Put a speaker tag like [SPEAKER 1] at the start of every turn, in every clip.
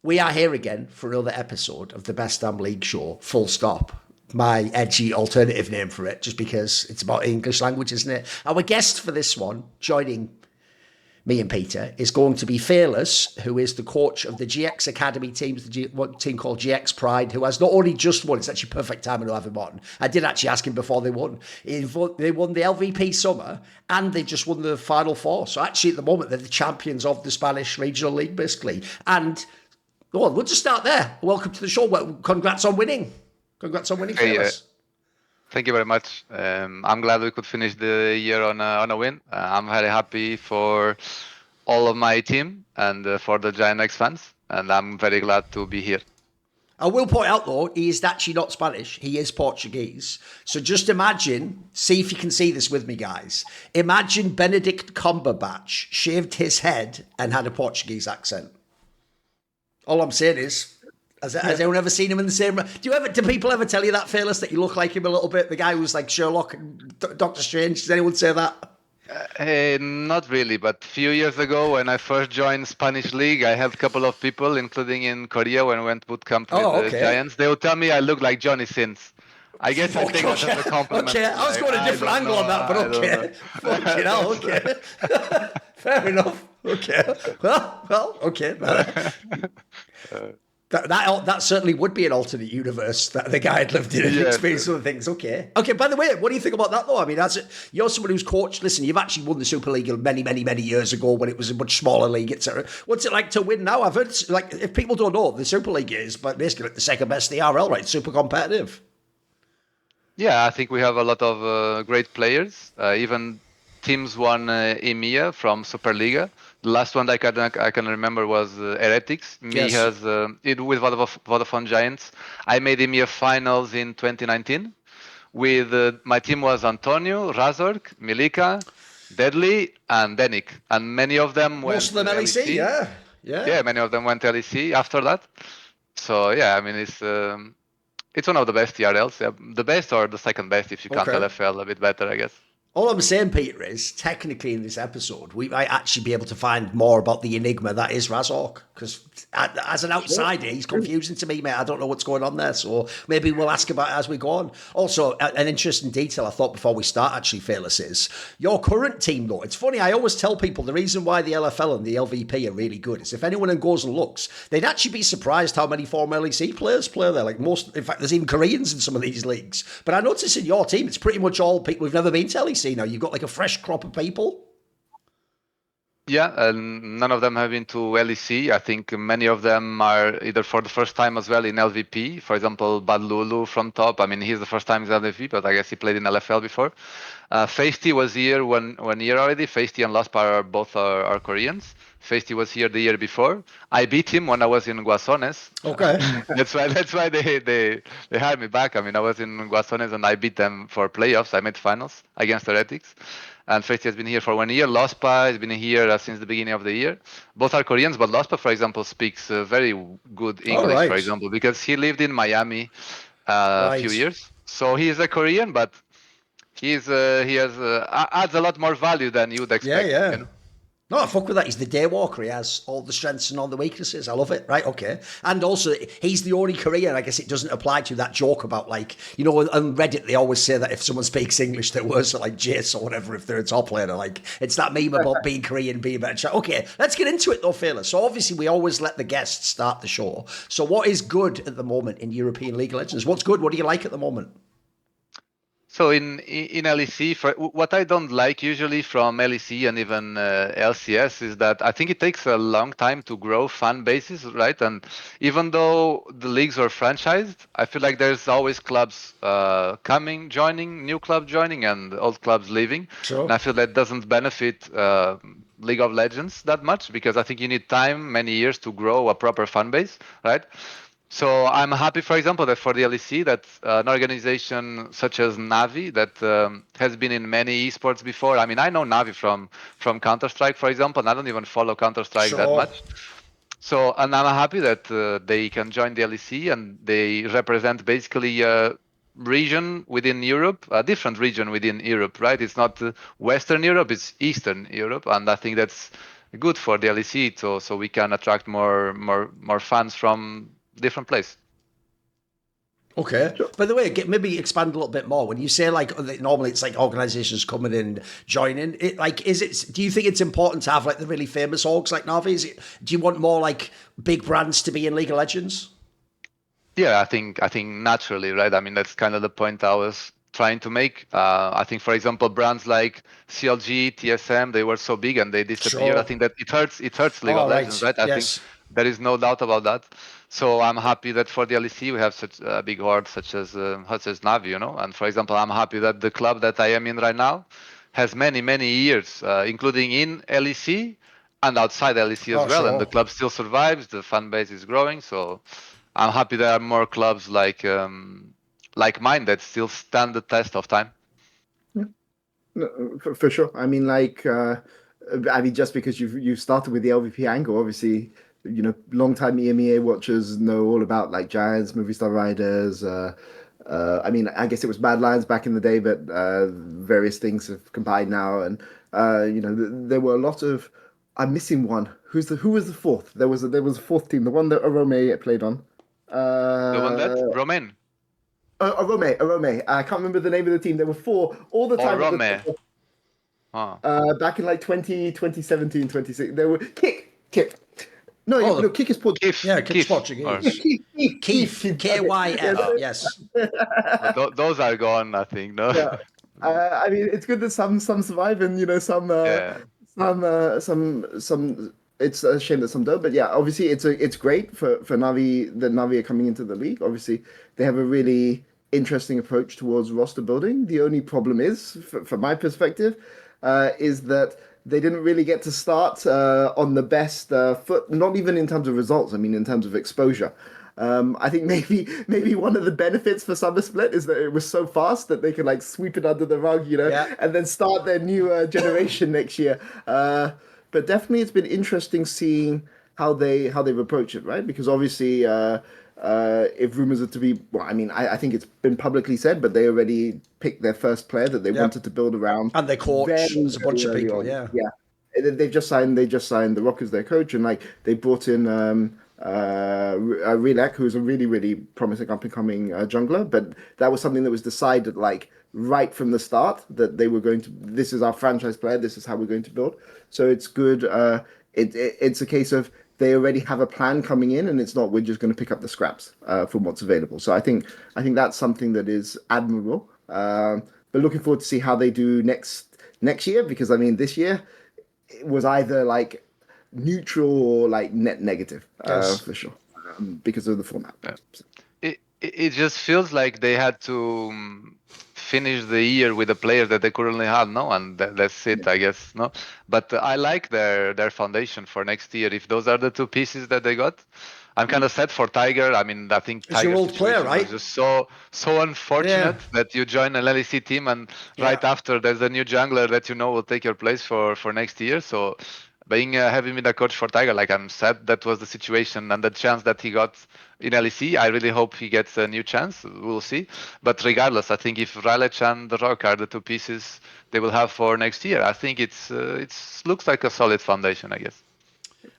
[SPEAKER 1] We are here again for another episode of the Best Damn League Show, full stop. My edgy alternative name for it, just because it's about English language, isn't it? Our guest for this one, joining me and Peter, is going to be Fearless, who is the coach of the GX Academy team, one team called GX Pride, who has not only just won, it's actually perfect timing to have him on. I did actually ask him before they won. They won the LVP Summer, and they just won the Final Four. So actually, at the moment, they're the champions of the Spanish Regional League, basically. And well, we'll just start there. Welcome to the show. Well, congrats on winning. Congrats on winning, Fearless.
[SPEAKER 2] Thank you very much. I'm glad we could finish the year on a win. I'm very happy for all of my team and for the Giant X fans, and I'm very glad to be here.
[SPEAKER 1] I will point out, though, he is actually not Spanish. He is Portuguese. So just imagine, see if you can see this with me, guys. Imagine Benedict Cumberbatch shaved his head and had a Portuguese accent. All I'm saying is, has anyone ever seen him in the same? Do people ever tell you that, Fearless, that you look like him a little bit? The guy who was like Sherlock and Doctor Strange. Does anyone say that?
[SPEAKER 2] Not really, but a few years ago when I first joined Spanish League, I had a couple of people, including in Korea when I went bootcamp with the Giants. They would tell me I look like Johnny Sins. I guess I think that's a compliment.
[SPEAKER 1] Okay, I was going a different angle on that, but okay. Fucking hell, okay. Fair enough. Okay. Well, okay. That certainly would be an alternate universe that the guy had lived in and experienced other things. Okay. By the way, what do you think about that, though? I mean, you're someone who's coached. Listen, you've actually won the Super League many, many, many years ago when it was a much smaller league, etc. What's it like to win now? I've heard, like, if people don't know, the Super League is but basically like the second best ERL, right? Super competitive.
[SPEAKER 2] Yeah, I think we have a lot of great players. Even teams won EMEA from Superliga. The last one that I can remember was Heretics. Me has it with Vodafone Giants. I made EMEA finals in 2019. With my team was Antonio, Razork, Milika, Deadly, and Denik, and many of them went.
[SPEAKER 1] Most of them LEC, yeah.
[SPEAKER 2] Yeah, many of them went LEC after that. So yeah, I mean it's one of the best TRLs. Yeah. The best or the second best if you count LFL a bit better, I guess.
[SPEAKER 1] All I'm saying, Peter, is technically in this episode, we might actually be able to find more about the enigma that is Razork. Because as an outsider, he's confusing to me, mate. I don't know what's going on there. So maybe we'll ask about it as we go on. Also, an interesting detail I thought before we start, actually, Fearless, is your current team, though. It's funny, I always tell people the reason why the LFL and the LVP are really good is if anyone goes and looks, they'd actually be surprised how many former LEC players play there. Like most, in fact, there's even Koreans in some of these leagues. But I notice in your team, it's pretty much all people who've never been to LEC. Now you've got like a fresh crop of people.
[SPEAKER 2] Yeah, and none of them have been to LEC. I think many of them are either for the first time as well in LVP. For example, Bad Lulu from top. I mean, he's the first time in LVP, but I guess he played in LFL before. Feisty was here one year already. Feisty and Laspar both are Koreans. Feisty was here the year before. I beat him when I was in Guasones.
[SPEAKER 1] Okay.
[SPEAKER 2] that's why they hired me back. I mean, I was in Guasones and I beat them for playoffs. I made finals against Heretics. And Feisty has been here for 1 year. Lospa has been here since the beginning of the year. Both are Koreans, but Lospa, for example, speaks very good English, for example, because he lived in Miami a few years. So he is a Korean, but he adds a lot more value than you would expect.
[SPEAKER 1] Yeah.
[SPEAKER 2] You know?
[SPEAKER 1] No, I fuck with that. He's the daywalker. He has all the strengths and all the weaknesses. I love it. Right, okay. And also, he's the only Korean, I guess it doesn't apply to that joke about, like, you know, on Reddit, they always say that if someone speaks English, they're worse at, like, Jace or whatever if they're a top laner. Like, it's that meme about being Korean, being better. Okay, let's get into it, though, Fearless. So, obviously, we always let the guests start the show. So, what is good at the moment in European League of Legends? What's good? What do you like at the moment?
[SPEAKER 2] So in LEC, what I don't like usually from LEC and even LCS is that I think it takes a long time to grow fan bases, right? And even though the leagues are franchised, I feel like there's always clubs joining, new clubs joining, and old clubs leaving.
[SPEAKER 1] Sure.
[SPEAKER 2] And I feel that doesn't benefit League of Legends that much because I think you need time, many years to grow a proper fan base, right? So I'm happy, for example, that for the LEC, that an organization such as NAVI that has been in many esports before. I mean, I know NAVI from Counter-Strike, for example, and I don't even follow Counter-Strike that much. So, and I'm happy that they can join the LEC and they represent basically a region within Europe, a different region within Europe, right? It's not Western Europe, it's Eastern Europe, and I think that's good for the LEC, so we can attract more fans from different places.
[SPEAKER 1] Okay. Sure. By the way, maybe expand a little bit more. When you say like normally it's like organizations coming in and joining, it like do you think it's important to have like the really famous orgs like Navi? Do you want more like big brands to be in League of Legends?
[SPEAKER 2] Yeah, I think naturally, right? I mean, that's kind of the point I was trying to make. I think, for example, brands like CLG, TSM, they were so big and they disappeared. Sure. I think that it hurts League of Legends, right? I think there is no doubt about that. So I'm happy that for the LEC we have such a big horde such as NAVI, you know. And for example, I'm happy that the club that I am in right now has many years, including in LEC and outside LEC as well. Sure. And the club still survives. The fan base is growing. So I'm happy there are more clubs like mine that still stand the test of time.
[SPEAKER 3] Yeah, no, for sure. I mean, just because you've started with the LVP angle, obviously, you know, long-time EMEA watchers know all about like Giants, Movistar Riders. I mean, I guess it was Bad Lions back in the day, but various things have combined now, and you know, there were a lot of. I'm missing one. Who was the fourth? There was a fourth team, the one that Arome played on.
[SPEAKER 2] The one that Romain.
[SPEAKER 3] Arome. I can't remember the name of the team. There were four all the time. Back in like 2017, 2016. There were Kick. No, Kick is Portuguese.
[SPEAKER 1] Yeah, Kick's Portuguese. Keith, KYF, yes.
[SPEAKER 2] Those are gone, I think. No.
[SPEAKER 3] Yeah. I mean, it's good that some survive, and you know, some. It's a shame that some don't, but yeah, obviously it's great for Navi that Navi are coming into the league. Obviously, they have a really interesting approach towards roster building. The only problem is, from my perspective, is that they didn't really get to start on the best foot. Not even in terms of results. I mean, in terms of exposure. I think maybe one of the benefits for Summer Split is that it was so fast that they could like sweep it under the rug, you know, and then start their new generation next year. But definitely, it's been interesting seeing how they've approached it, right? Because obviously, if rumors are to be, well, I mean, I think it's been publicly said, but they already picked their first player that they wanted to build around,
[SPEAKER 1] and their coach. There's a bunch of people, yeah.
[SPEAKER 3] They've just signed the Rock as their coach, and like they brought in Relec, who's a really promising up and coming jungler. But that was something that was decided like right from the start that they were going to. This is our franchise player. This is how we're going to build. So it's good. It's a case of they already have a plan coming in, and it's not we're just going to pick up the scraps from what's available. So I think that's something that is admirable. But looking forward to see how they do next year, because I mean this year it was either like neutral or like net negative for sure because of the format.
[SPEAKER 2] It just feels like they had to finish the year with a player that they currently have, no, and that's it, I guess, no. But I like their foundation for next year. If those are the two pieces that they got, I'm kind of sad for Tiger. I mean, I think
[SPEAKER 1] Tiger's your old player, right?
[SPEAKER 2] Just so unfortunate that you join an LEC team and right after there's a new jungler that you know will take your place for next year. So having been a coach for Tiger, like I'm sad that was the situation and the chance that he got in LEC. I really hope he gets a new chance. We'll see. But regardless, I think if Rylech and the Rock are the two pieces they will have for next year, I think it looks like a solid foundation, I guess.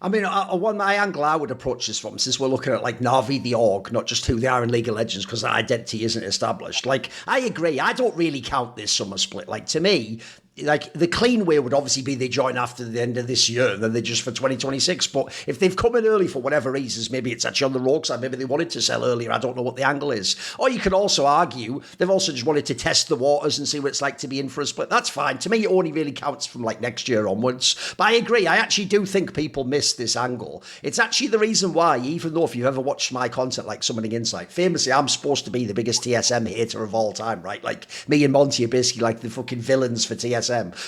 [SPEAKER 1] I mean, my angle I would approach this from, since we're looking at like Navi, the org, not just who they are in League of Legends, because that identity isn't established. Like, I agree. I don't really count this summer split. Like, to me, like the clean way would obviously be they join after the end of this year and then they're just for 2026. But if they've come in early for whatever reasons, maybe it's actually on the rogue side, maybe they wanted to sell earlier. I don't know what the angle is. Or you could also argue they've also just wanted to test the waters and see what it's like to be in for a split. That's fine. To me, it only really counts from like next year onwards. But I agree. I actually do think people miss this angle. It's actually the reason why, even though if you've ever watched my content like Summoning Insight, famously, I'm supposed to be the biggest TSM hater of all time, right? Like me and Monty are basically like the fucking villains for TSM.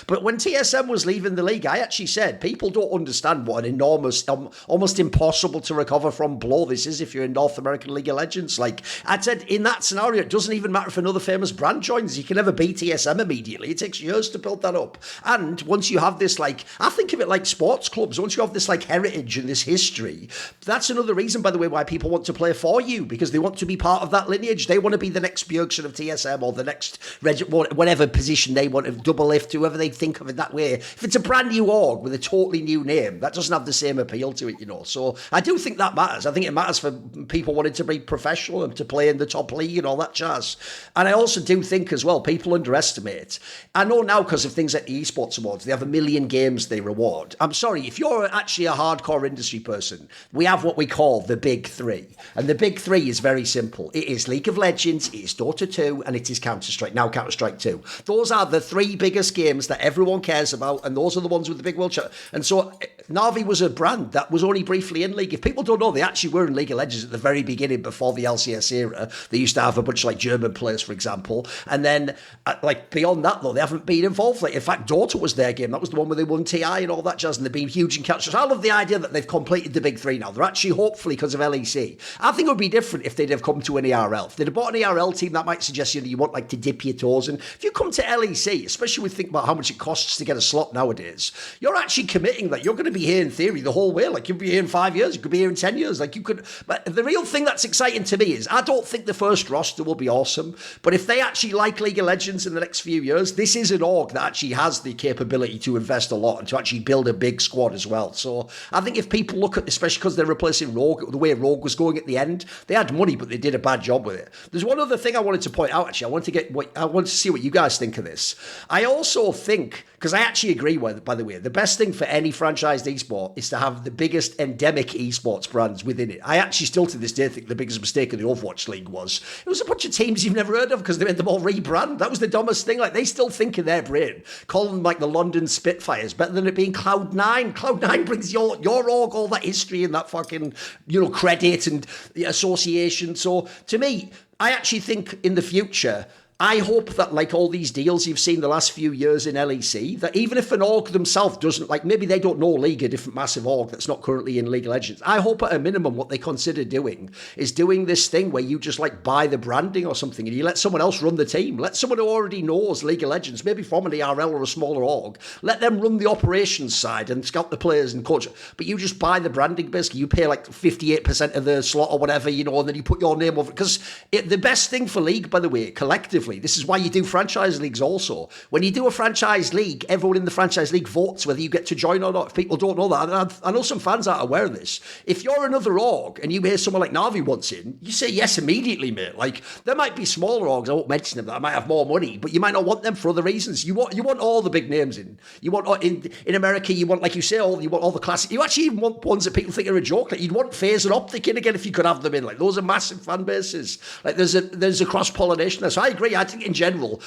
[SPEAKER 1] But when TSM was leaving the league, I actually said, people don't understand what an enormous, almost impossible to recover from blow this is if you're in North American League of Legends. Like I said, in that scenario, it doesn't even matter if another famous brand joins. You can never beat TSM immediately. It takes years to build that up. And once you have this, like, I think of it like sports clubs. Once you have this like heritage and this history, that's another reason, by the way, why people want to play for you, because they want to be part of that lineage. They want to be the next Bjergsen of TSM or the next whatever position they want, double if if to whoever they think of it that way, if it's a brand new org with a totally new name, that doesn't have the same appeal to it, you know. So I do think that matters. I think it matters for people wanting to be professional and to play in the top league and all that jazz. And I also do think as well, people underestimate. I know now because of things like the Esports Awards, they have 1 million games they reward. I'm sorry, if you're actually a hardcore industry person, we have what we call the big three. And the big three is very simple. It is League of Legends, it is Dota 2, and it is Counter-Strike, now Counter-Strike 2. Those are the three biggest games that everyone cares about, and those are the ones with the big world chat. And so NAVI was a brand that was only briefly in League. If people don't know, they actually were in League of Legends at the very beginning before the LCS era. They used to have a bunch of like German players, for example. And then like beyond that, though, they haven't been involved. Like, in fact, Dota was their game. That was the one where they won TI and all that jazz, and they've been huge in Counter-Strike. I love the idea that they've completed the big three now. They're actually, hopefully, because of LEC. I think it would be different if they'd have come to an ERL. If they'd have bought an ERL team, that might suggest you want like to dip your toes in. If you come to LEC, especially when you think about how much it costs to get a slot nowadays, you're actually committing that you're going to be here in theory the whole way. Like, you'll be here in 5 years, you could be here in 10 years. Like, you could. But the real thing that's exciting to me is I don't think the first roster will be awesome, but if they actually like League of Legends in the next few years, this is an org that actually has the capability to invest a lot and to actually build a big squad as well. So I think if people look at, especially because they're replacing Rogue, the way Rogue was going at the end, they had money, but they did a bad job with it. There's one other thing I wanted to point out, actually. I wanted to see what you guys think of this. I also think, because I actually agree with, by the way, the best thing for any franchised esport is to have the biggest endemic esports brands within it. I actually still to this day think the biggest mistake of the Overwatch League was it was a bunch of teams you've never heard of because they made them all rebrand. That was the dumbest thing. Like, they still think in their brain, calling them like the London Spitfires better than it being Cloud9. Cloud9 brings your org all that history and that fucking, you know, credit and the association. So to me, I actually think in the future, I hope that, like all these deals you've seen the last few years in LEC, that even if an org themselves doesn't, like maybe they don't know League, a different massive org that's not currently in League of Legends, I hope at a minimum what they consider doing is doing this thing where you just like buy the branding or something and you let someone else run the team. Let someone who already knows League of Legends, maybe from an ERL or a smaller org, let them run the operations side and scout the players and coach. But you just buy the branding basically. You pay like 58% of the slot or whatever, you know, and then you put your name over it. Because the best thing for League, by the way, collectively, this is why you do franchise leagues also. When you do a franchise league, everyone in the franchise league votes whether you get to join or not. If people don't know that, and I know some fans aren't aware of this. If you're another org and you hear someone like NAVI wants in, you say yes immediately, mate. Like, there might be smaller orgs, I won't mention them, that might have more money, but you might not want them for other reasons. You want all the big names in. You want in America, you want, like you say, you want all the classic. You actually even want ones that people think are a joke. Like, you'd want FaZe and Optic in again if you could have them in. Like, those are massive fan bases. Like, there's a cross pollination there. So I agree. I think in general,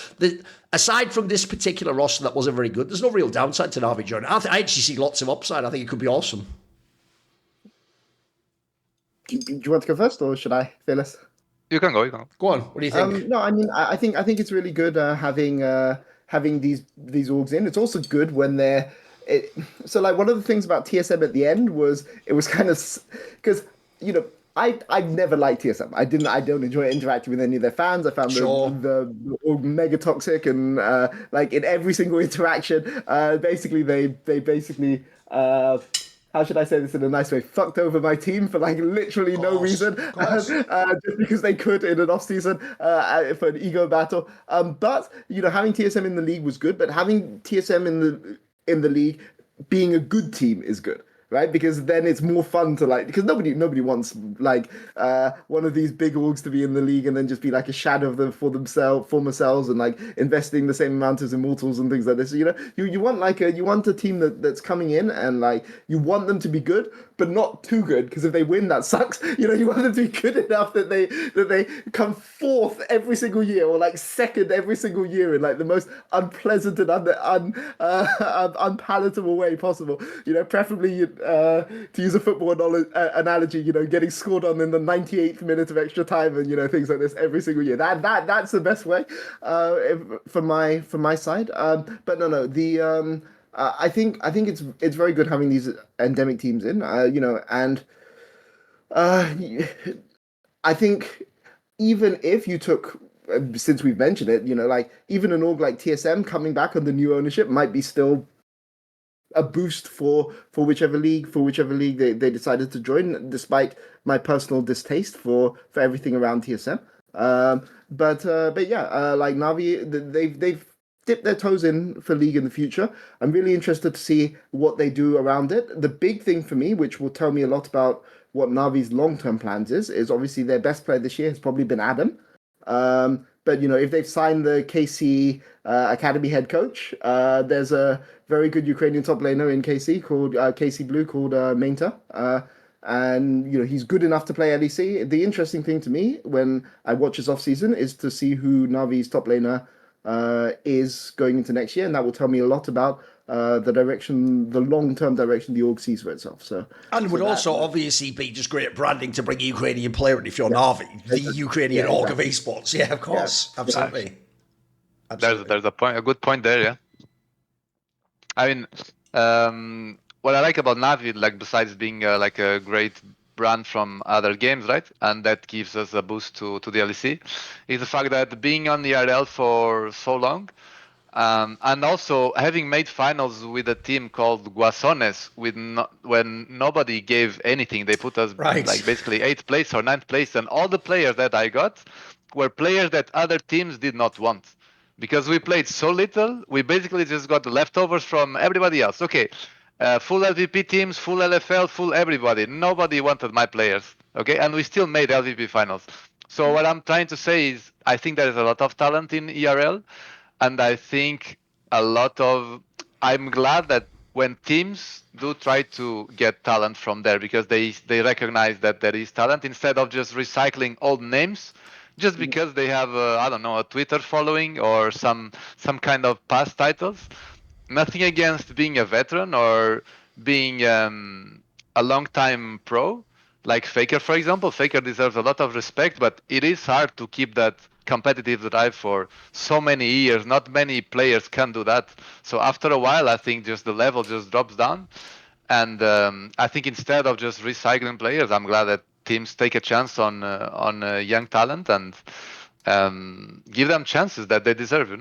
[SPEAKER 1] aside from this particular roster that wasn't very good, there's no real downside to NAVI joining. I actually see lots of upside. I think it could be awesome.
[SPEAKER 3] Do you want to go first, or should I, Phyllis?
[SPEAKER 2] You can go.
[SPEAKER 1] Go on. What do you think?
[SPEAKER 3] No, I mean, I think it's really good having these orgs in. It's also good when they're. So, like, one of the things about TSM at the end was it was kind of because, you know, I never liked TSM. I don't enjoy interacting with any of their fans. I found the mega toxic and like in every single interaction, basically they basically how should I say this in a nice way? Fucked over my team for like literally no reason, just because they could in an off season for an ego battle. But you know, having TSM in the league was good, but having TSM in the league being a good team is good. Right, because then it's more fun to like, because nobody wants like one of these big orgs to be in the league and then just be like a shadow of them for themselves and like investing the same amount as Immortals and things like this. You know, you want a team that's coming in and like you want them to be good, but not too good, because if they win, that sucks. You know, you want them to be good enough that they come fourth every single year or like second every single year in like the most unpleasant and unpalatable way possible. You know, preferably to use a football analogy, you know, getting scored on in the 98th minute of extra time and, you know, things like this every single year. That's the best way from my side. But no, I think it's very good having these endemic teams in, you know, and I think even if you took, since we've mentioned it, you know, like even an org like TSM coming back under new ownership might be still a boost for whichever league they decided to join, despite my personal distaste for everything around TSM. But yeah, like NAVI, they've dip their toes in for League in the future. I'm really interested to see what they do around it. The big thing for me, which will tell me a lot about what Navi's long-term plans is obviously their best player this year has probably been Adam. But if they've signed the KC Academy head coach, there's a very good Ukrainian top laner in KC called KC Blue called Mainta. And he's good enough to play LEC. The interesting thing to me when I watch his off season is to see who Navi's top laner is going into next year, and that will tell me a lot about the long-term direction the org sees for itself.
[SPEAKER 1] And would also obviously be just great branding to bring a Ukrainian player in if you're NAVI, the Ukrainian org of esports. Yeah, of course, absolutely.
[SPEAKER 2] There's a good point there. Yeah, I mean, what I like about Navi, like besides being like a great brand from other games, right, and that gives us a boost to the LEC, is the fact that being on the RL for so long. And also having made finals with a team called Guasones, when nobody gave anything, they put us like basically 8th place or 9th place, and all the players that I got were players that other teams did not want, because we played so little. We basically just got the leftovers from everybody else. Okay, full LVP teams, full LFL, full everybody. Nobody wanted my players. Okay, and we still made LVP finals. So what I'm trying to say is, I think there is a lot of talent in ERL. And I think I'm glad that when teams do try to get talent from there, because they recognize that there is talent, instead of just recycling old names, just because they have a Twitter following or some kind of past titles. Nothing against being a veteran or being a long time pro, like Faker, for example. Faker deserves a lot of respect, but it is hard to keep that competitive drive for so many years. Not many players can do that. So after a while, I think just the level just drops down. And I think instead of just recycling players, I'm glad that teams take a chance on young talent and give them chances that they deserve.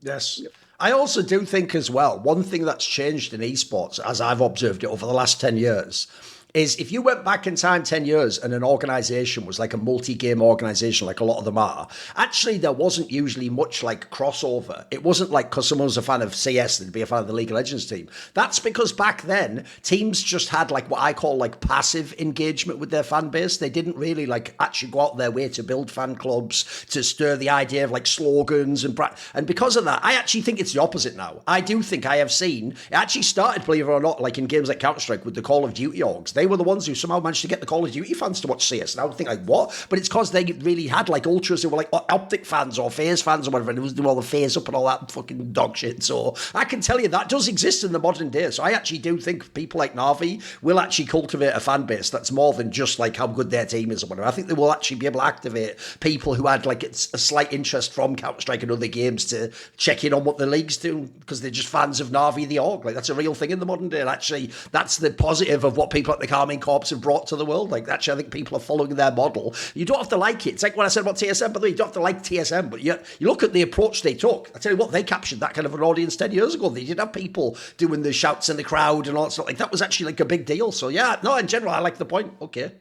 [SPEAKER 1] Yes. I also do think as well, one thing that's changed in esports, as I've observed it over the last 10 years, is if you went back in time 10 years and an organization was like a multi-game organization, like a lot of them are, actually there wasn't usually much like crossover. It wasn't like because someone was a fan of CS, they'd be a fan of the League of Legends team. That's because back then, teams just had like what I call like passive engagement with their fan base. They didn't really like actually go out their way to build fan clubs, to stir the idea of like slogans and because of that, I actually think it's the opposite now. I do think I have seen, it actually started, believe it or not, like in games like Counter-Strike with the Call of Duty orgs. They were the ones who somehow managed to get the Call of Duty fans to watch CS. And I would think like, what? But it's because they really had like ultras who were like Optic fans or FaZe fans or whatever, and it was doing all the FaZe up and all that fucking dog shit. So I can tell you that does exist in the modern day. So I actually do think people like Navi will actually cultivate a fan base that's more than just like how good their team is or whatever. I think they will actually be able to activate people who had like a slight interest from Counter-Strike and other games to check in on what the league's doing because they're just fans of Navi the org. Like that's a real thing in the modern day. And actually, that's the positive of what people at the Karmine Corps have brought to the world. Like actually, I think people are following their model. You don't have to like it. It's like what I said about TSM, by the way, you don't have to like TSM, but you look at the approach they took. I tell you what, they captured that kind of an audience 10 years ago. They did have people doing the shouts in the crowd and all that stuff. Like that was actually like a big deal. So yeah, no, in general, I like the point. Okay.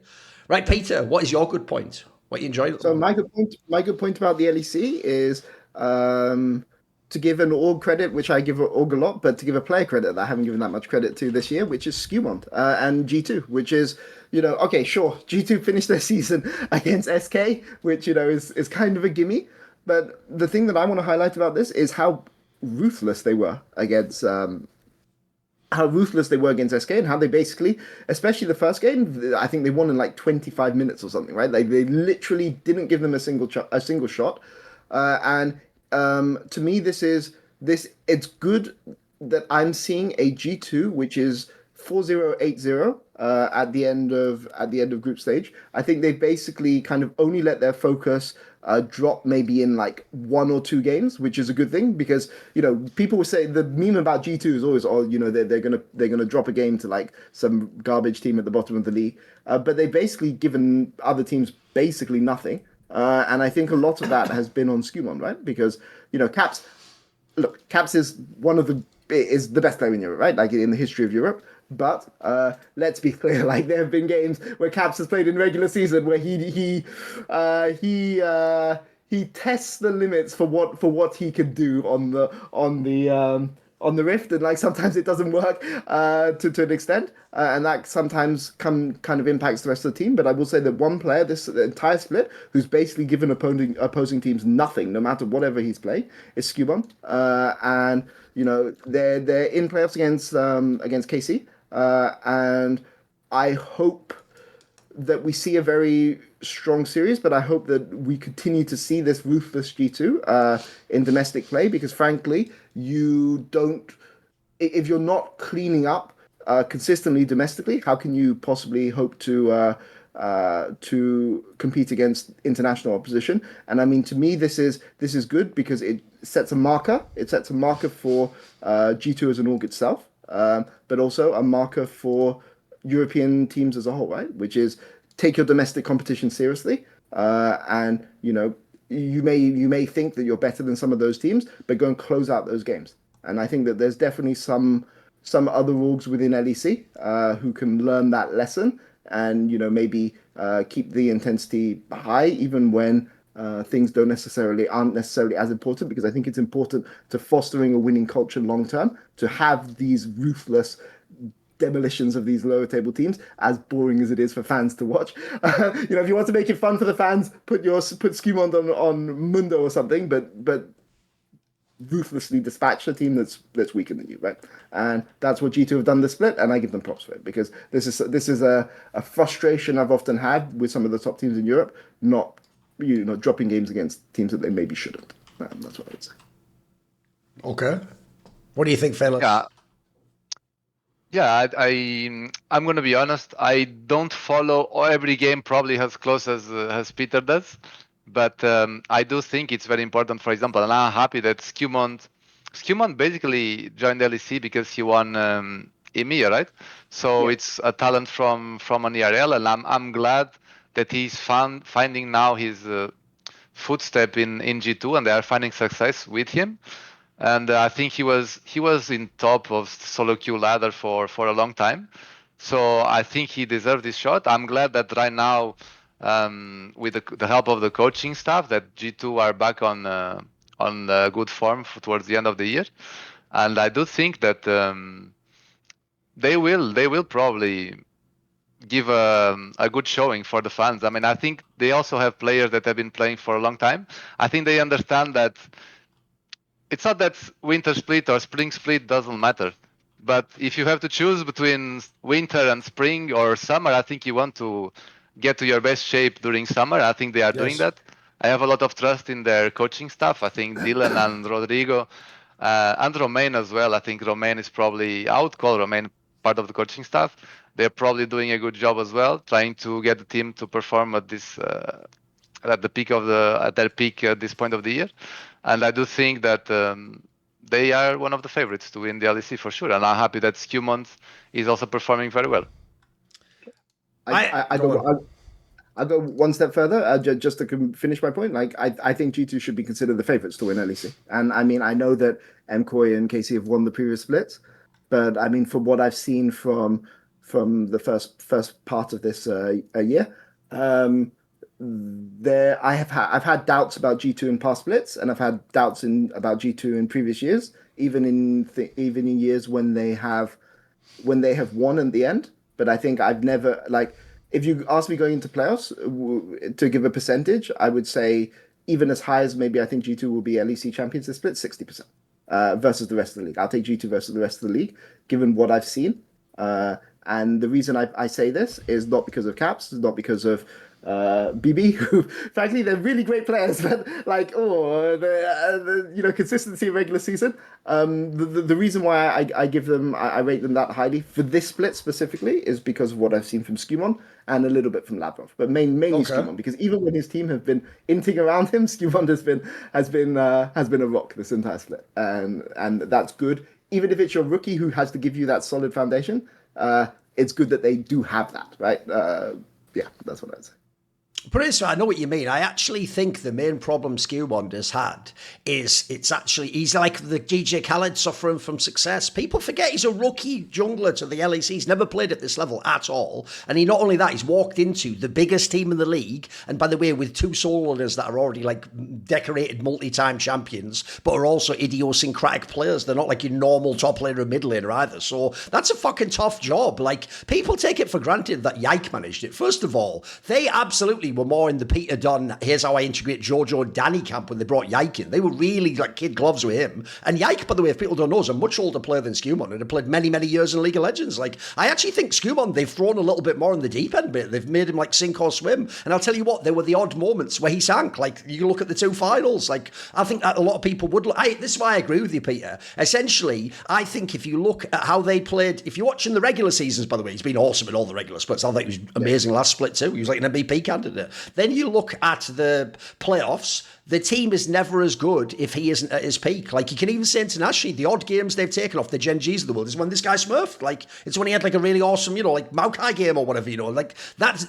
[SPEAKER 1] Right, Peter, what is your good point? What you enjoyed?
[SPEAKER 3] So my good point about the LEC is to give an org credit, which I give org a lot, but to give a player credit that I haven't given that much credit to this year, which is SkewMond and G2, which is, okay, sure, G2 finished their season against SK, which, is kind of a gimme. But the thing that I want to highlight about this is how ruthless they were against SK and how they basically, especially the first game, I think they won in like 25 minutes or something, right? They literally didn't give them a single shot. To me, it's good that I'm seeing a G2 which is 4-0-8-0 at the end of group stage. I think they basically kind of only let their focus drop maybe in like 1 or 2 games, which is a good thing because people will say the meme about G2 is always they're gonna drop a game to like some garbage team at the bottom of the league, but they've basically given other teams basically nothing. And I think a lot of that has been on SkewMond, right? Because Caps is is the best player in Europe, right? Like in the history of Europe. But let's be clear, like there have been games where Caps has played in regular season where he he tests the limits for what he can do on the Rift, and like sometimes it doesn't work to an extent, and that sometimes kind of impacts the rest of the team. But I will say that one player this entire split who's basically given opposing teams nothing, no matter whatever he's playing, is SkewMond, and you know they're in playoffs against KC, and I hope that we see a very strong series, but I hope that we continue to see this ruthless G2 in domestic play, because frankly, you don't, if you're not cleaning up consistently domestically, how can you possibly hope to compete against international opposition? And I mean, to me, this is good because it sets a marker. It sets a marker for G2 as an org itself, but also a marker for European teams as a whole, right? Which is take your domestic competition seriously, and you know you may think that you're better than some of those teams, but go and close out those games. And I think that there's definitely some other orgs within LEC who can learn that lesson, and you know maybe keep the intensity high even when things aren't necessarily as important, because I think it's important to fostering a winning culture long term to have these ruthless demolitions of these lower table teams, as boring as it is for fans to watch. You know, if you want to make it fun for the fans, put SkewMond on Mundo or something, but ruthlessly dispatch the team that's weaker than you, right? And that's what G2 have done this split, and I give them props for it, because this is a frustration I've often had with some of the top teams in Europe, not dropping games against teams that they maybe shouldn't. That's what I would say.
[SPEAKER 1] Okay. What do you think, Felix?
[SPEAKER 2] Yeah, I'm gonna be honest. I don't follow every game probably as close as Peter does, but I do think it's very important. For example, and I'm happy that SkewMond basically joined LEC because he won EMEA, right? So it's a talent from an ERL, and I'm glad that he's finding now his footstep in G2, and they are finding success with him. And I think he was in top of solo queue ladder for a long time, so I think he deserved this shot. I'm glad that right now, with the help of the coaching staff, that G2 are back on good form towards the end of the year, and I do think that they will probably give a good showing for the fans. I mean, I think they also have players that have been playing for a long time. I think they understand that it's not that winter split or spring split doesn't matter, but if you have to choose between winter and spring or summer, I think you want to get to your best shape during summer. I think they are doing that. I have a lot of trust in their coaching staff. I think Dylan and Rodrigo and Romain as well. I think Romain is probably, I would call Romain part of the coaching staff. They're probably doing a good job as well, trying to get the team to perform at this at their peak at this point of the year. And I do think that they are one of the favorites to win the LEC for sure. And I'm happy that SkewMond is also performing very well.
[SPEAKER 3] I go one step further, just to finish my point. Like I think G2 should be considered the favorites to win LEC. And I mean, I know that MKOI and KC have won the previous splits, but I mean, from what I've seen from the first part of this year, I've had doubts about G2 in past splits, and I've had doubts about G2 in previous years, even in years when they have won in the end. But I think I've never, like, if you ask me going into playoffs to give a percentage, I would say even as high as maybe I think G2 will be LEC champions this split, 60% versus the rest of the league. I'll take G2 versus the rest of the league, given what I've seen. And the reason I say this is not because of Caps, not because of BB, who frankly they're really great players, but like the consistency of regular season. The reason why I give them, I rate them that highly for this split specifically is because of what I've seen from SkewMond and a little bit from Lavrov, but mainly SkewMond, because even when his team have been inting around him, SkewMond has been a rock this entire split, and that's good. Even if it's your rookie who has to give you that solid foundation, it's good that they do have that, right? Yeah, that's what I'd say.
[SPEAKER 1] But I know what you mean. I actually think the main problem SkewMond has had is he's like the DJ Khaled suffering from success. People forget he's a rookie jungler to the LEC. He's never played at this level at all. And not only that, he's walked into the biggest team in the league. And by the way, with two solo laners that are already like decorated multi-time champions, but are also idiosyncratic players. They're not like your normal top laner or mid laner either. So that's a fucking tough job. Like, people take it for granted that Yike managed it. First of all, they absolutely were more in the Peter Dun, here's how I integrate Jojo and Danny camp when they brought Yike in. They were really like kid gloves with him. And Yike, by the way, if people don't know, is a much older player than SkewMond and had played many, many years in League of Legends. Like, I actually think SkewMond, they've thrown a little bit more in the deep end bit. They've made him like sink or swim. And I'll tell you what, there were the odd moments where he sank. Like, you look at the two finals. Like, I think that a lot of people would look. This is why I agree with you, Peter. Essentially, I think if you look at how they played, if you're watching the regular seasons, by the way, he's been awesome in all the regular splits. I think he was amazing last split too. He was like an MVP candidate. Then you look at the playoffs, the team is never as good if he isn't at his peak. Like, you can even say internationally, the odd games they've taken off the Gen Gs of the world is when this guy smurfed. Like, it's when he had like a really awesome, like Maokai game or whatever, like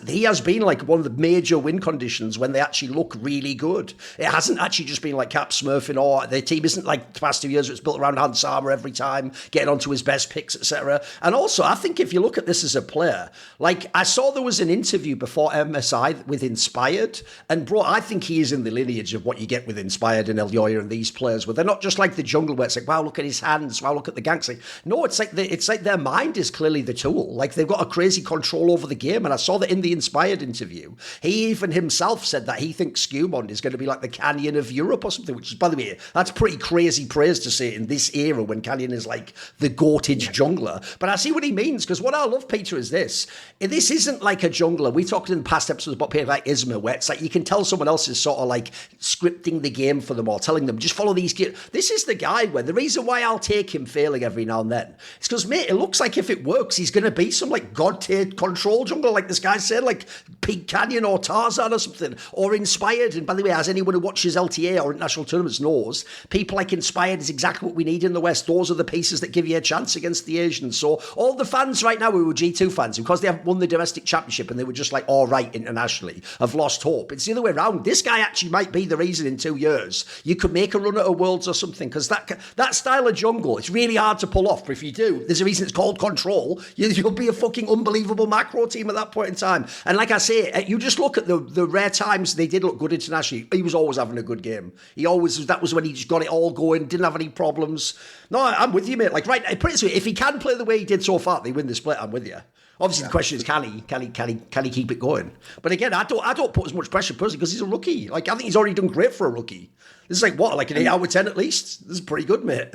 [SPEAKER 1] he has been like one of the major win conditions when they actually look really good. It hasn't actually just been like Cap smurfing, or their team isn't like the past 2 years where it's built around Hans Sama every time, getting onto his best picks, etc. And also, I think if you look at this as a player, like, I saw there was an interview before MSI with Inspired, and bro, I think he is in the lineage of what you get with Inspired and Elyoya and these players, where they're not just like the jungle where it's like, wow, look at his hands, wow, look at the ganks. Like, no, it's like their mind is clearly the tool. Like, they've got a crazy control over the game. And I saw that in the Inspired interview, he even himself said that he thinks SkewMond is going to be like the Canyon of Europe or something, which is, by the way, that's pretty crazy praise to say in this era when Canyon is like the goated jungler. But I see what he means, because what I love, Peter, is this isn't like a jungler. We talked in the past episodes about players like Isma, where it's like you can tell someone else is sort of like scripting the game for them or telling them, just follow these gears. This is the guy where the reason why I'll take him failing every now and then is because, mate, it looks like if it works, he's going to be some like god-tier control jungler, like this guy said, like Peak Canyon or Tarzan or something, or Inspired. And by the way, as anyone who watches LTA or international tournaments knows, people like Inspired is exactly what we need in the West. Those are the pieces that give you a chance against the Asians. So all the fans right now who were G2 fans, because they haven't won the domestic championship and they were just like, all right, internationally, have lost hope. It's the other way around. This guy actually might be the reason in 2 years you could make a run at a Worlds or something, because that style of jungle, it's really hard to pull off. But if you do, there's a reason it's called control. You'll be a fucking unbelievable macro team at that point in time. And like I say, you just look at the rare times they did look good internationally. He was always having a good game. That was when he just got it all going, didn't have any problems. No, I'm with you, mate. Like, right, put it this way, if he can play the way he did so far, they win the split, I'm with you. Obviously, the question is, can he keep it going? But again, I don't put as much pressure personally because he's a rookie. Like, I think he's already done great for a rookie. This is like, what, like an 8 out of 10 at least? This is pretty good, mate.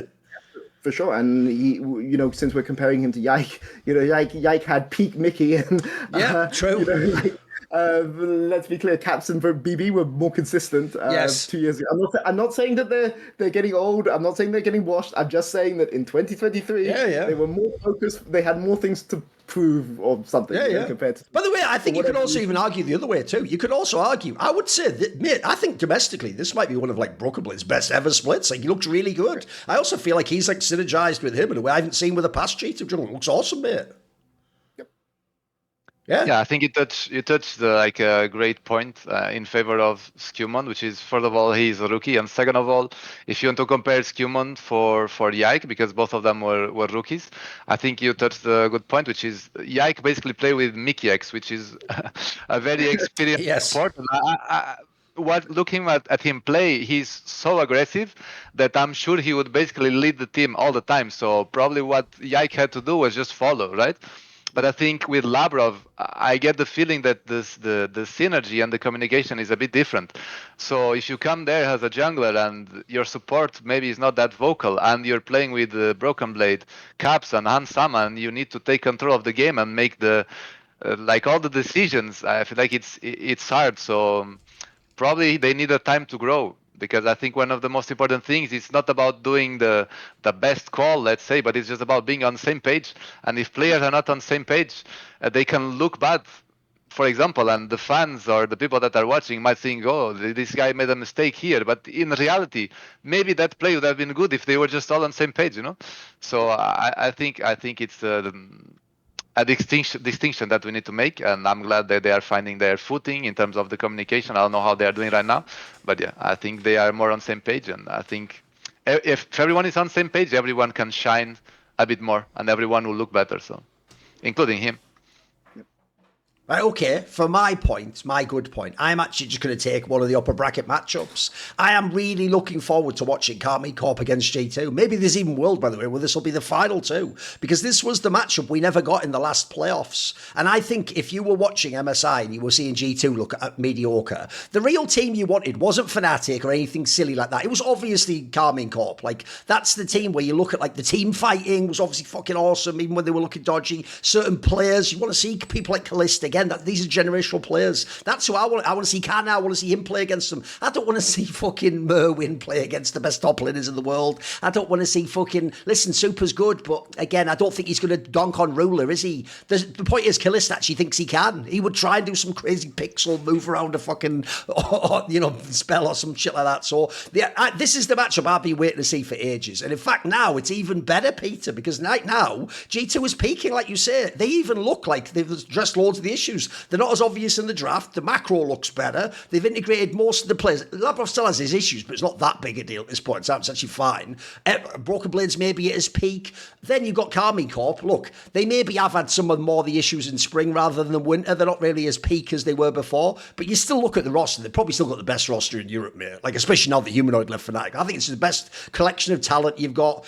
[SPEAKER 3] For sure, and he, since we're comparing him to Yike, Yike had peak Mickey, and
[SPEAKER 1] true.
[SPEAKER 3] Let's be clear, Caps and BB were more consistent 2 years ago. I'm not saying that they're getting old. I'm not saying they're getting washed. I'm just saying that in 2023, they were more focused. They had more things to prove or something compared to.
[SPEAKER 1] By the way, I think you could also even argue the other way too. You could also argue, I would say that, mate, I think domestically this might be one of like Brokenblade's best ever splits. Like, he looks really good. I also feel like he's like synergized with him in a way I haven't seen with a past G2 jungle. It looks awesome, mate.
[SPEAKER 2] Yeah, I think you touched like a great point in favor of SkewMond, which is, first of all, he's a rookie, and second of all, if you want to compare SkewMond for Yike, because both of them were rookies, I think you touched a good point, which is Yike basically play with Mickey X, which is a very experienced support. And looking at him play, he's so aggressive that I'm sure he would basically lead the team all the time. So probably what Yike had to do was just follow, right? But I think with Labrov, I get the feeling that the synergy and the communication is a bit different. So if you come there as a jungler and your support maybe is not that vocal, and you're playing with Broken Blade, Caps, and Hans Sama, and you need to take control of the game and make the like all the decisions, I feel like it's hard. So probably they need a time to grow. Because I think one of the most important things is not about doing the best call, let's say, but it's just about being on the same page. And if players are not on the same page, they can look bad, for example, and the fans or the people that are watching might think, oh, this guy made a mistake here. But in reality, maybe that play would have been good if they were just all on the same page, So I think it's a distinction that we need to make, and I'm glad that they are finding their footing in terms of the communication. I don't know how they are doing right now, but yeah, I think they are more on the same page, and I think if everyone is on the same page, everyone can shine a bit more, and everyone will look better, so including him.
[SPEAKER 1] Right, okay, for my point, my good point, I'm actually just going to take one of the upper bracket matchups. I am really looking forward to watching Karmine Corp against G2. Maybe there's even World, by the way, where this will be the final too, because this was the matchup we never got in the last playoffs. And I think if you were watching MSI and you were seeing G2 look at mediocre, the real team you wanted wasn't Fnatic or anything silly like that. It was obviously Karmine Corp. Like, that's the team where you look at, like, the team fighting was obviously fucking awesome, even when they were looking dodgy. Certain players, you want to see people like Callista. Again, these are generational players. That's who I want. I want to see Kana. I want to see him play against them. I don't want to see fucking Merwin play against the best top laners in the world. I don't want to see fucking... Listen, Super's good, but again, I don't think he's going to donk on Ruler, is he? The point is, Callista actually thinks he can. He would try and do some crazy pixel move around a fucking, spell or some shit like that. So, this is the matchup I've been waiting to see for ages. And in fact, now it's even better, Peter, because right now, G2 is peaking, like you say. They even look like they've addressed loads of the issues. They're not as obvious in the draft. The macro looks better. They've integrated most of the players. Labrov still has his issues, but it's not that big a deal at this point in time. It's actually fine. Broken Blades maybe at his peak. Then you've got Karmine Corp. Look, they maybe have had some of more of the issues in spring rather than winter. They're not really as peak as they were before. But you still look at the roster. They've probably still got the best roster in Europe, mate. Like, especially now that Humanoid left Fnatic. I think it's the best collection of talent you've got.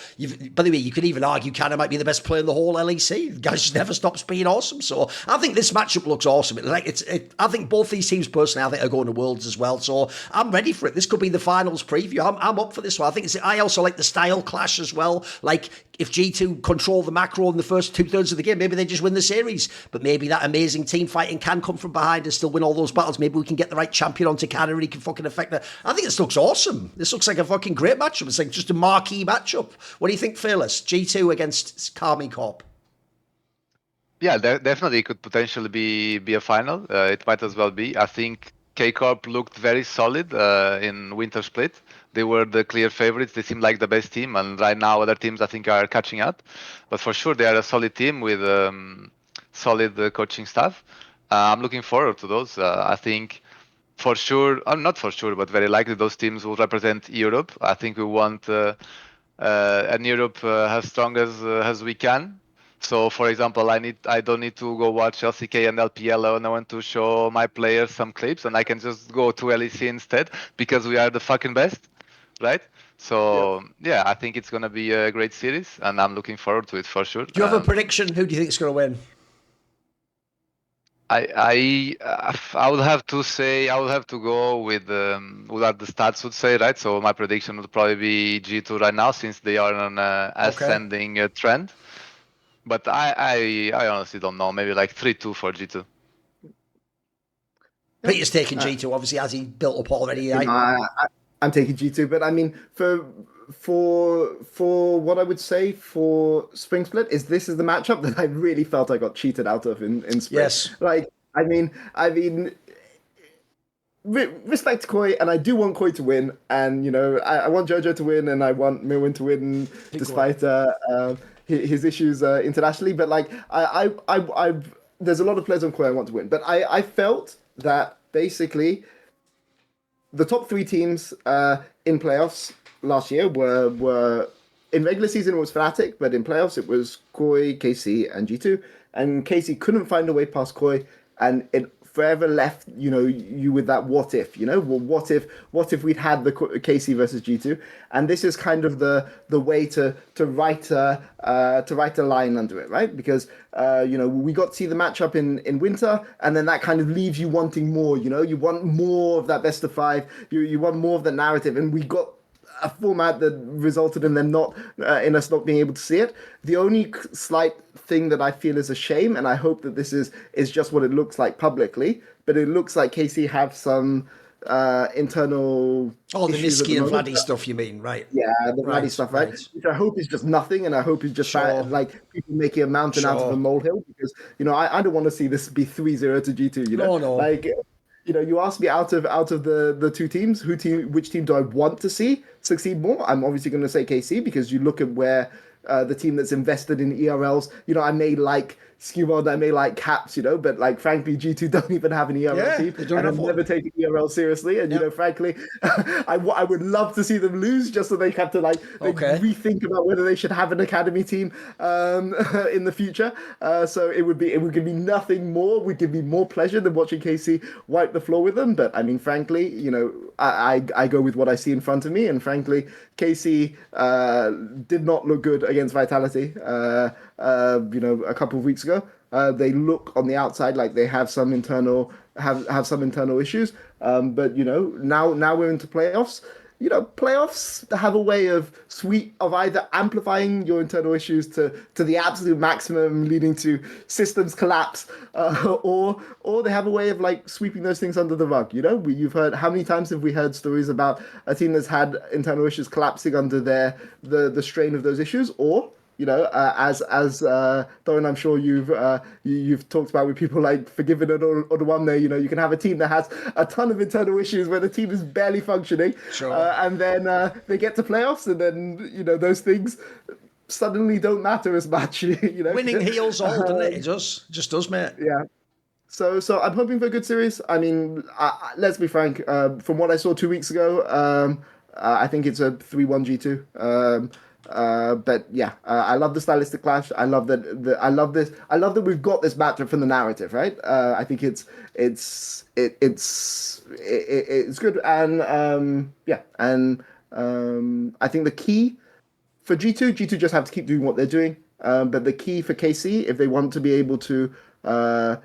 [SPEAKER 1] By the way, you could even argue Kana might be the best player in the whole LEC. The guy just never stops being awesome. So I think this matchup looks awesome. I think both these teams personally, I think are going to Worlds as well. So I'm ready for it. This could be the finals preview. I'm up for this one. I also like the style clash as well. Like, if G2 control the macro in the first 2/3 of the game, maybe they just win the series. But maybe that amazing team fighting can come from behind and still win all those battles. Maybe we can get the right champion onto Canada and he can fucking affect that. I think this looks awesome. This looks like a fucking great matchup. It's like just a marquee matchup. What do you think, Fearless? G2 against Karmine Corp.
[SPEAKER 2] Yeah, definitely could potentially be a final. It might as well be. I think K-Corp looked very solid in Winter Split. They were the clear favorites. They seemed like the best team, and right now other teams I think are catching up. But for sure, they are a solid team with solid coaching staff. I'm looking forward to those. I think for sure, not for sure, but very likely those teams will represent Europe. I think we want an Europe as strong as we can. So, for example, I don't need to go watch LCK and LPL, and I want to show my players some clips, and I can just go to LEC instead because we are the fucking best, right? So, yeah, I think it's gonna be a great series, and I'm looking forward to it for sure.
[SPEAKER 1] Do you have a prediction? Who do you think is going to win?
[SPEAKER 2] I would have to say I would have to go with what the stats would say, right? So my prediction would probably be G2 right now since they are on an ascending trend. But I honestly don't know. Maybe like 3-2 for G2.
[SPEAKER 1] Peter's taking G2, obviously, as he built up already.
[SPEAKER 3] I'm taking G2, but I mean, for what I would say for Spring Split is this is the matchup that I really felt I got cheated out of in Spring.
[SPEAKER 1] Yes.
[SPEAKER 3] Like, I mean, respect to Koi, and I do want Koi to win, and I want Jojo to win, and I want Mirwin to win, despite his issues internationally. But like, there's a lot of players on Koi I want to win, but I felt that basically the top three teams in playoffs last year were in regular season it was Fnatic, but in playoffs it was Koi, KC, and G2. And KC couldn't find a way past Koi, and it forever left you with that what if, well, what if we'd had the KC versus G2, and this is kind of the way to write a line under it, right? Because we got to see the matchup in winter, and then that kind of leaves you wanting more. You want more of that best of five. You want more of the narrative, and we got a format that resulted in them in us not being able to see it. The only slight thing that I feel is a shame, and I hope that this is just what it looks like publicly, but it looks like KC have some internal
[SPEAKER 1] the Niski and Vladdy stuff, you mean, right?
[SPEAKER 3] Yeah, the Vladdy stuff, right? Which I hope is just nothing, and I hope is just like people making a mountain out of a molehill, because I don't want to see this be 3-0 to G2. No. Like, you asked me out of the two teams, which team do I want to see succeed more? I'm obviously going to say KC, because you look at where the team that's invested in ERLs, I may like SkewMond, I may like caps, but like frankly, G2 don't even have an ERL team,
[SPEAKER 1] they don't
[SPEAKER 3] and
[SPEAKER 1] have
[SPEAKER 3] have
[SPEAKER 1] one.
[SPEAKER 3] never taken ERL seriously. And frankly, I would love to see them lose just so they have to rethink about whether they should have an academy team in the future. So it would give me nothing more, would give me more pleasure than watching KC wipe the floor with them. But I mean, frankly, I go with what I see in front of me, and frankly, KC did not look good against Vitality. A couple of weeks ago, they look on the outside like they have some internal issues. But now we're into playoffs. Playoffs have a way of either amplifying your internal issues to the absolute maximum, leading to systems collapse, or they have a way of like sweeping those things under the rug. You've heard, how many times have we heard stories about a team that's had internal issues collapsing under the strain of those issues, or as Thorin, I'm sure you've talked about with people like Forgiven or the one there. You can have a team that has a ton of internal issues where the team is barely functioning,
[SPEAKER 1] sure.
[SPEAKER 3] And then they get to playoffs, and then those things suddenly don't matter as much.
[SPEAKER 1] Winning heals all, doesn't it? It just does, mate.
[SPEAKER 3] Yeah. So I'm hoping for a good series. I mean, let's be frank. From what I saw 2 weeks ago, I think it's a 3-1 G2. But yeah, I love the stylistic clash. I love that. I love this. I love that we've got this matchup from the narrative, right? I think it's good, and I think the key for G2 just have to keep doing what they're doing. But the key for KC, if they want to be able to win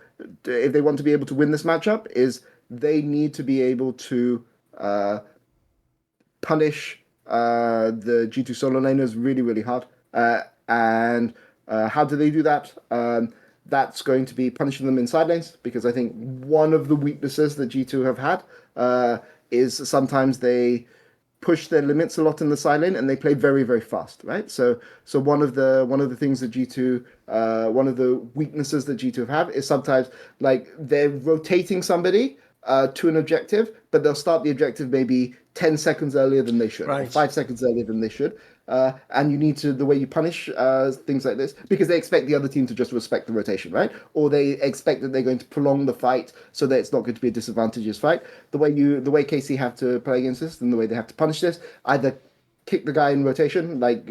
[SPEAKER 3] this matchup, is they need to be able to punish the G2 solo laners really, really hard. And how do they do that? That's going to be punishing them in side lanes, because I think one of the weaknesses that G2 have had is sometimes they push their limits a lot in the side lane and they play very, very fast, right? So one of the things that G2, one of the weaknesses that G2 have is sometimes like they're rotating somebody to an objective, but they'll start the objective maybe 10 seconds earlier than they should,
[SPEAKER 1] right,
[SPEAKER 3] or 5 seconds earlier than they should. And you need to, the way you punish things like this, because they expect the other team to just respect the rotation, right? Or they expect that they're going to prolong the fight so that it's not going to be a disadvantageous fight. The way KC have to play against this and the way they have to punish this, either kick the guy in rotation, like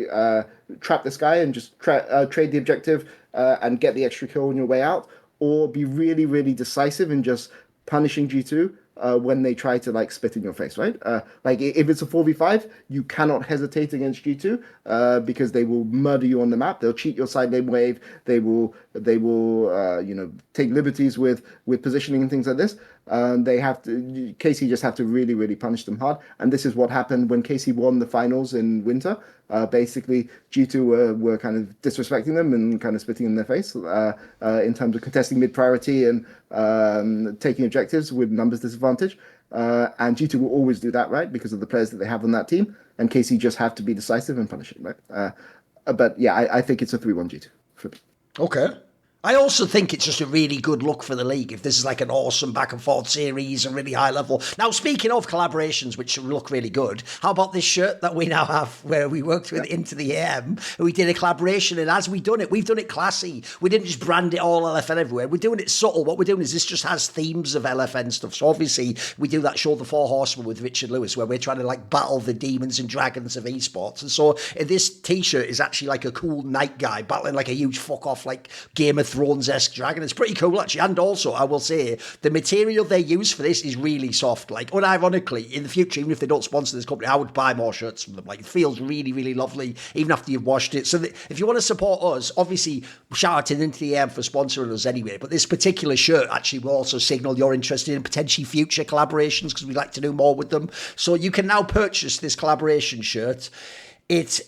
[SPEAKER 3] trap this guy and just trade the objective and get the extra kill on your way out, or be really, really decisive in just punishing G2 when they try to like spit in your face, right? Like if it's a 4v5, you cannot hesitate against G2 because they will murder you on the map. They'll cheat your side lane wave. They will take liberties with positioning and things like this. KC just have to really, really punish them hard. And this is what happened when KC won the finals in winter. Basically, G2 were kind of disrespecting them and kind of spitting in their face in terms of contesting mid priority and taking objectives with numbers disadvantage. And G2 will always do that, right? Because of the players that they have on that team. And KC just have to be decisive and punish it, right? But yeah, I think it's a 3-1 G2 for me.
[SPEAKER 1] Okay. I also think it's just a really good look for the league if this is like an awesome back and forth series and really high level. Now, speaking of collaborations, which look really good, how about this shirt that we now have where we worked with Into the AM? We did a collaboration, and as we've done it classy. We didn't just brand it all LFN everywhere. We're doing it subtle. What we're doing is this just has themes of LFN stuff. So obviously we do that show, The Four Horsemen with Richard Lewis, where we're trying to like battle the demons and dragons of esports. And so this t-shirt is actually like a cool night guy battling like a huge fuck off like Game of Thrones-esque dragon. It's pretty cool actually. And also I will say the material they use for this is really soft. Like unironically, in the future, even if they don't sponsor this company, I would buy more shirts from them. Like it feels really, really lovely even after you've washed it. So if you want to support us, obviously shout out to Into the AM for sponsoring us anyway, but this particular shirt actually will also signal you're interested in potentially future collaborations because we'd like to do more with them. So you can now purchase this collaboration shirt. It's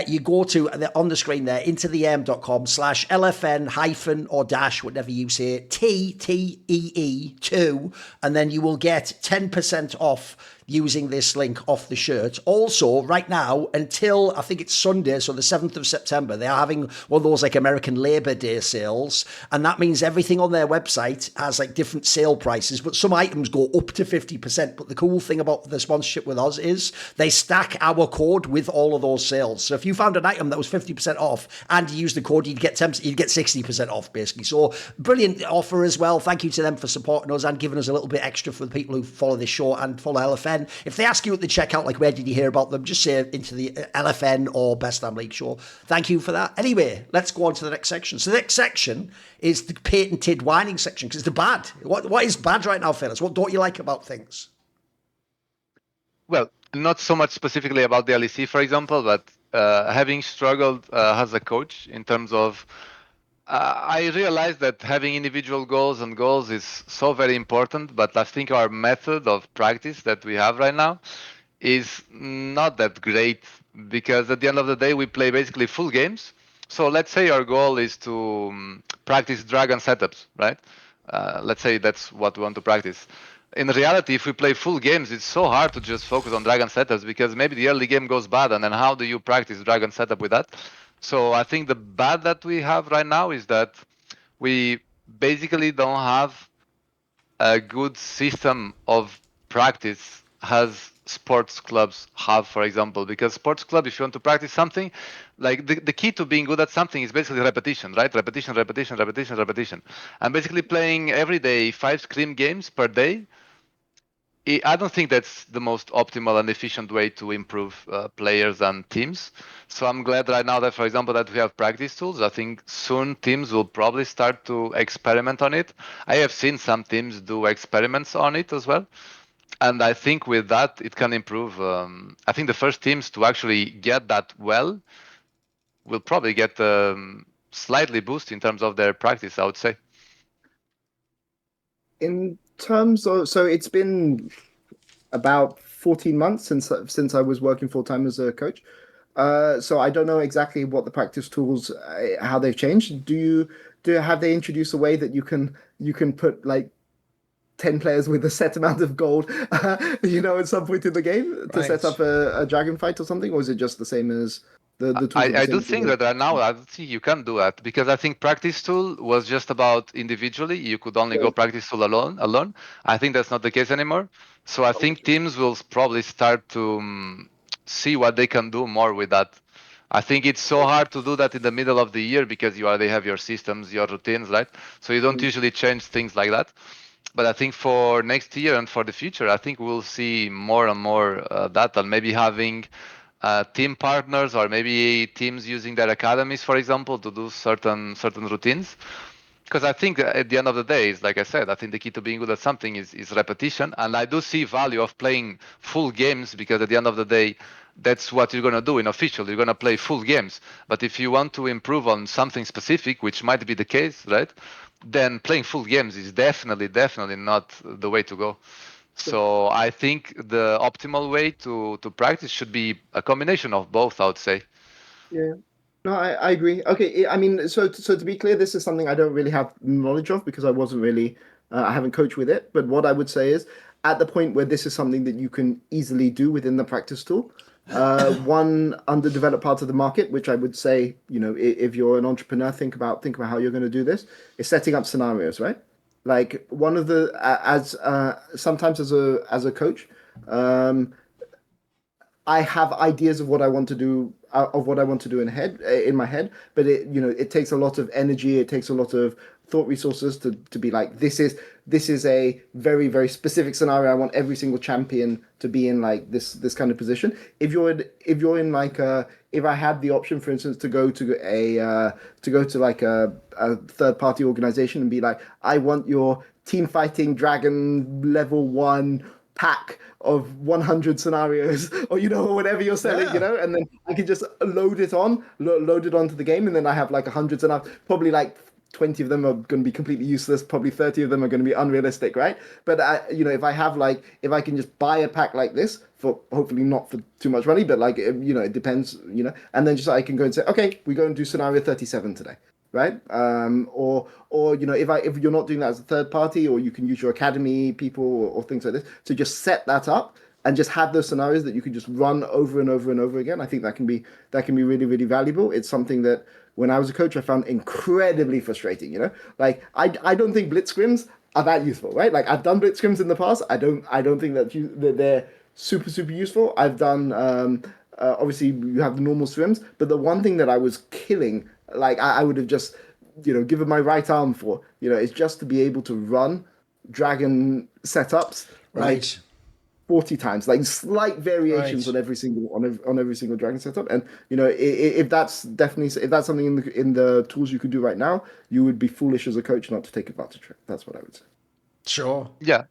[SPEAKER 1] you go to on the screen there, intotheam.com/LFN hyphen or dash, whatever you say, TTEE2, and then you will get 10% off using this link off the shirt. Also, right now, until I think it's Sunday, so the 7th of September, they are having one of those like American Labor Day sales. And that means everything on their website has like different sale prices, but some items go up to 50%. But the cool thing about the sponsorship with us is they stack our code with all of those sales. So if you found an item that was 50% off and you used the code, you'd get 60% off basically. So brilliant offer as well. Thank you to them for supporting us and giving us a little bit extra for the people who follow this show and follow LFN. If they ask you at the checkout, like, where did you hear about them, just say into the LFN or Best Damn League Show. Thank you for that. Anyway, let's go on to the next section. So the next section is the patented whining section, because it's the bad. What is bad right now, fellas? What don't you like about things?
[SPEAKER 2] Well, not so much specifically about the LEC, for example, but having struggled as a coach in terms of I realized that having individual goals is so very important, but I think our method of practice that we have right now is not that great, because at the end of the day, we play basically full games. So let's say our goal is to practice dragon setups, right? Let's say that's what we want to practice. In reality, if we play full games, it's so hard to just focus on dragon setups, because maybe the early game goes bad, and then how do you practice dragon setup with that? So I think the bad that we have right now is that we basically don't have a good system of practice as sports clubs have, for example. Because sports club, if you want to practice something, like the key to being good at something is basically repetition, right? Repetition, repetition, repetition, repetition. And basically playing every day 5 scrim games per day, I don't think that's the most optimal and efficient way to improve players and teams. So I'm glad right now that, for example, that we have practice tools. I think soon teams will probably start to experiment on it. I have seen some teams do experiments on it as well. And I think with that, it can improve. I think the first teams to actually get that well will probably get slightly boost in terms of their practice, I would say.
[SPEAKER 3] In terms of, so it's been about 14 months since I was working full time as a coach. So I don't know exactly what the practice tools, how they've changed. Have they introduced a way that you can put like 10 players with a set amount of gold, at some point in the game to set up a dragon fight or something, or is it just the same as the tools?
[SPEAKER 2] I do think that right now, I think you can do that, because I think practice tool was just about individually. You could only go practice tool alone. I think that's not the case anymore. So I think teams will probably start to see what they can do more with that. I think it's so hard to do that in the middle of the year, because you already have your systems, your routines, right? So you don't usually change things like that. But I think for next year and for the future, I think we'll see more and more that, and maybe having team partners, or maybe teams using their academies, for example, to do certain routines. Because I think at the end of the day, is like I said, I think the key to being good at something is repetition. And I do see value of playing full games, because at the end of the day, that's what you're going to do in official. You're going to play full games. But if you want to improve on something specific, which might be the case, right, then playing full games is definitely not the way to go. So I think the optimal way to practice should be a combination of both, I would say.
[SPEAKER 3] Yeah. No, I agree. Okay, I mean, so to be clear, this is something I don't really have knowledge of, because I wasn't really, I haven't coached with it. But what I would say is, at the point where this is something that you can easily do within the practice tool, one underdeveloped part of the market, which I would say, if you're an entrepreneur, think about how you're going to do this, is setting up scenarios, right? Like one of the sometimes as a coach, I have ideas of what I want to do in my head, but it takes a lot of energy, it takes a lot of thought resources to be like, this is a very, very specific scenario. I want every single champion to be in like this kind of position. If you're in like if I had the option, for instance, to go to like a third party organization and be like, I want your team fighting dragon level 1 pack of 100 scenarios, or whatever you're selling, and then I can just load it onto the game, and then I have like 100, and probably like 20 of them are going to be completely useless, probably 30 of them are going to be unrealistic, right? But if I can just buy a pack like this, for hopefully not for too much money, but like it depends, and then just I can go and say, okay, we go and do scenario 37 today, right? Or if you're not doing that as a third party, or you can use your academy people or things like this to just set that up. and just have those scenarios that you can just run over and over and over again. I think that can be really, really valuable. It's something that when I was a coach, I found incredibly frustrating. Like I don't think blitz scrims are that useful, right? Like I've done blitz scrims in the past. I don't think that they're super, super useful. I've done obviously you have the normal scrims, but the one thing that I was killing, like I would have just given my right arm for, is just to be able to run dragon setups
[SPEAKER 1] Right.
[SPEAKER 3] 40 times, like slight variations on every single dragon setup. And if that's something in the tools you could do right now, you would be foolish as a coach not to take advantage of it. That's what I would say.
[SPEAKER 1] Sure.
[SPEAKER 2] Yeah.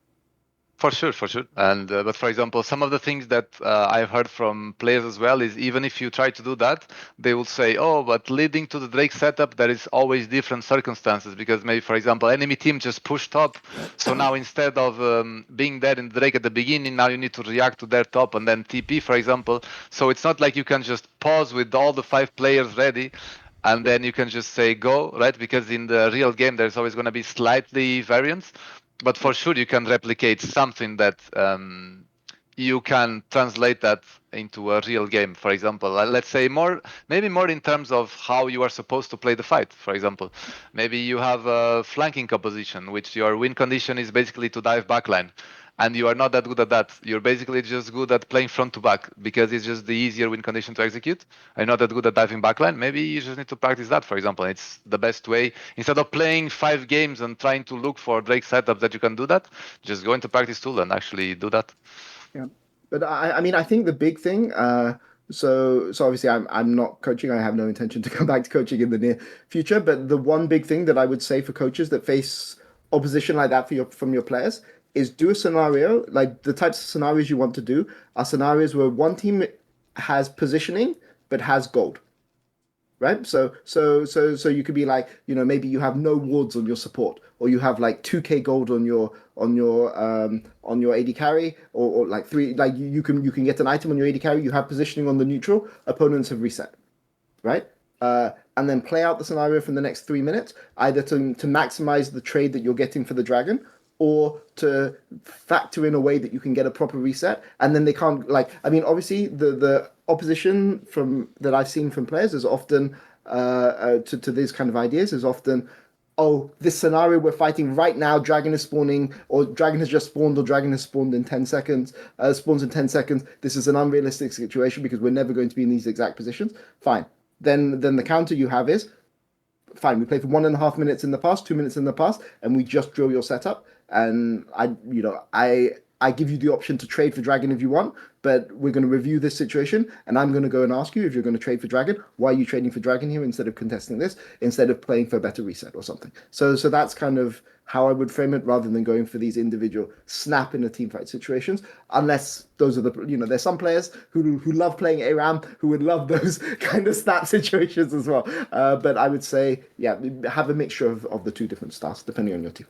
[SPEAKER 2] For sure. And but for example, some of the things that I've heard from players as well is even if you try to do that, they will say, "Oh, but leading to the Drake setup, there is always different circumstances because maybe, for example, enemy team just pushed top, so now instead of being there in Drake at the beginning, now you need to react to their top and then TP, for example. So it's not like you can just pause with all the 5 players ready." And then you can just say go, right? Because in the real game, there's always going to be slightly variance. But for sure, you can replicate something that you can translate that into a real game. For example, let's say maybe more in terms of how you are supposed to play the fight. For example, maybe you have a flanking composition, which your win condition is basically to dive backline. And you are not that good at that. You're basically just good at playing front to back because it's just the easier win condition to execute. You're not that good at diving backline. Maybe you just need to practice that, for example. It's the best way. Instead of playing 5 games and trying to look for Drake setups that you can do that, just go into practice tool and actually do that.
[SPEAKER 3] Yeah, but I mean, I think the big thing. So obviously, I'm not coaching. I have no intention to come back to coaching in the near future. But the one big thing that I would say for coaches that face opposition like that from your players is do a scenario, like the types of scenarios you want to do are scenarios where one team has positioning but has gold, right? So you could be like, maybe you have no wards on your support, or you have like 2k gold on your AD carry, or like 3, like you can get an item on your AD carry. You have positioning on the neutral. Opponents have reset, right? And then play out the scenario from the next 3 minutes, either to maximize the trade that you're getting for the dragon, or to factor in a way that you can get a proper reset. And then they can't, obviously the opposition that I've seen from players is often to these kind of ideas is often, oh, this scenario we're fighting right now, dragon is spawning, or dragon has just spawned, or dragon has spawned in 10 seconds, spawns in 10 seconds. This is an unrealistic situation because we're never going to be in these exact positions. Fine. Then the counter you have is, fine, we play for 1.5 minutes in the past, 2 minutes in the past, and we just drill your setup. And I give you the option to trade for dragon if you want, but we're going to review this situation, and I'm going to go and ask you if you're going to trade for dragon. Why are you trading for dragon here instead of contesting this, instead of playing for a better reset or something? So that's kind of how I would frame it, rather than going for these individual snap in a team fight situations. Unless those are there's some players who love playing ARAM who would love those kind of snap situations as well. But I would say, yeah, have a mixture of the two different styles depending on your team.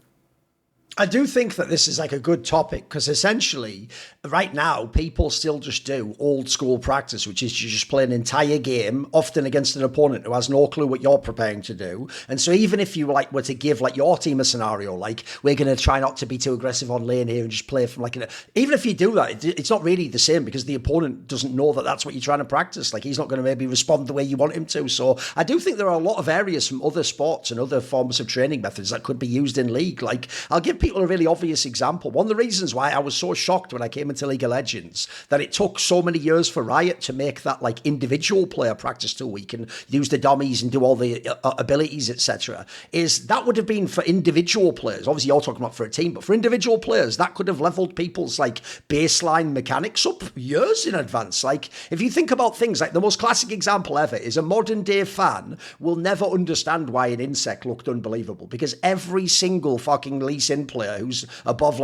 [SPEAKER 1] I do think that this is like a good topic because essentially right now people still just do old school practice, which is you just play an entire game, often against an opponent who has no clue what you're preparing to do. And so even if you were to give your team a scenario, like we're going to try not to be too aggressive on lane here and just play from even if you do that, it's not really the same because the opponent doesn't know that that's what you're trying to practice. Like he's not going to maybe respond the way you want him to. So I do think there are a lot of areas from other sports and other forms of training methods that could be used in League. Like I'll give people a really obvious example. One of the reasons why I was so shocked when I came into League of Legends that it took so many years for Riot to make that individual player practice tool where you can use the dummies and do all the abilities, etc., is that would have been for individual players. Obviously you're talking about for a team, but for individual players that could have leveled people's baseline mechanics up years in advance. If you think about things the most classic example ever is a modern day fan will never understand why an insect looked unbelievable because every single fucking Lee Sin player who's above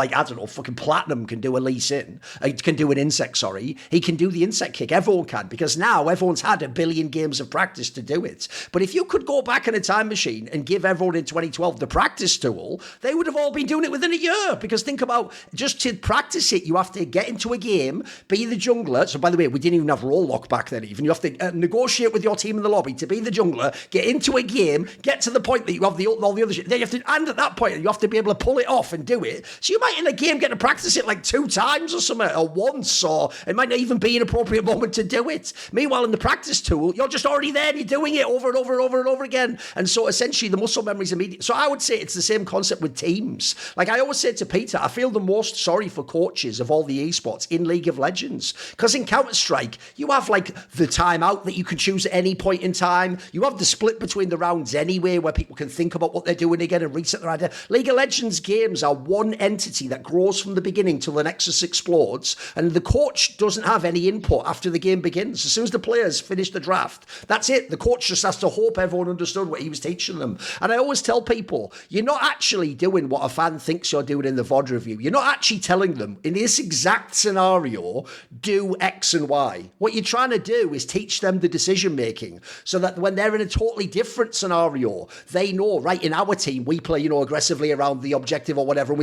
[SPEAKER 1] fucking platinum can do a Lee Sin, can do an insect, he can do the insect kick. Everyone can, because now everyone's had 1 billion games of practice to do it. But if you could go back in a time machine and give everyone in 2012 the practice tool, they would have all been doing it within a year. Because think about, just to practice it, you have to get into a game, be the jungler. So by the way, we didn't even have role lock back then even. You have to negotiate with your team in the lobby to be the jungler, get into a game, get to the point that you have the ult and all the other shit. Then you have to, and at that point, you have to be able to pull it off off and do it. So you might in a game get to practice it like 2 times or something, or once, or it might not even be an appropriate moment to do it. Meanwhile, in the practice tool, you're just already there and you're doing it over and over and over and over again. And so essentially the muscle memory is immediate. So I would say it's the same concept with teams. Like I always say to Peter, I feel the most sorry for coaches of all the esports in League of Legends. Because in Counter-Strike, you have like the timeout that you can choose at any point in time. You have the split between the rounds anyway, where people can think about what they're doing again and reset their idea. League of Legends games are one entity that grows from the beginning till the Nexus explodes, and the coach doesn't have any input after the game begins. As soon as the players finish the draft, that's it. The coach just has to hope everyone understood what he was teaching them. And I always tell people, you're not actually doing what a fan thinks you're doing in the VOD review. You're not actually telling them, in this exact scenario, do X and Y. What you're trying to do is teach them the decision making, so that when they're in a totally different scenario, they know, right, in our team, we play, aggressively around the objective or whatever.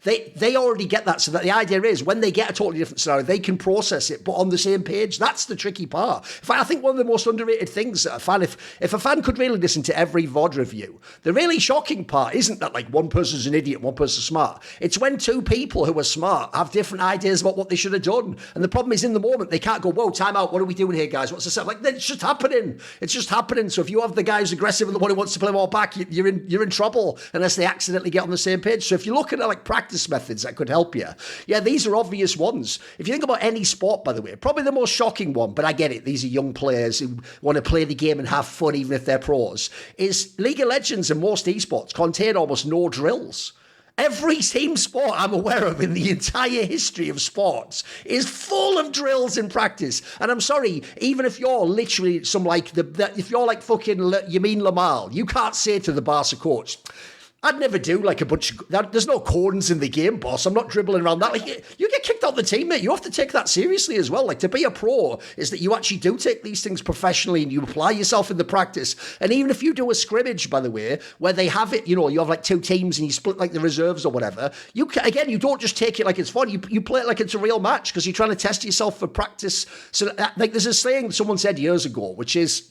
[SPEAKER 1] They already get that. So that the idea is when they get a totally different scenario, they can process it, but on the same page. That's the tricky part. In fact, I think one of the most underrated things that a fan, if a fan could really listen to every VOD review, the really shocking part isn't that like one person's an idiot, one person's smart. It's when 2 people who are smart have different ideas about what they should have done. And the problem is in the moment, they can't go, whoa, time out. What are we doing here, guys? What's the set? Like, it's just happening. It's just happening. So if you have the guy who's aggressive and the one who wants to play more back, you're in trouble unless they accidentally get on the same page. So if you're looking at like practice methods that could help you, yeah, these are obvious ones. If you think about any sport, by the way, probably the most shocking one, but I get it, these are young players who want to play the game and have fun even if they're pros, is League of Legends and most esports contain almost no drills. Every team sport I'm aware of in the entire history of sports is full of drills in practice. And I'm sorry, even if you're literally if you're like fucking Yamin Lamal, you can't say to the Barca coach, I'd never do like a bunch of that. There's no corners in the game, boss. I'm not dribbling around that. Like you get kicked out the team, mate. You have to take that seriously as well. Like to be a pro is that you actually do take these things professionally and you apply yourself in the practice. And even if you do a scrimmage, by the way, where they have it, you have like 2 teams and you split like the reserves or whatever. You don't just take it like it's fun. You play it like it's a real match because you're trying to test yourself for practice. So like there's a saying someone said years ago, which is,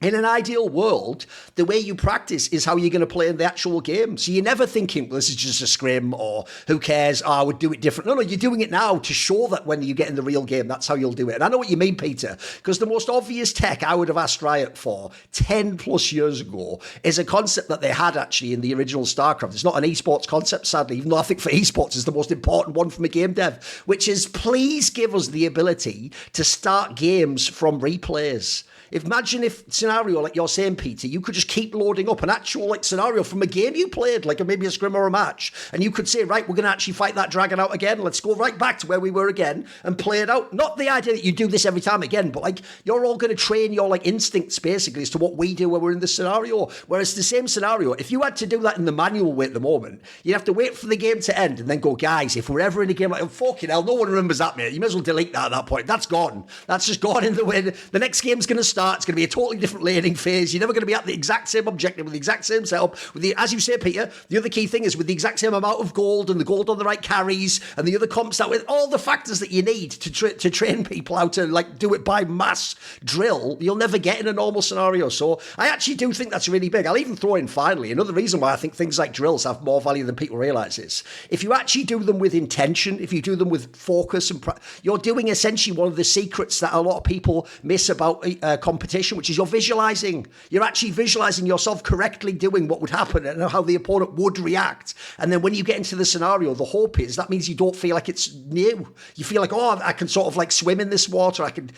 [SPEAKER 1] in an ideal world, the way you practice is how you're going to play in the actual game. So you're never thinking, well, this is just a scrim or who cares, I would do it different. No, you're doing it now to show that when you get in the real game, that's how you'll do it. And I know what you mean, Peter, because the most obvious tech I would have asked Riot for 10 plus years ago is a concept that they had actually in the original StarCraft. It's not an esports concept, sadly, even though I think for esports is the most important one from a game dev, which is please give us the ability to start games from replays. Imagine if scenario like you're saying, Peter, you could just keep loading up an actual like scenario from a game you played, like maybe a scrim or a match, and you could say, right, we're going to actually fight that dragon out again. Let's go right back to where we were again and play it out. Not the idea that you do this every time again, but like you're all going to train your like instincts basically as to what we do when we're in this scenario. Whereas the same scenario, if you had to do that in the manual way at the moment, you'd have to wait for the game to end and then go, guys, if we're ever in a game like, oh, fucking hell, no one remembers that, mate. You may as well delete that at that point. That's gone. That's just gone in the way. The next game's going to start. It's going to be a totally different laning phase. You're never going to be at the exact same objective with the exact same setup. As you say, Peter, the other key thing is with the exact same amount of gold and the gold on the right carries and the other comps that with all the factors that you need to train people how to like do it by mass drill, you'll never get in a normal scenario. So I actually do think that's really big. I'll even throw in finally another reason why I think things like drills have more value than people realize is if you actually do them with intention, if you do them with focus and you're doing essentially one of the secrets that a lot of people miss about competition, which is you're visualizing. You're actually visualizing yourself correctly doing what would happen and how the opponent would react. And then when you get into the scenario, the hope is that means you don't feel like it's new. You feel like, oh, I can sort of like swim in this water. I can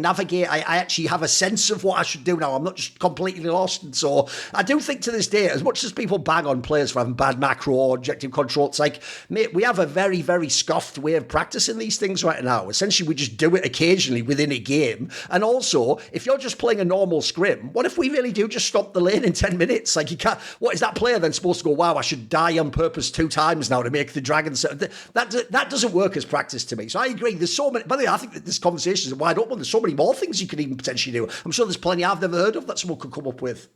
[SPEAKER 1] navigate. I actually have a sense of what I should do now. I'm not just completely lost. And so I do think to this day, as much as people bang on players for having bad macro or objective control, it's like, mate, we have a very, very scuffed way of practicing these things right now. Essentially, we just do it occasionally within a game. And also, if you're just playing a normal scrim, what if we really do just stop the lane in 10 minutes? Like you can't, what is that player then supposed to go, wow, I should die on purpose 2 times now to make the dragon set? That doesn't work as practice to me. So I agree. There's so many, by the way, I think that this conversation is wide open. There's so many more things you could even potentially do. I'm sure there's plenty I've never heard of that someone could come up with.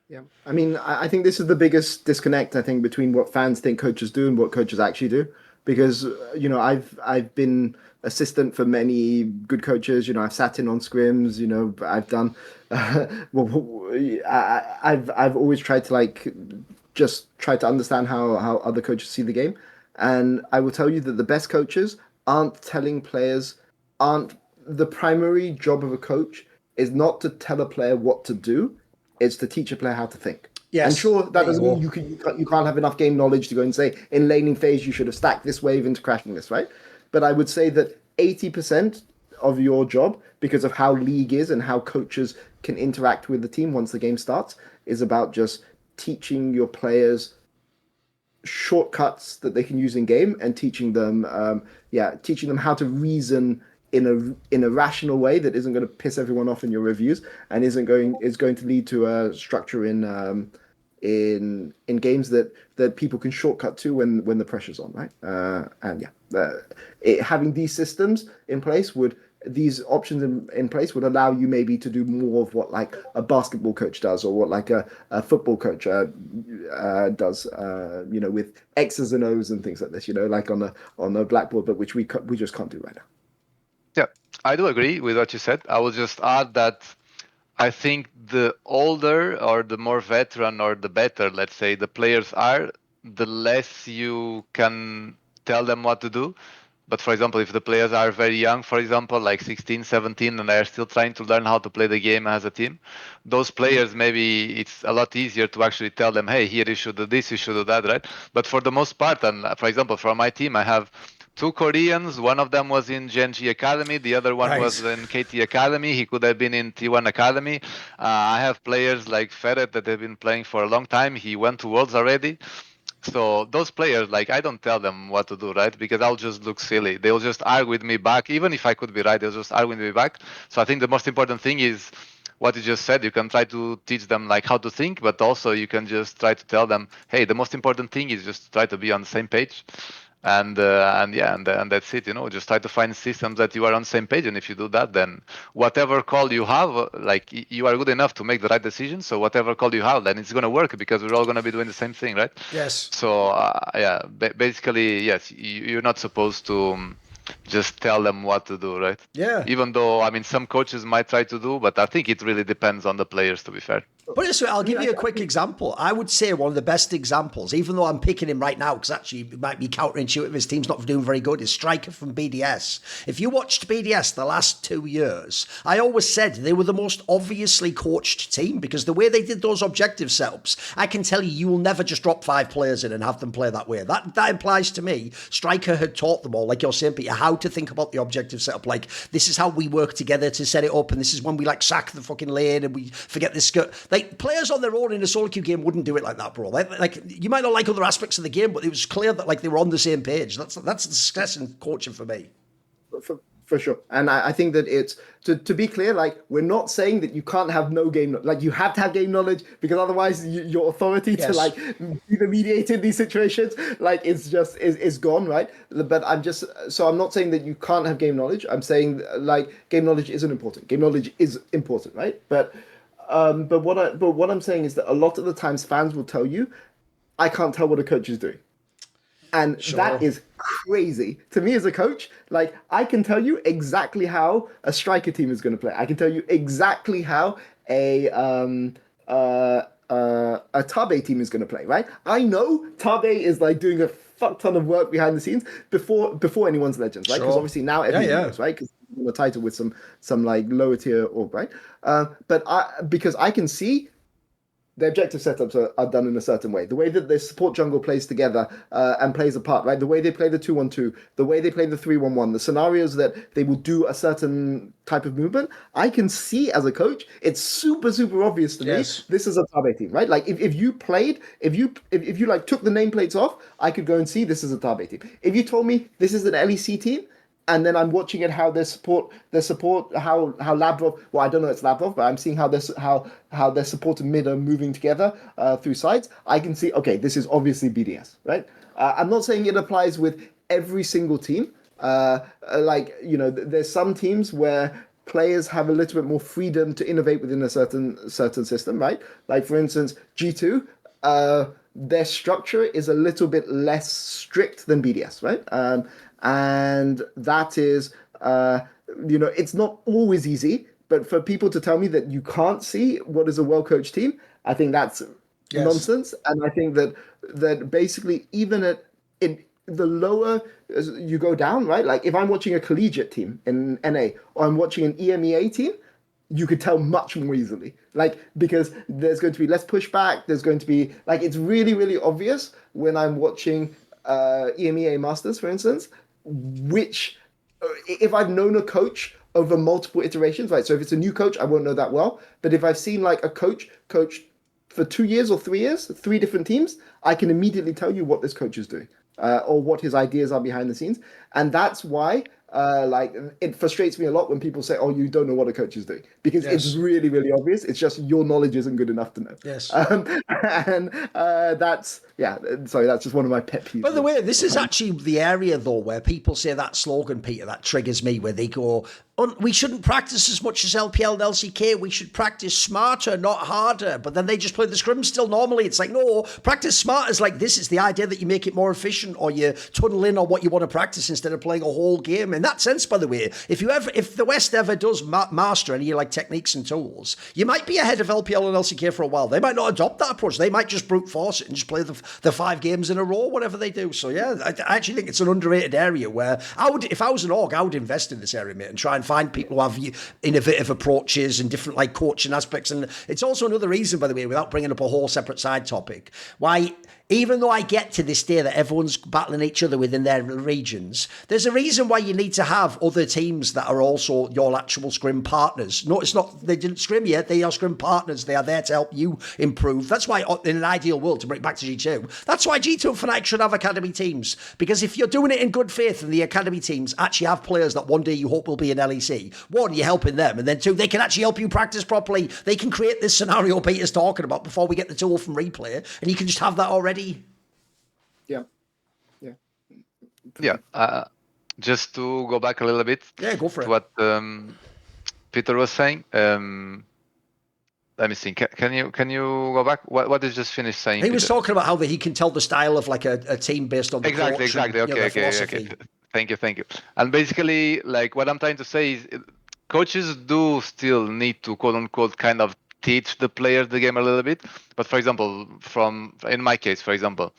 [SPEAKER 3] Yeah, I mean, I think this is the biggest disconnect, I think, between what fans think coaches do and what coaches actually do. Because, I've been assistant for many good coaches. I've sat in on scrims. I've done. I've always tried to just try to understand how other coaches see the game. And I will tell you that the best coaches aren't telling players, aren't the primary job of a coach is not to tell a player what to do, it's to teach a player how to think.
[SPEAKER 1] Yes,
[SPEAKER 3] and sure, that
[SPEAKER 1] there you
[SPEAKER 3] doesn't
[SPEAKER 1] go.
[SPEAKER 3] mean you can't have enough game knowledge to go and say in laning phase you should have stacked this wave into crashing this, right? But I would say that 80% of your job, because of how league is and how coaches can interact with the team once the game starts, is about just teaching your players shortcuts that they can use in game and teaching them how to reason in a rational way that isn't going to piss everyone off in your reviews and is going to lead to a structure in games that people can shortcut to when the pressure's on, right? Having these systems in place these options in place would allow you maybe to do more of what like a basketball coach does or what like a football coach does, with X's and O's and things like this, like on a blackboard, but which we just can't do right now.
[SPEAKER 2] Yeah, I do agree with what you said. I will just add that I think the older or the more veteran or the better, let's say, the players are, the less you can tell them what to do. But for example, if the players are very young, for example, like 16, 17, and they are still trying to learn how to play the game as a team, those players, maybe it's a lot easier to actually tell them, hey, here you should do this, you should do that, right? But for the most part, and for example, for my team, I have 2 Koreans. One of them was in Gen G Academy. The other one was in KT Academy. He could have been in T1 Academy. I have players like Ferret that have been playing for a long time. He went to Worlds already. So those players, like, I don't tell them what to do, right? Because I'll just look silly. They'll just argue with me back. Even if I could be right, they'll just argue with me back. So I think the most important thing is what you just said. You can try to teach them like how to think, but also you can just try to tell them, hey, the most important thing is just try to be on the same page. And that's it, just try to find systems that you are on the same page, and if you do that, then whatever call you have, like, you are good enough to make the right decision, so whatever call you have, then it's going to work because we're all going to be doing the same thing, right?
[SPEAKER 1] Yes.
[SPEAKER 2] So basically, yes, you're not supposed to just tell them what to do, right?
[SPEAKER 1] Yeah.
[SPEAKER 2] Even though, I mean, some coaches might try to do, but I think it really depends on the players, to be fair.
[SPEAKER 1] But this way, I'll give you a quick example. I would say one of the best examples, even though I'm picking him right now, because actually it might be counterintuitive, his team's not doing very good, is Striker from BDS. If you watched BDS the last 2 years, I always said they were the most obviously coached team because the way they did those objective setups, I can tell you will never just drop 5 players in and have them play that way. That implies to me, Striker had taught them all, like you're saying, Peter, how to think about the objective setup. Like, this is how we work together to set it up, and this is when we like sack the fucking lane and we forget this skirt. Like, players on their own in a solo queue game wouldn't do it like that, bro. Like, you might not like other aspects of the game, but it was clear that like they were on the same page. That's the success in coaching for me.
[SPEAKER 3] For sure. And I think that it's, to be clear, like, we're not saying that you can't have no game, like, you have to have game knowledge because otherwise your authority to, like, be the mediator in these situations, like, it's just, is gone, right? But I'm not saying that you can't have game knowledge. I'm saying, like, game knowledge isn't important. Game knowledge is important, right? But what I'm saying is that a lot of the times fans will tell you, I can't tell what a coach is doing. And that is crazy to me as a coach. Like, I can tell you exactly how a striker team is going to play. I can tell you exactly how a Tabe team is going to play. Right? I know Tabe is like doing a fuck ton of work behind the scenes before anyone's Legends, right? Because obviously now everyone knows, right? Because the title with some like lower tier org, right? Because I can see the objective setups are done in a certain way. The way that the support jungle plays together and plays a part, right? The way they play the 2-1-2, the way they play the 3-1-1, the scenarios that they will do a certain type of movement, I can see as a coach, it's super, super obvious to me, this is a Tabe team, right? Like, if you like took the nameplates off, I could go and see this is a Tabe team. If you told me this is an LEC team, and then I'm watching it how how Lavrov, well, I don't know it's Lavrov, but I'm seeing how their support and mid are moving together through sides. I can see, okay, this is obviously BDS, right? I'm not saying it applies with every single team. There's some teams where players have a little bit more freedom to innovate within a certain system, right? Like, for instance, G2, their structure is a little bit less strict than BDS, right? And that is, it's not always easy, but for people to tell me that you can't see what is a well-coached team, I think that's
[SPEAKER 1] Yes.
[SPEAKER 3] nonsense. And I think that basically even in the lower as you go down, right? Like if I'm watching a collegiate team in NA or I'm watching an EMEA team, you could tell much more easily. Like because there's going to be less pushback. There's going to be like it's really really obvious when I'm watching EMEA Masters, for instance, which if I've known a coach over multiple iterations, right? So if it's a new coach, I won't know that well. But if I've seen like a coach for 2 years or 3 years, 3 different teams, I can immediately tell you what this coach is doing or what his ideas are behind the scenes. And that's why like it frustrates me a lot when people say, "Oh, you don't know what a coach is doing," because it's really, really obvious. It's just your knowledge isn't good enough to know.
[SPEAKER 1] Yes,
[SPEAKER 3] and that's Sorry, that's just one of my pet peeves.
[SPEAKER 1] By the way, this is actually the area though where people say that slogan, Peter, that triggers me. Where they go, "We shouldn't practice as much as LPL and LCK. We should practice smarter, not harder." But then they just play the scrim still normally. It's like, no, practice smart is like this. Is the idea that you make it more efficient or you tunnel in on what you want to practice instead of playing a whole game. In that sense, by the way, if the West ever does master any like techniques and tools, you might be ahead of LPL and LCK for a while. They might not adopt that approach. They might just brute force it and just play the 5 games in a row, whatever they do. So yeah, I actually think it's an underrated area where if I was an org, I would invest in this area, mate, and try and find people who have innovative approaches and different like coaching aspects. And it's also another reason, by the way, without bringing up a whole separate side topic, why even though I get to this day that everyone's battling each other within their regions, there's a reason why you need to have other teams that are also your actual scrim partners. No, it's not, they didn't scrim yet, they are scrim partners. They are there to help you improve. That's why, in an ideal world, to bring it back to G2, that's why G2 and Fnatic should have academy teams. Because if you're doing it in good faith and the academy teams actually have players that one day you hope will be in LEC, one, you're helping them, and then two, they can actually help you practice properly. They can create this scenario Peter's talking about before we get the tool from replay, and you can just have that already.
[SPEAKER 2] Just to go back a little bit.
[SPEAKER 1] Yeah, go for it.
[SPEAKER 2] What Peter was saying. Let me see. Can you go back? What did you just finish saying?
[SPEAKER 1] He was talking about how he can tell the style of like a team based on the
[SPEAKER 2] exactly. Okay. Thank you. And basically, like what I'm trying to say is, coaches do still need to quote unquote kind of teach the players the game a little bit. But for example, in my case, for example,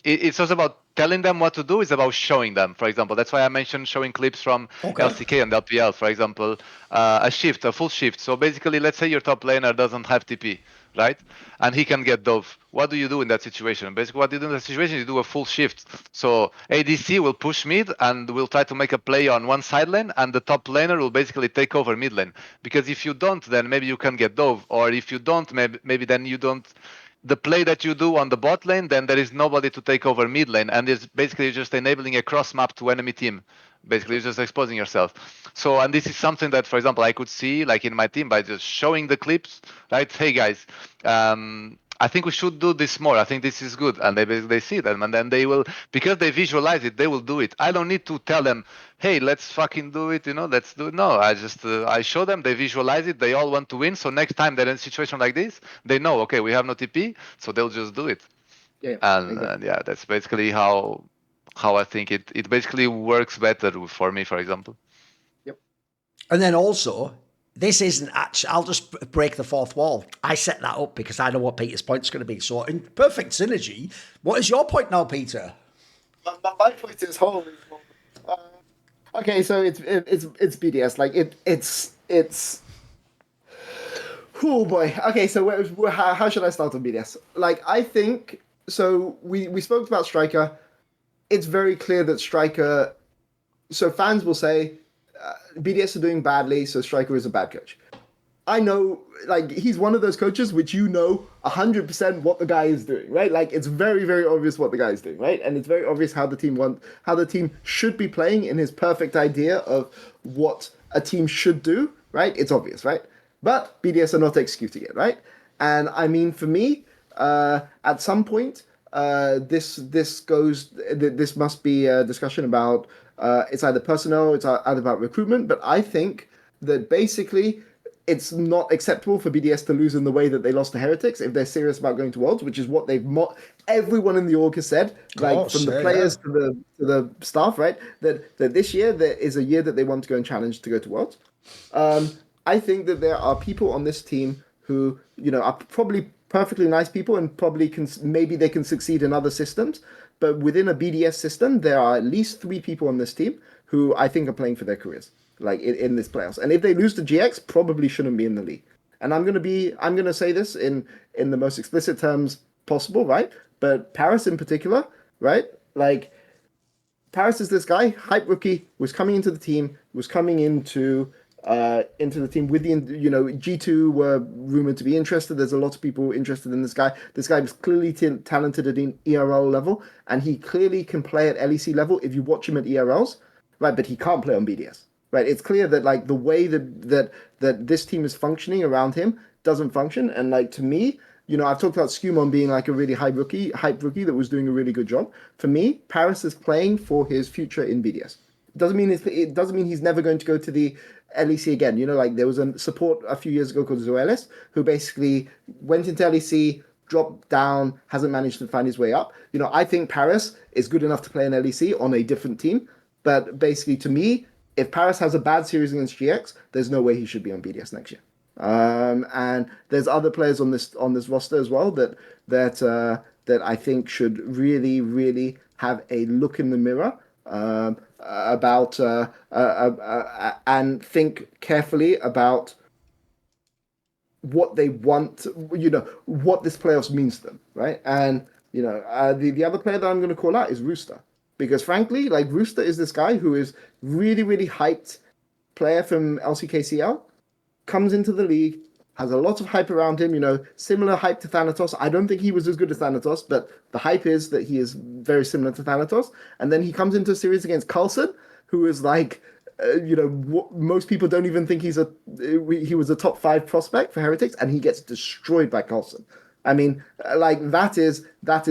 [SPEAKER 2] it's also about telling them what to do. It's about showing them. For example, that's why I mentioned showing clips from LCK and LPL. For example, a full shift. So basically, let's say your top laner doesn't have TP, right? And he can get dove. What do you do in that situation? Basically, what you do in that situation is you do a full shift. So ADC will push mid and will try to make a play on one side lane, and the top laner will basically take over mid lane. Because if you don't, then maybe you can get dove, or if you don't, maybe then you don't. The play that you do on the bot lane, then there is nobody to take over mid lane, and it's basically just enabling a cross map to enemy team. Basically, you're just exposing yourself. So, and this is something that, for example, I could see like in my team by just showing the clips, right? Hey guys, I think we should do this more. I think this is good. And they see them, and then they will, because they visualize it, they will do it. I don't need to tell them, hey, let's fucking do it, let's do it. No, I just, I show them, they visualize it, they all want to win. So next time they're in a situation like this, they know, okay, we have no TP, so they'll just do it.
[SPEAKER 3] Yeah,
[SPEAKER 2] and,
[SPEAKER 3] exactly.
[SPEAKER 2] and yeah, that's basically how I think it basically works better for me, for example.
[SPEAKER 3] Yep.
[SPEAKER 1] And then also, this isn't actually, I'll just break the fourth wall. I set that up because I know what Peter's point's going to be. So in perfect synergy, what is your point now, Peter?
[SPEAKER 3] My point is, holy. Okay, so it's BDS. Like it's. Oh boy. Okay, so how should I start on BDS? Like I think so. We spoke about Striker. It's very clear that Striker. So fans will say BDS are doing badly, so Striker is a bad coach. I know, like, he's one of those coaches which 100% what the guy is doing, right? Like, it's very, very obvious what the guy is doing, right? And it's very obvious how the team should be playing in his perfect idea of what a team should do, right? It's obvious, right? But BDS are not executing it, right? And I mean, for me, at some point, this must be a discussion about it's either personnel, it's either about recruitment, but I think that basically it's not acceptable for BDS to lose in the way that they lost to Heretics if they're serious about going to Worlds, which is what everyone in the org has said, like from the players to the staff, right? That this year there is a year that they want to go and challenge to go to Worlds. I think that there are people on this team who are probably perfectly nice people and probably maybe they can succeed in other systems. But within a BDS system, there are at least 3 people on this team who I think are playing for their careers, like in this playoffs. And if they lose to GX, probably shouldn't be in the league. And I'm gonna say this in the most explicit terms possible, right? But Paris in particular, right? Like Paris is this guy, hype rookie, was coming into the team, was coming into the team with G2 were rumored to be interested. There's a lot of people interested in this guy. This guy was clearly talented at an ERL level, and he clearly can play at LEC level if you watch him at ERLs, right? But he can't play on BDS, right? It's clear that like the way that this team is functioning around him doesn't function, and like to me, I've talked about SkewMond being like a really hype rookie that was doing a really good job. For me, Paris is playing for his future in BDS. It doesn't mean he's never going to go to the LEC again. Like there was a support a few years ago called Zoelis, who basically went into LEC, dropped down, hasn't managed to find his way up. I think Paris is good enough to play in LEC on a different team. But basically, to me, if Paris has a bad series against GX, there's no way he should be on BDS next year. And there's other players on this roster as well that I think should really, really have a look in the mirror about and think carefully about what they want, what this playoffs means to them, right? And the other player that I'm going to call out is Rooster, because frankly, like Rooster is this guy who is really, really hyped player from LCKCL, comes into the league, has a lot of hype around him, similar hype to Thanatos. I don't think he was as good as Thanatos, but the hype is that he is very similar to Thanatos. And then he comes into a series against Carlson, who is like, most people don't even think he was a top 5 prospect for Heretics, and he gets destroyed by Carlson. I mean, like that is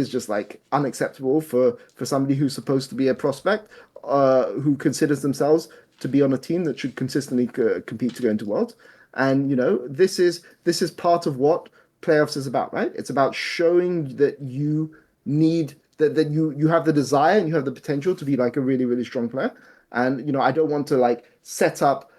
[SPEAKER 3] just like unacceptable for somebody who's supposed to be a prospect, who considers themselves to be on a team that should consistently compete to go into Worlds. And this is part of what playoffs is about, right? It's about showing that you need that you have the desire and you have the potential to be like a really, really strong player. And I don't want to like set up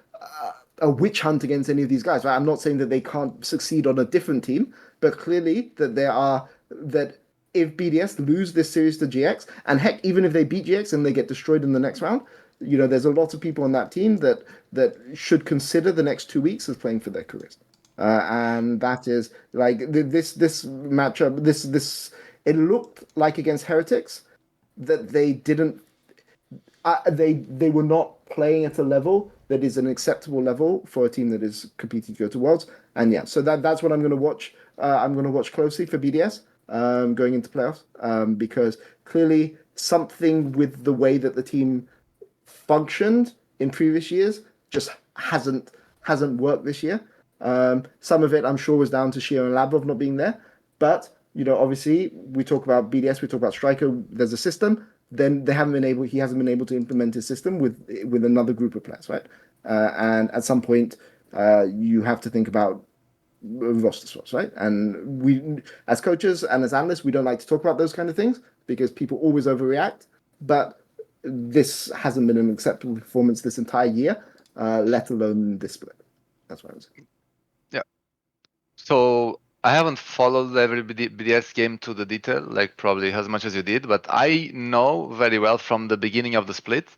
[SPEAKER 3] a witch hunt against any of these guys, right? I'm not saying that they can't succeed on a different team, but clearly that if BDS lose this series to GX, and heck, even if they beat GX and they get destroyed in the next round, there's a lot of people on that team that should consider the next 2 weeks as playing for their careers. And that is like this matchup. It looked like against Heretics that they didn't. They were not playing at a level that is an acceptable level for a team that is competing to go to Worlds. And yeah, so that's what I'm going to watch. I'm going to watch closely for BDS going into playoffs, because clearly something with the way that the team functioned in previous years just hasn't worked this year. Some of it I'm sure was down to Shio and Labrov not being there, but obviously we talk about BDS, we talk about Striker. There's a system. Then he hasn't been able to implement his system with another group of players, right? And at some point, you have to think about roster swaps, right? And we, as coaches and as analysts, we don't like to talk about those kind of things because people always overreact. But this hasn't been an acceptable performance this entire year, let alone this split. That's what I was saying.
[SPEAKER 2] Yeah. So I haven't followed every BDS game to the detail, like probably as much as you did, but I know very well from the beginning of the split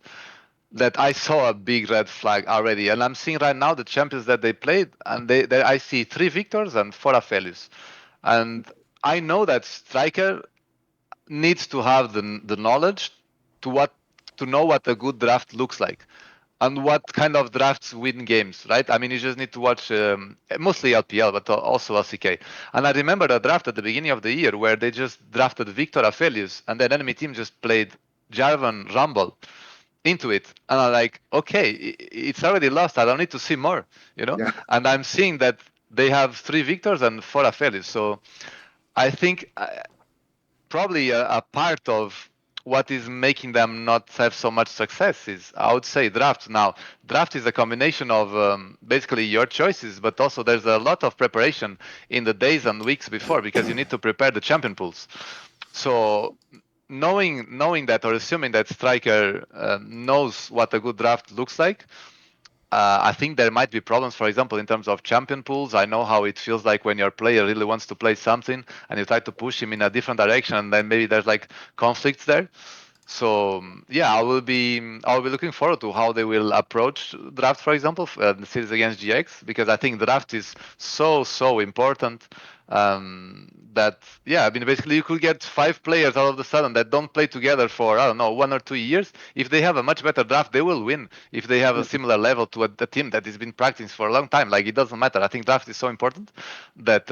[SPEAKER 2] that I saw a big red flag already. And I'm seeing right now the champions that they played, and I see 3 victors and 4 failures. And I know that Striker needs to have the knowledge to know what a good draft looks like. And what kind of drafts win games, right? I mean, you just need to watch mostly LPL, but also LCK. And I remember a draft at the beginning of the year where they just drafted Victor Aphelios, and then enemy team just played Jarvan Rumble into it. And I'm like, okay, it's already lost. I don't need to see more,
[SPEAKER 3] Yeah.
[SPEAKER 2] And I'm seeing that they have 3 victors and 4 Aphelios. So I think probably a part of what is making them not have so much success is, I would say, draft. Now, draft is a combination of basically your choices, but also there's a lot of preparation in the days and weeks before because you need to prepare the champion pools. So knowing that or assuming that Striker knows what a good draft looks like, I think there might be problems, for example, in terms of champion pools. I know how it feels like when your player really wants to play something and you try to push him in a different direction, and then maybe there's like conflicts there. So yeah, I'll be looking forward to how they will approach draft, for example, the series against GX, because I think draft is so important. That yeah, I mean, basically you could get 5 players all of a sudden that don't play together for, I don't know, 1 or 2 years. If they have a much better draft, they will win. If they have a similar level to a team that has been practicing for a long time, like, it doesn't matter. I think draft is so important that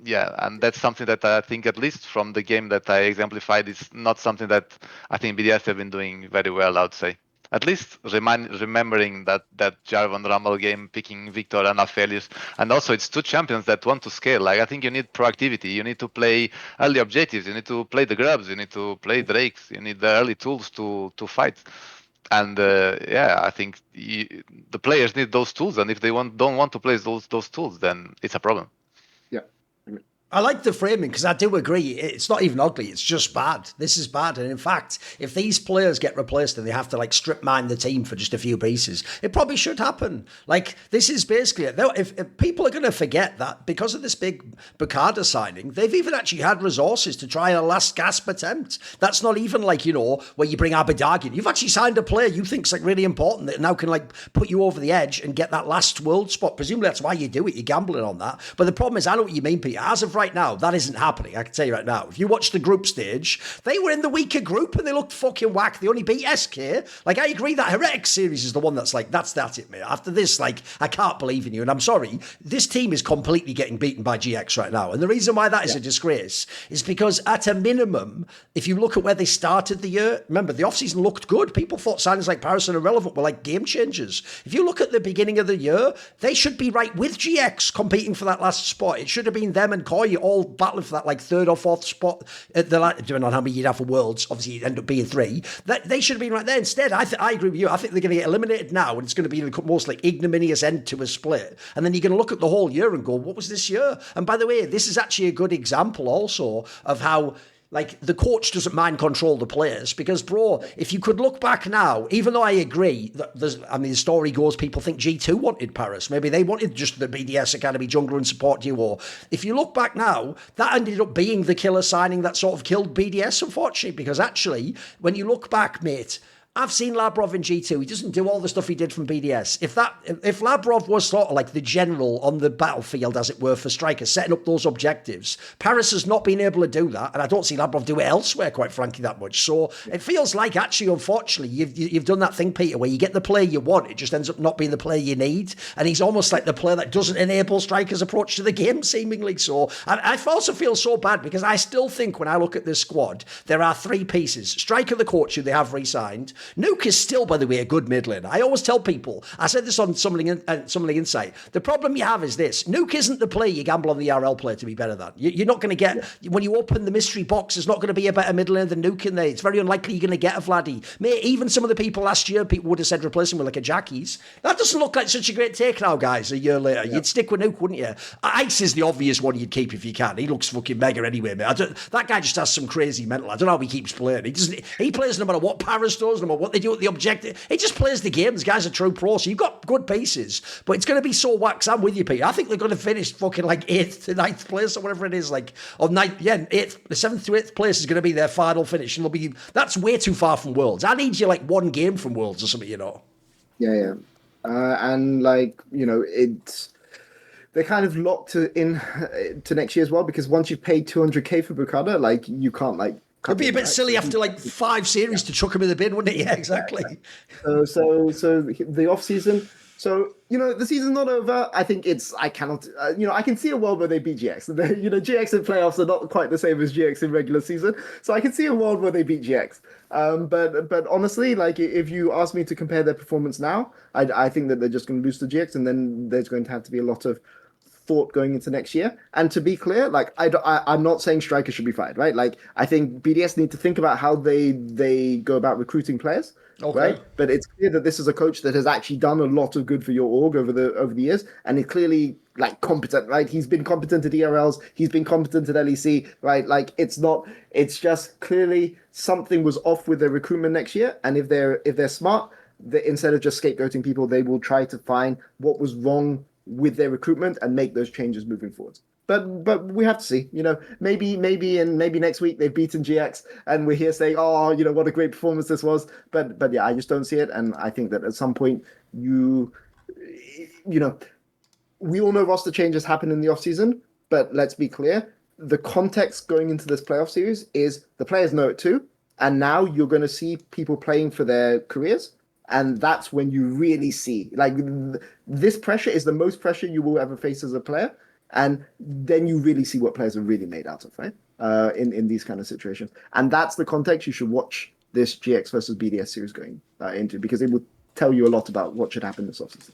[SPEAKER 2] yeah, and that's something that I think, at least from the game that I exemplified, is not something that I think BDS have been doing very well, I would say. At least remembering that Jarvan Rumble game, picking Victor and Aphelios, and also it's 2 champions that want to scale. Like, I think you need proactivity, you need to play early objectives, you need to play the grubs, you need to play Drakes, you need the early tools to fight. And yeah, I think the players need those tools, and if they don't want to play those tools, then it's a problem.
[SPEAKER 3] Yeah.
[SPEAKER 1] I like the framing, because I do agree. It's not even ugly. It's just bad. This is bad. And in fact, if these players get replaced and they have to like strip mine the team for just a few pieces, it probably should happen. Like, this is basically it. If people are going to forget that because of this big Bukada signing, they've even actually had resources to try a last gasp attempt. That's not even like, you know, where you bring Abadagi in. You've actually signed a player you think's like really important that now can like put you over the edge and get that last world spot. Presumably that's why you do it. You're gambling on that. But the problem is, I know what you mean, Peter. As of right now, that isn't happening. I can tell you right now. If you watch the group stage, they were in the weaker group and they looked fucking whack. They only beat SK. Like, I agree that Heretics series is the one that's like, that's it, mate. After this, like, I can't believe in you. And I'm sorry, this team is completely getting beaten by GX right now. And the reason why that is a disgrace is because, at a minimum, if you look at where they started the year, remember, the offseason looked good. People thought signings like Paris and Irrelevant were like game changers. If you look at the beginning of the year, they should be right with GX competing for that last spot. It should have been them and Koi all battling for that like 3rd or 4th spot at the, depending on how many you'd have for Worlds. Obviously, you'd end up being 3. That they should have been right there. Instead, I agree with you. I think they're going to get eliminated now, and it's going to be the most like ignominious end to a split. And then you're going to look at the whole year and go, what was this year? And by the way, this is actually a good example also of how, like, the coach doesn't mind control the players, because, bro, if you could look back now, even though I agree that the story goes, people think G2 wanted Paris. Maybe they wanted just the BDS Academy jungler and support duo. If you look back now, that ended up being the killer signing that sort of killed BDS, unfortunately, because actually, when you look back, mate, I've seen Labrov in G2. He doesn't do all the stuff he did from BDS. If Labrov was sort of like the general on the battlefield, as it were, for Striker, setting up those objectives, Paris has not been able to do that, and I don't see Labrov do it elsewhere, quite frankly, that much. So it feels like, actually, unfortunately, you've done that thing, Peter, where you get the player you want, it just ends up not being the player you need, and he's almost like the player that doesn't enable Striker's approach to the game, seemingly. So I also feel so bad, because I still think, when I look at this squad, there are 3 pieces. Striker, the coach, who they have re-signed. Nuke is still, by the way, a good mid laner. I always tell people, I said this on Summoning Insight, the problem you have is this: Nuke isn't the player you gamble on the RL player to be better than. You're not going to get, when you open the mystery box, there's not going to be a better mid laner than Nuke in there. It's very unlikely you're going to get a Vladdy. Mate, even some of the people last year, people would have said replace him with like a Jackies. That doesn't look like such a great take now, guys, a year later. You'd stick with Nuke, wouldn't you? Ice is the obvious one you'd keep if you can. He looks fucking mega anyway, mate. That guy just has some crazy mental. I don't know how he keeps playing. He plays no matter what Paris does, no matter what they do at the objective. He just plays the game. This guy's a true pro. So you've got good pieces, but it's going to be so wax. I'm with you, Pete. I think they're going to finish fucking like 8th to 9th place or whatever it is. Like, or 9th, yeah, 8th, the 7th to 8th place is going to be their final finish, and that's way too far from Worlds. I need you like 1 game from Worlds or something, you know.
[SPEAKER 3] Yeah. And like, you know, they're kind of locked in to next year as well, because once you've paid 200k for Bukada, like, you can't like.
[SPEAKER 1] It'd be a bit silly after like 5 series to chuck him in the bin, wouldn't it? Yeah, exactly.
[SPEAKER 3] So the off season. So, you know, the season's not over. I think I can see a world where they beat GX. You know, GX in playoffs are not quite the same as GX in regular season. So I can see a world where they beat GX. But honestly, like, if you ask me to compare their performance now, I think that they're just going to lose to GX, and then there's going to have to be a lot of thought going into next year. And to be clear, like, I'm not saying Striker should be fired, right? Like, I think BDS need to think about how they go about recruiting players. Okay. Right, but it's clear that this is a coach that has actually done a lot of good for your org over the years, and he's clearly like competent, right? He's been competent at ERLs, he's been competent at LEC, right? Like, it's just clearly something was off with their recruitment next year, and if they're smart, instead of just scapegoating people, they will try to find what was wrong with their recruitment and make those changes moving forward. But we have to see, maybe next week they've beaten GX and we're here saying, oh, what a great performance this was. But yeah, I just don't see it. And I think that at some point we all know roster changes happen in the off season, but let's be clear. The context going into this playoff series is the players know it too. And now you're going to see people playing for their careers. And that's when you really see, like, this pressure is the most pressure you will ever face as a player. And then you really see what players are really made out of, right? In these kind of situations. And that's the context you should watch this GX versus BDS series going into, because it will tell you a lot about what should happen this offseason.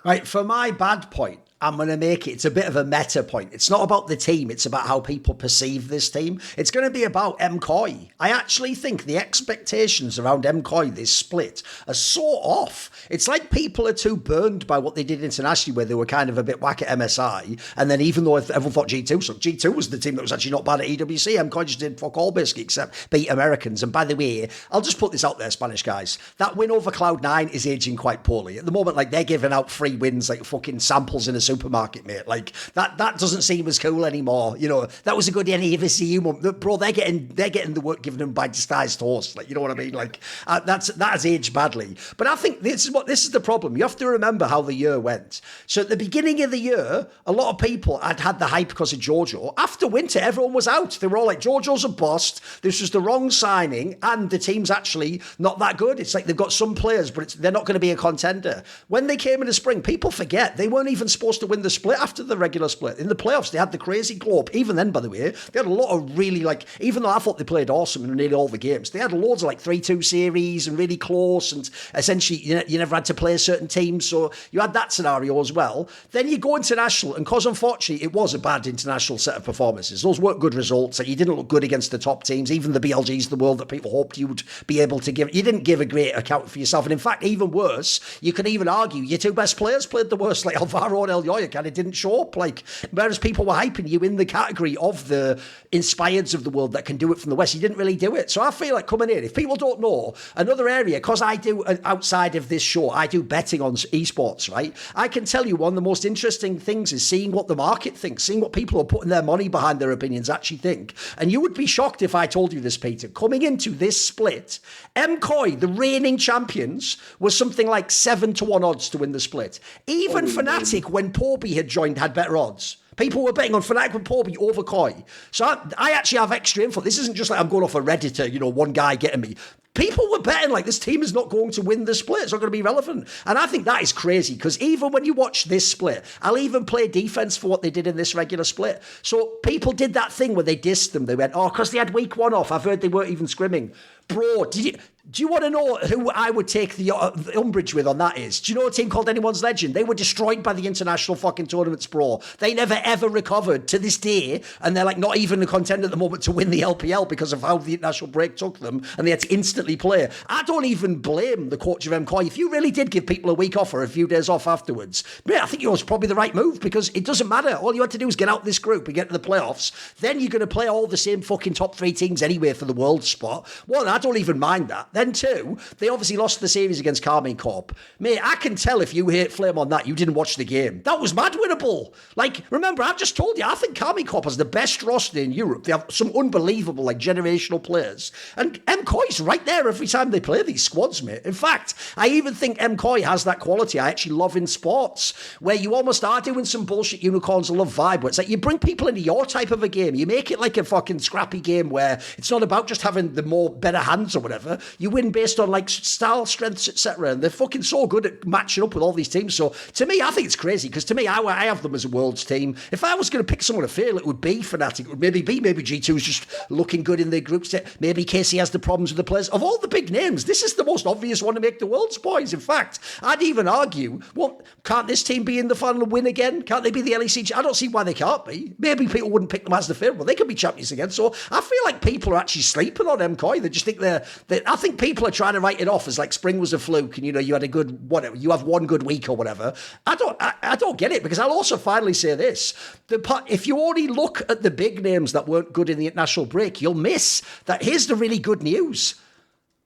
[SPEAKER 1] Right, for my bad point, I'm going to make it's a bit of a meta point. It's not about the team, it's about how people perceive this team. It's going to be about MKOI. I actually think the expectations around MKOI, this split, are so off. It's like people are too burned by what they did internationally, where they were kind of a bit whack at MSI, and then even though everyone thought G2, so G2 was the team that was actually not bad at EWC, MKOI just did fuck all basically, except beat Americans. And by the way, I'll just put this out there, Spanish guys, that win over Cloud9 is aging quite poorly. At the moment, like, they're giving out free wins like fucking samples in a supermarket, mate. Like, that doesn't seem as cool anymore. That was a good NAVI moment. Bro, they're getting the work given them by disguised horse. Like, you know what I mean? Like, that has aged badly. But I think this is the problem. You have to remember how the year went. So at the beginning of the year, a lot of people had the hype because of Jojo. After winter, everyone was out. They were all like, Jojo's a bust. This was the wrong signing, and the team's actually not that good. It's like they've got some players, but they're not going to be a contender. When they came in the spring, people forget they weren't even supposed to win the split after the regular split. In the playoffs, they had the crazy globe. Even then, by the way, they had a lot of really, like, even though I thought they played awesome in nearly all the games, they had loads of like 3-2 series and really close, and essentially you never had to play a certain team, so you had that scenario as well. Then you go international, and because unfortunately it was a bad international set of performances, those weren't good results, and you didn't look good against the top teams, even the BLGs of the world that people hoped you would be able to give. You didn't give a great account for yourself, and in fact, even worse, you could even argue your two best players played the worst. Like Alvaro and El Yoya kind of didn't show up, like, whereas people were hyping you in the category of the inspireds of the world that can do it from the West. You didn't really do it. So I feel like coming in, if people don't know, another area, because I do, outside of this show, I do betting on esports, right? I can tell you one of the most interesting things is seeing what the market thinks, seeing what people are putting their money behind their opinions actually think. And you would be shocked if I told you this, Peter. Coming into this split, MKOI, the reigning champions, was something like 7-1 odds to win the split. Even Fnatic, when Poby had joined, had better odds. People were betting on Fnatic and Poby over KOI. So I actually have extra info. This isn't just like I'm going off a Redditor, one guy getting me. People were betting like this team is not going to win the split. It's not going to be relevant. And I think that is crazy, because even when you watch this split, I'll even play defense for what they did in this regular split. So people did that thing where they dissed them. They went, oh, because they had week one off. I've heard they weren't even scrimming. Bro, do you want to know who I would take the umbrage with on that is? Do you know a team called Anyone's Legend? They were destroyed by the international fucking tournaments, bro. They never ever recovered to this day, and they're like not even a contender at the moment to win the LPL because of how the international break took them, and they had to instantly play. I don't even blame the coach of MKOI. If you really did give people a week off or a few days off afterwards, mate, I think it was probably the right move, because it doesn't matter. All you had to do was get out this group and get to the playoffs. Then you're going to play all the same fucking top three teams anyway for the world spot. One, I don't even mind that. Then two, they obviously lost the series against Karmine Corp. Mate, I can tell if you hate Flame on that, you didn't watch the game. That was mad winnable. Like, remember, I've just told you, I think Karmine Corp has the best roster in Europe. They have some unbelievable, like, generational players. And MKOI's right there every time they play these squads, mate. In fact, I even think MKOI has that quality I actually love in sports, where you almost are doing some bullshit unicorns of love vibe, where it's like you bring people into your type of a game. You make it like a fucking scrappy game where it's not about just having the more better hands or whatever. You win based on like style, strengths, etc. And they're fucking so good at matching up with all these teams. So to me, I think it's crazy, because to me, I have them as a world's team. If I was going to pick someone to fail, it would be Fnatic. It would maybe G2's just looking good in their groups. Maybe KC has the problems with the players. Of all the big names, this is the most obvious one to make the world's boys. In fact, I'd even argue, well, can't this team be in the final and win again? Can't they be the LEC? I don't see why they can't be. Maybe people wouldn't pick them as the favourite. Well, they could be champions again. So I feel like people are actually sleeping on MKOI. They just think I think people are trying to write it off as like spring was a fluke, and you had a good whatever. You have one good week or whatever. I don't get it, because I'll also finally say this: if you only look at the big names that weren't good in the international break, you'll miss that. Here's the really good news.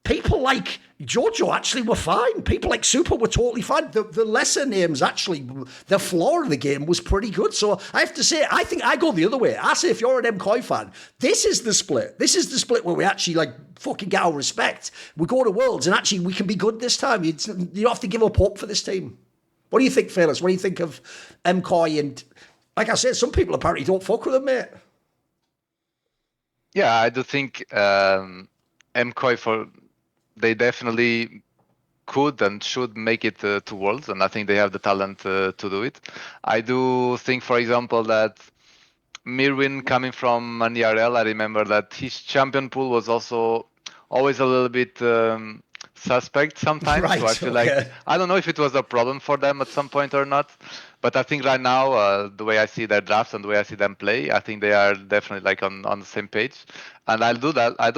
[SPEAKER 1] people like Jojo actually were fine. People like Super were totally fine. The lesser names actually, the floor of the game was pretty good. So I have to say, I think I go the other way. I say if you're an MKOI fan, this is the split. This is the split where we actually like fucking get our respect. We go to Worlds and actually we can be good this time. You don't have to give up hope for this team. What do you think, Fearless? What do you think of MKOI? And like I said, some people apparently don't fuck with them, mate.
[SPEAKER 2] Yeah, I do think MKOI they definitely could and should make it to Worlds, and I think they have the talent to do it. I do think, for example, that Mirwin coming from an ERL, I remember that his champion pool was also always a little bit suspect sometimes.
[SPEAKER 1] Right,
[SPEAKER 2] so I feel like, I don't know if it was a problem for them at some point or not, but I think right now, the way I see their drafts and the way I see them play, I think they are definitely like on the same page. And I do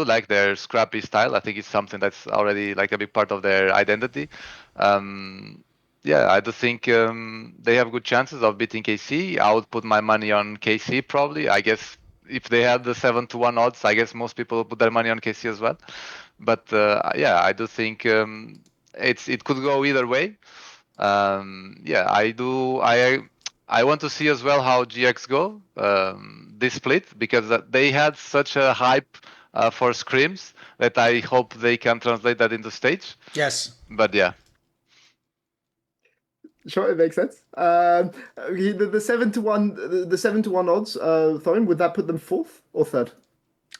[SPEAKER 2] like their scrappy style. I think it's something that's already like a big part of their identity. Yeah, I do think they have good chances of beating KC. I would put my money on KC probably. I guess if they had the 7-1 odds, I guess most people would put their money on KC as well. But yeah, I do think it could go either way. Yeah, I want to see as well how GX go this split, because they had such a hype for scrims that I hope they can translate that into stage.
[SPEAKER 1] Yes.
[SPEAKER 2] But yeah.
[SPEAKER 3] Sure, it makes sense. The 7-1, the 7-1 odds, Thorin, would that put them fourth or third?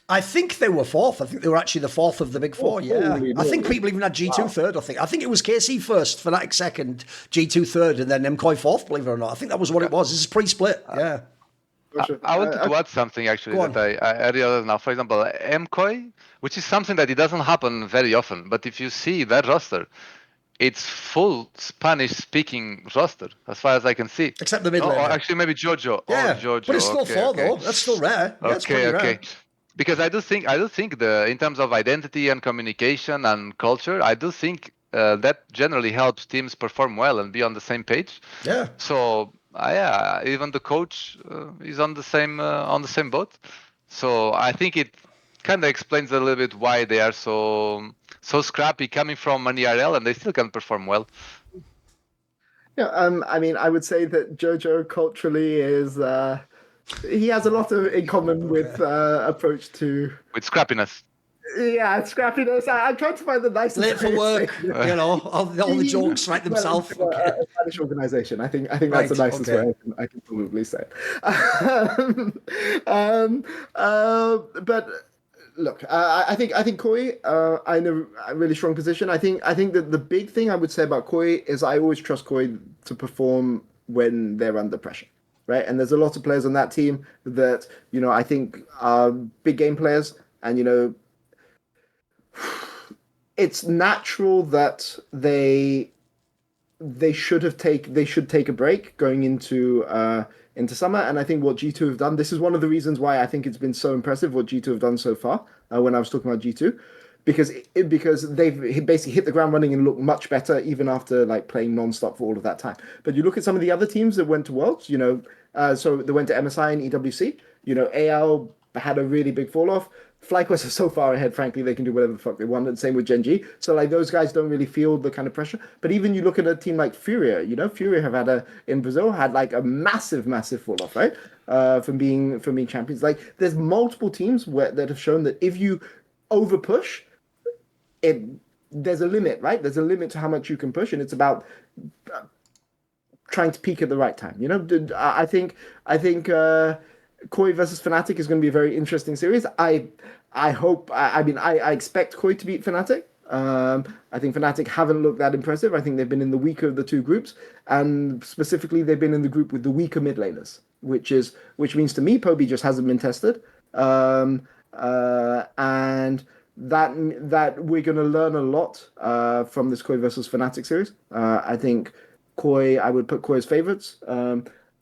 [SPEAKER 1] I think they were fourth. I think they were actually the fourth of the big four. Yeah, I think people even had G2 third. I think it was KC first, Fnatic second, G2 third, and then MKOI fourth. Believe it or not, I think that was what it was. This is pre-split. Yeah.
[SPEAKER 2] I wanted to add something actually that I realized now. For example, MKOI, which is something that it doesn't happen very often, but if you see that roster, it's full Spanish-speaking roster, as far as I can see.
[SPEAKER 1] Except the mid lane.
[SPEAKER 2] Or actually, maybe Jojo.
[SPEAKER 1] Yeah,
[SPEAKER 2] Jojo.
[SPEAKER 1] But it's still four though. That's still rare. Yeah, it's pretty rare.
[SPEAKER 2] Because I do think in terms of identity and communication and culture, I do think that generally helps teams perform well and be on the same page.
[SPEAKER 1] Yeah.
[SPEAKER 2] So yeah, even the coach is on the same boat. So I think it kind of explains a little bit why they are so scrappy coming from an ERL and they still can perform well.
[SPEAKER 3] Yeah, I mean, I would say that Jojo culturally is he has a lot in common with approach to
[SPEAKER 2] with scrappiness.
[SPEAKER 3] Yeah, scrappiness. I'm trying to find the nicest.
[SPEAKER 1] Late for work, you know, all the jokes write themselves.
[SPEAKER 3] A Spanish organization. I think that's the nicest way I can probably say it. But look, I think Koi are in a really strong position. I think that the big thing I would say about Koi is I always trust Koi to perform when they're under pressure. Right, and there's a lot of players on that team that I think are big game players, and it's natural that they should take a break going into summer. And I think what G2 have done, this is one of the reasons why I think it's been so impressive what G2 have done so far. When I was talking about G2. Because they've basically hit the ground running and look much better even after like playing non-stop for all of that time. But you look at some of the other teams that went to Worlds, so they went to MSI and EWC. AL had a really big fall off. FlyQuest are so far ahead, frankly, they can do whatever the fuck they want. And same with Gen G. So like those guys don't really feel the kind of pressure. But even you look at a team like Furia, Furia have in Brazil had like a massive fall off, right? From being champions. Like there's multiple teams that have shown that if you over push, there's a limit, right? There's a limit to how much you can push, and it's about trying to peak at the right time. I think Koi versus Fnatic is going to be a very interesting series. I expect Koi to beat Fnatic. I think Fnatic haven't looked that impressive. I think they've been in the weaker of the two groups, and specifically they've been in the group with the weaker mid laners, which means to me Poby just hasn't been tested, and that we're going to learn a lot from this Koi versus Fnatic series. I think I would put Koi as favorites.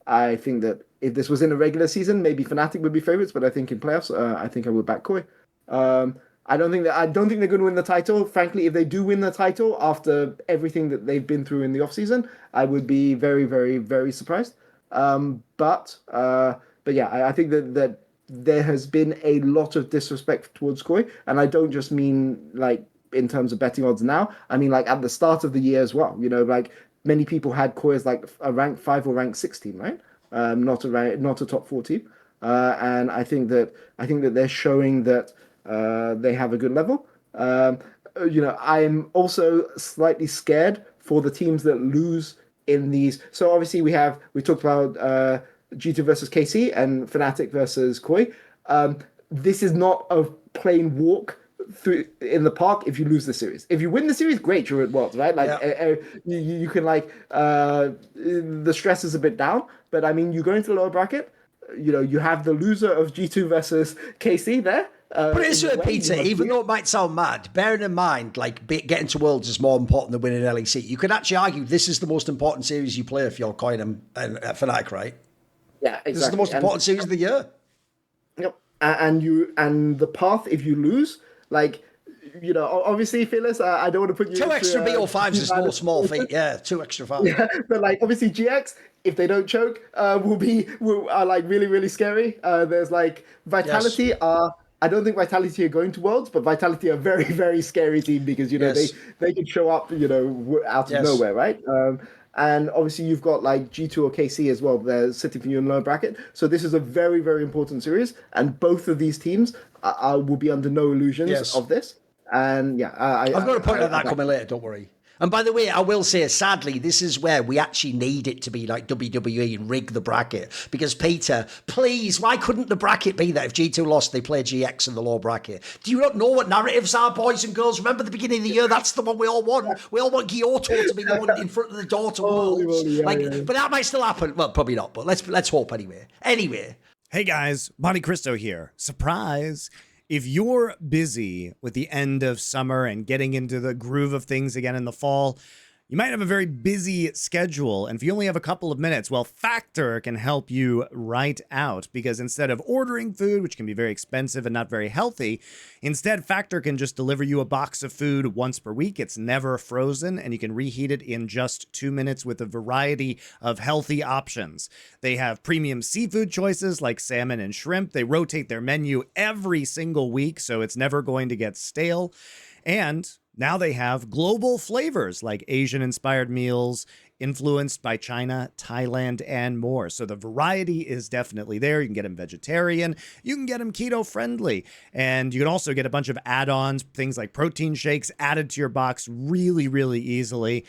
[SPEAKER 3] I think that if this was in a regular season, maybe Fnatic would be favorites, but I think in playoffs, I think I would back Koi. I don't think they're going to win the title. Frankly, if they do win the title after everything that they've been through in the offseason, I would be very, very, very surprised. But yeah, I think that there has been a lot of disrespect towards Koi, and I don't just mean like in terms of betting odds now. I mean, like at the start of the year as well, like many people had Koi as like a rank 5 or rank 6 team, right? Not a top 4 team. And I think that they're showing that they have a good level. I'm also slightly scared for the teams that lose in these. So obviously we talked about G2 versus KC and Fnatic versus Koi. This is not a plain walk through in the park if you lose the series. If you win the series, great, you're at Worlds, right? Like you can the stress is a bit down, but I mean you go into the lower bracket, you have the loser of G2 versus KC there.
[SPEAKER 1] But it's Peter, even though it might sound mad, bearing in mind, like getting to Worlds is more important than winning LEC. You could actually argue this is the most important series you play if you're Coin and Fnatic, right?
[SPEAKER 3] Yeah, exactly.
[SPEAKER 1] This is the most important series of the year.
[SPEAKER 3] Yep. And the path, if you lose, like, obviously, Phyllis, I don't want to put you
[SPEAKER 1] 2
[SPEAKER 3] into,
[SPEAKER 1] extra BO5s is no small feat. Yeah, 2 extra 5.
[SPEAKER 3] Yeah, but like obviously GX, if they don't choke, are like really, really scary. There's like Vitality
[SPEAKER 1] Yes.
[SPEAKER 3] I don't think Vitality are going to Worlds, but Vitality are a very, very scary team because
[SPEAKER 1] Yes.
[SPEAKER 3] they can show up out of
[SPEAKER 1] Yes.
[SPEAKER 3] nowhere, right? And obviously you've got like G2 or KC as well. They're sitting for you in lower bracket, so this is a very, very important series, and both of these teams will be under no illusions of this. And
[SPEAKER 1] I've got a point on that coming later. Don't worry. And by the way, I will say, sadly, this is where we actually need it to be like WWE and rig the bracket. Because, Peter, please, why couldn't the bracket be that if G2 lost, they play GX in the lower bracket? Do you not know what narratives are, boys and girls? Remember the beginning of the year? That's the one we all want. We all want Kyoto to be the one in front of the door to Worlds. But that might still happen. Well, probably not, but let's hope anyway. Anyway.
[SPEAKER 4] Hey, guys. Monte Cristo here. Surprise. If you're busy with the end of summer and getting into the groove of things again in the fall, you might have a very busy schedule, and if you only have a couple of minutes, well, Factor can help you right out, because instead of ordering food, which can be very expensive and not very healthy, instead Factor can just deliver you a box of food once per week. It's never frozen, and you can reheat it in just 2 minutes with a variety of healthy options. They have premium seafood choices like salmon and shrimp. They rotate their menu every single week, so it's never going to get stale. And now they have global flavors like Asian-inspired meals influenced by China, Thailand, and more. So the variety is definitely there. You can get them vegetarian. You can get them keto-friendly. And you can also get a bunch of add-ons, things like protein shakes added to your box really, really easily.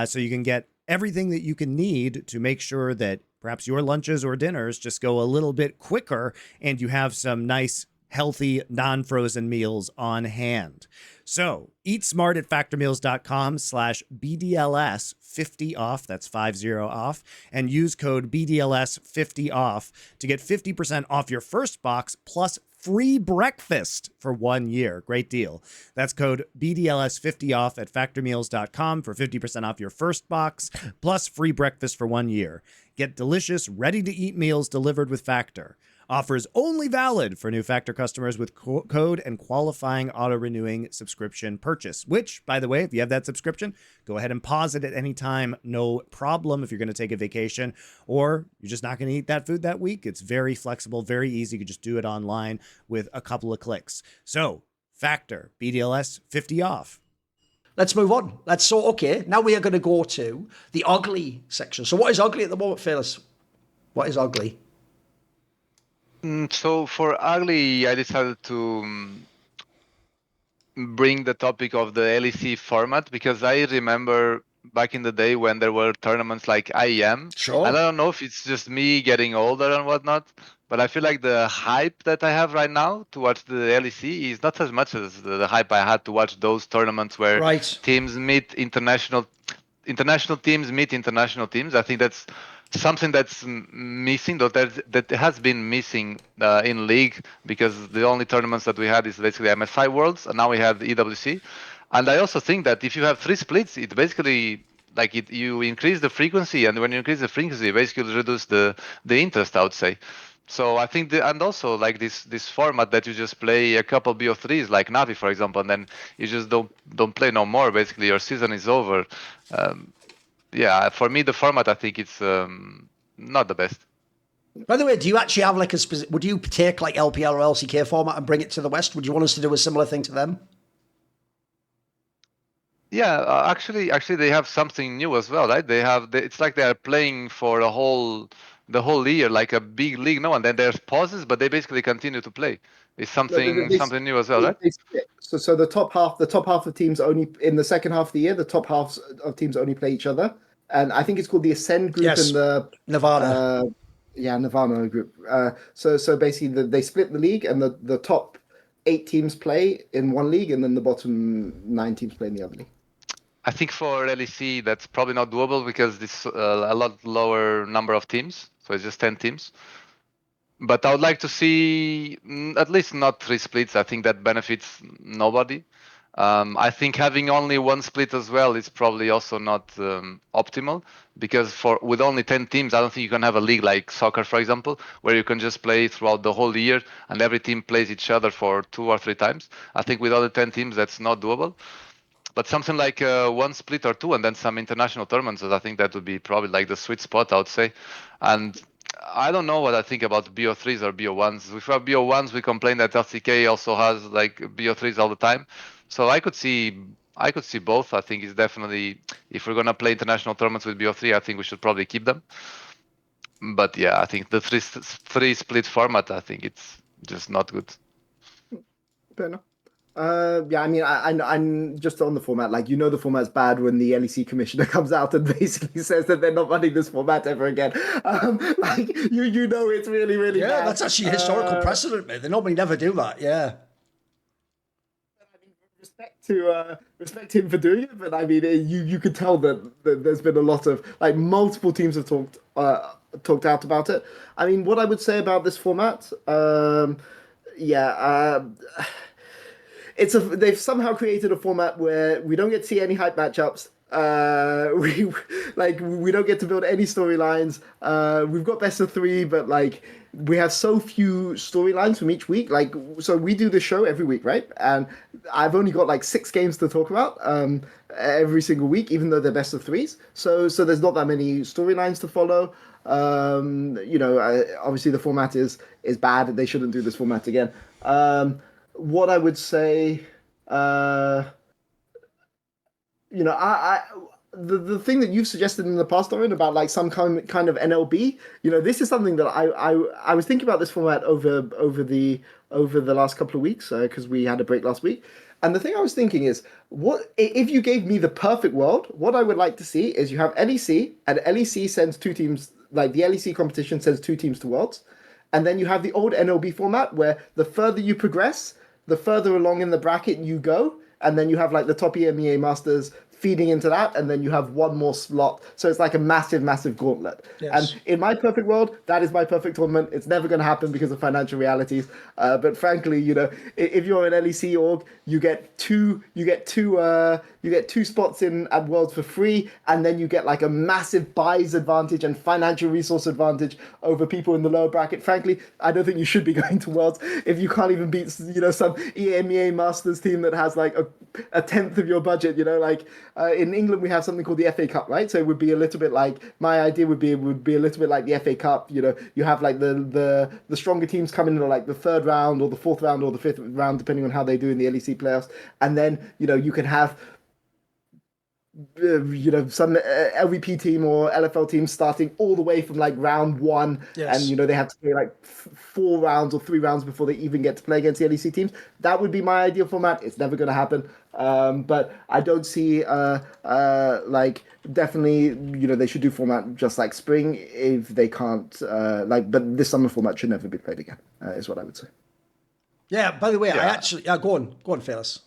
[SPEAKER 4] So you can get everything that you can need to make sure that perhaps your lunches or dinners just go a little bit quicker and you have some nice, healthy, non-frozen meals on hand. So eat smart at factormeals.com/BDLS50 off. That's 50 off, and use code BDLS50 off to get 50% off your first box plus free breakfast for 1 year. Great deal. That's code BDLS50 off at factormeals.com for 50% off your first box plus free breakfast for 1 year. Get delicious, ready-to-eat meals delivered with Factor. Offers only valid for new Factor customers with code and qualifying auto-renewing subscription purchase, which, by the way, if you have that subscription, go ahead and pause it at any time. No problem if you're going to take a vacation or you're just not going to eat that food that week. It's very flexible, very easy. You can just do it online with a couple of clicks. So, Factor, BDLS 50 off.
[SPEAKER 1] Let's move on. Okay, now we are going to go to the ugly section. So what is ugly at the moment, Phyllis? What is ugly?
[SPEAKER 2] So for ugly, I decided to bring the topic of the LEC format, because I remember back in the day when there were tournaments like IEM.
[SPEAKER 1] Sure.
[SPEAKER 2] And I don't know if it's just me getting older and whatnot, but I feel like the hype that I have right now to watch the LEC is not as much as the hype I had to watch those tournaments where teams meet international teams meet international teams. I think that's something that's missing, that has been missing in League, because the only tournaments that we had is basically MSI Worlds, and now we have the EWC. And I also think that if you have 3 splits, it basically you increase the frequency, and when you increase the frequency, you basically reduce the interest, I would say. So I think, and also like this format that you just play a couple BO3s like NAVI, for example, and then you just don't play no more. Basically, your season is over. Yeah, for me, the format, I think it's not the best.
[SPEAKER 1] By the way, do you actually have like would you take like LPL or LCK format and bring it to the West? Would you want us to do a similar thing to them?
[SPEAKER 2] Yeah, actually, they have something new as well, right? It's like they are playing for the whole year, like a big league. No, and then there's pauses, but they basically continue to play. It's
[SPEAKER 3] No,
[SPEAKER 2] something new as well, right?
[SPEAKER 3] they split. So the top half of teams only in the second half of the year, the top halves of teams only play each other, and I think it's called the Ascend group and
[SPEAKER 1] Yes,
[SPEAKER 3] the
[SPEAKER 1] Nirvana.
[SPEAKER 3] uh, yeah, Nirvana group. So basically, they split the league, and the top 8 teams play in one league, and then the bottom 9 teams play in the other league.
[SPEAKER 2] I think for LEC that's probably not doable because this a lot lower number of teams, so it's just 10 teams. But I would like to see at least not 3 splits. I think that benefits nobody. I think having only 1 split as well is probably also not optimal because with only 10 teams, I don't think you can have a league like soccer, for example, where you can just play throughout the whole year and every team plays each other for 2 or 3 times. I think with other 10 teams, that's not doable. But something like 1 split or 2 and then some international tournaments, I think that would be probably like the sweet spot, I would say. And I don't know what I think about BO3s or BO1s. If we have BO1s, we complain that LCK also has like BO3s all the time. So I could see both. I think it's definitely, if we're gonna play international tournaments with BO3, I think we should probably keep them. But yeah, I think the three split format, I think it's just not good.
[SPEAKER 3] Fair enough. Yeah, I mean, I'm just on the format. Like, the format's bad when the LEC commissioner comes out and basically says that they're not running this format ever again. Like, it's really, really
[SPEAKER 1] Yeah,
[SPEAKER 3] bad.
[SPEAKER 1] that's actually historical precedent, mate. They normally never do that. Yeah.
[SPEAKER 3] Respect him for doing it, but I mean, you could tell that there's been a lot of like multiple teams have talked out about it. I mean, what I would say about this format, yeah. They've somehow created a format where we don't get to see any hype matchups. We don't get to build any storylines. We've got best of 3, but like we have so few storylines from each week. Like, so we do the show every week, right? And I've only got like 6 games to talk about every single week, even though they're best of 3s. So there's not that many storylines to follow. Obviously the format is bad. They shouldn't do this format again. What I would say, the thing that you've suggested in the past, Thorin, about like some kind of NLB, this is something that I was thinking about this format over the last couple of weeks because we had a break last week. And the thing I was thinking is, what if you gave me the perfect world? What I would like to see is you have LEC, and LEC sends 2 teams, like the LEC competition sends 2 teams to Worlds, and then you have the old NLB format where the further you progress, the further along in the bracket you go, and then you have like the top EMEA Masters feeding into that, and then you have one more slot. So it's like a massive, massive gauntlet.
[SPEAKER 1] Yes.
[SPEAKER 3] And in my perfect world, that is my perfect tournament. It's never going to happen because of financial realities. But frankly, if you're an LEC org, you get two spots in at Worlds for free, and then you get like a massive buys advantage and financial resource advantage over people in the lower bracket. Frankly, I don't think you should be going to Worlds if you can't even beat some EMEA Masters team that has like a tenth of your budget. In England we have something called the FA Cup, right? So it would be a little bit like, my idea would be a little bit like the FA Cup. You have like the stronger teams come in like the 3rd round or the 4th round or the 5th round, depending on how they do in the LEC playoffs, and then you can have some LVP team or LFL team starting all the way from like round 1.
[SPEAKER 1] Yes.
[SPEAKER 3] And they have to play like 4 rounds or 3 rounds before they even get to play against the LEC teams. That would be my ideal format. It's never going to happen, but I don't see like, definitely they should do format just like spring if they can't but this summer format should never be played again, is what I would say.
[SPEAKER 1] Yeah. By the way, I
[SPEAKER 2] Yeah.
[SPEAKER 1] actually go on, Phyllis.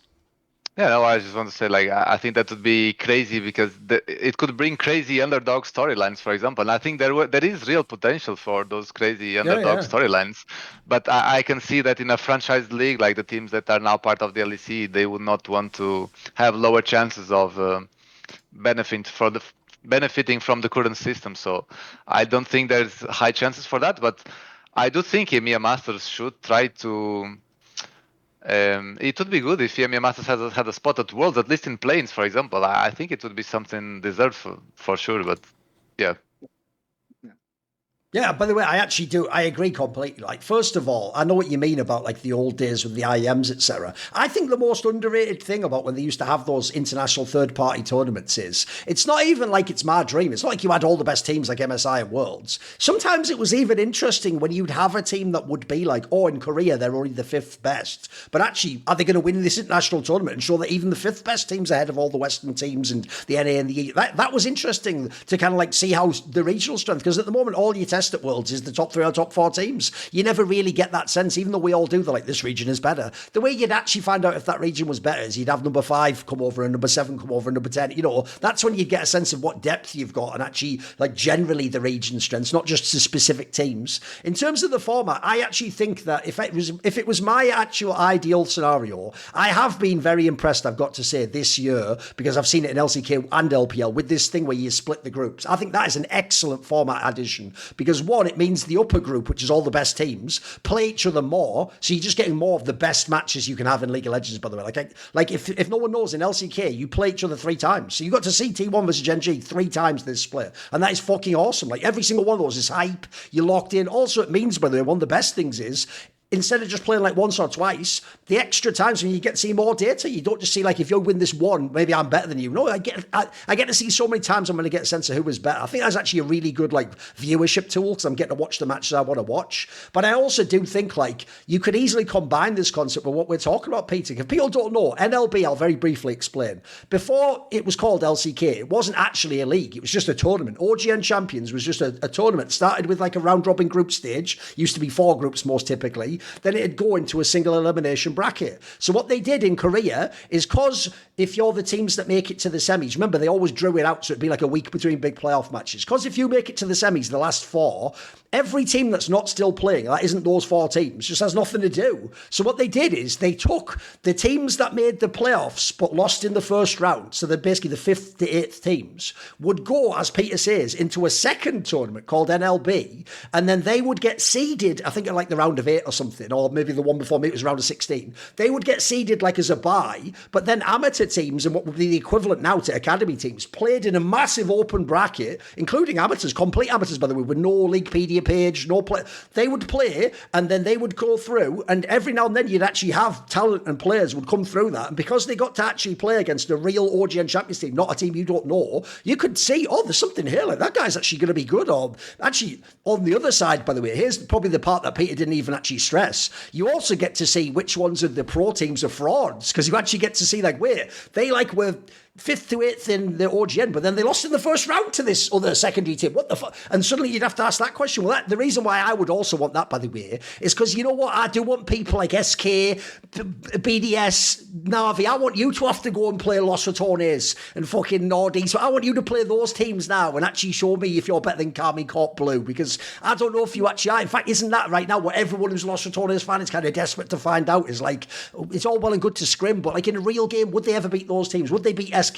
[SPEAKER 2] Yeah, no, I just want to say, like, I think that would be crazy because it could bring crazy underdog storylines, for example. And I think there is real potential for those crazy underdog storylines. But I can see that in a franchise league, like the teams that are now part of the LEC, they would not want to have lower chances of benefiting from the current system. So I don't think there's high chances for that. But I do think EMEA Masters should try to. It would be good if EMEA Masters had a spot at Worlds, at least in planes, for example. I think it would be something deserved for sure, but yeah.
[SPEAKER 1] Yeah, by the way, I actually do. I agree completely. Like, first of all, I know what you mean about like the old days with the IEMs, etc. I think the most underrated thing about when they used to have those international third-party tournaments is it's not even like it's my dream. It's not like you had all the best teams like MSI and Worlds. Sometimes it was even interesting when you'd have a team that would be like, oh, in Korea they're only the fifth best, but actually, are they going to win this international tournament and show that even the fifth best team's ahead of all the Western teams and the NA and the E? That was interesting to kind of like see how the regional strength, because at the moment all you test at Worlds is the top 3 or top 4 teams. You never really get that sense, even though we all do. They're like, this region is better. The way you'd actually find out if that region was better is you'd have number 5 come over and number 7 come over and number 10. You know, that's when you'd get a sense of what depth you've got and actually like generally the region strengths, not just the specific teams. In terms of the format, I actually think that if it was my actual ideal scenario, I have been very impressed, I've got to say, this year, because I've seen it in LCK and LPL with this thing where you split the groups. I think that is an excellent format addition because one, it means the upper group, which is all the best teams, play each other more. So you're just getting more of the best matches you can have in League of Legends, by the way. Like if no one knows, in LCK, you play each other 3 times. So you got to see T1 versus Gen G 3 times this split. And that is fucking awesome. Like every single one of those is hype. You're locked in. Also, it means, by the way, one of the best things is instead of just playing like once or twice, the extra times when you get to see more data, you don't just see like, if you win this one, maybe I'm better than you. No, I get to see so many times I'm going to get a sense of who is better. I think that's actually a really good like viewership tool because I'm getting to watch the matches I want to watch. But I also do think like you could easily combine this concept with what we're talking about, Peter. If people don't know, NLB, I'll very briefly explain. Before it was called LCK, it wasn't actually a league. It was just a tournament. OGN Champions was just a tournament. Started with like a round robin group stage. Used to be 4 groups most typically. Then it'd go into a single elimination bracket. So what they did in Korea is, because if you're the teams that make it to the semis, remember they always drew it out so it'd be like a week between big playoff matches. Because if you make it to the semis, the last 4, every team that's not still playing, that isn't those 4 teams, just has nothing to do. So what they did is they took the teams that made the playoffs but lost in the first round, so they're basically the 5th to 8th teams, would go, as Peter says, into a second tournament called NLB, and then they would get seeded, I think at like the round of 8 or something, or maybe the one before me, it was round of 16. They would get seeded like as a bye, but then amateur teams and what would be the equivalent now to academy teams played in a massive open bracket, including amateurs, complete amateurs, by the way, with no Leaguepedia page, no play. They would play and then they would go through, and every now and then you'd actually have talent and players would come through that. And because they got to actually play against a real OGN Champions team, not a team you don't know, you could see, oh, there's something here, like that guy's actually going to be good. Or actually, on the other side, by the way, here's probably the part that Peter didn't even actually stress. You also get to see which ones of the pro teams are frauds, because you actually get to see, like, wait, they like were 5th to 8th in the OGN, but then they lost in the first round to this other secondary team. What the fuck? And suddenly you'd have to ask that question. Well, the reason why I would also want that, by the way, is because you know what? I do want people like SK, BDS, NAVI. I want you to have to go and play Los Ratones and fucking Nordies. So I want you to play those teams now and actually show me if you're better than Karmine, Corp, Blue, because I don't know if you actually are. In fact, isn't that right now what everyone who's Los Ratones fan is kind of desperate to find out? Is like, it's all well and good to scrim, but like in a real game, would they ever beat those teams? Would they beat SK?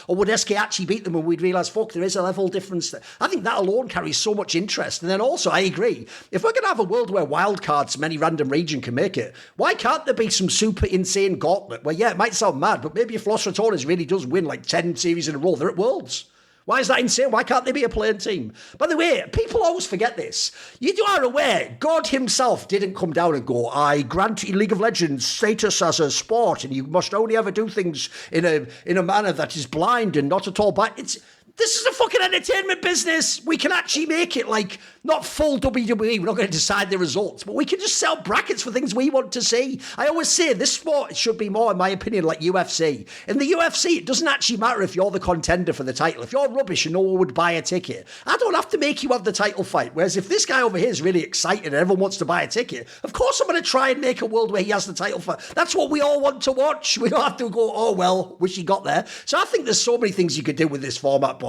[SPEAKER 1] Or would SK actually beat them and we'd realise, fuck, there is a level difference there? I think that alone carries so much interest. And then also, I agree, if we're going to have a world where wildcards from any random region can make it, why can't there be some super insane gauntlet where, yeah, it might sound mad, but maybe if Los Ratones really does win like 10 series in a row, they're at Worlds. Why is that insane? Why can't they be a playing team? By the way, people always forget this. You are aware, God himself didn't come down and go, I grant League of Legends status as a sport and you must only ever do things in a manner that is blind and not at all biased. This is a fucking entertainment business. We can actually make it like not full WWE. We're not going to decide the results, but we can just set up brackets for things we want to see. I always say this sport should be more, in my opinion, like UFC. In the UFC, it doesn't actually matter if you're the contender for the title. If you're rubbish and no one would buy a ticket, I don't have to make you have the title fight. Whereas if this guy over here is really excited and everyone wants to buy a ticket, of course I'm going to try and make a world where he has the title fight. That's what we all want to watch. We don't have to go, oh, well, wish he got there. So I think there's so many things you could do with this format, boys.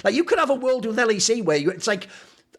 [SPEAKER 1] Like, you could have a world with LEC where it's like,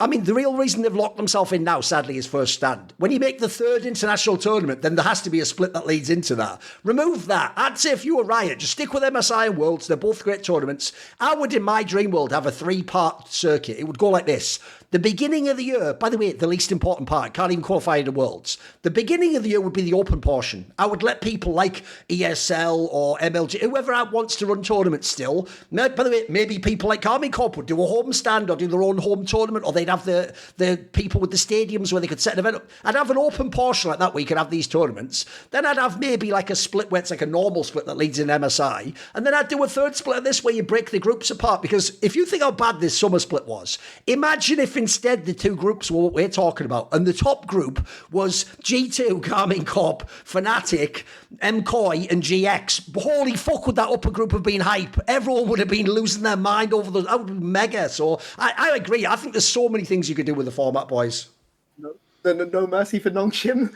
[SPEAKER 1] I mean, the real reason they've locked themselves in now, sadly, is first stand. When you make the 3rd international tournament, then there has to be a split that leads into that. Remove that. I'd say if you were Riot, just stick with MSI and Worlds. They're both great tournaments. I would, in my dream world, have a 3-part circuit. It would go like this. The beginning of the year, by the way, the least important part, can't even qualify in the Worlds. The beginning of the year would be the open portion. I would let people like ESL or MLG, whoever wants to run tournaments still. By the way, maybe people like Karmine Corp would do a home stand or do their own home tournament, or they'd have the people with the stadiums where they could set an event up. I'd have an open portion like that where you could have these tournaments. Then I'd have maybe like a split where it's like a normal split that leads in MSI. And then I'd do a third split of this where you break the groups apart. Because if you think how bad this summer split was, imagine if instead the two groups were what we're talking about, and the top group was G2, Karmine Corp, Fnatic, MKOI, and GX. Holy fuck, would that upper group have been hype? Everyone would have been losing their mind over those. That would be mega. So I agree. I think there's so many things you could do with the format, boys.
[SPEAKER 3] No mercy for Nongshim.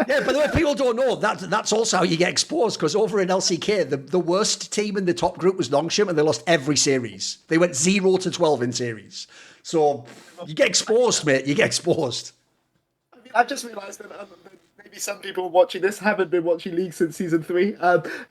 [SPEAKER 1] Yeah, but the way people don't know, that's also how you get exposed, because over in LCK, the worst team in the top group was Nongshim, and they lost every series. They went 0-12 in series. So you get exposed, mate. You get exposed.
[SPEAKER 3] I mean, I've just realised that maybe some people watching this haven't been watching League since Season 3.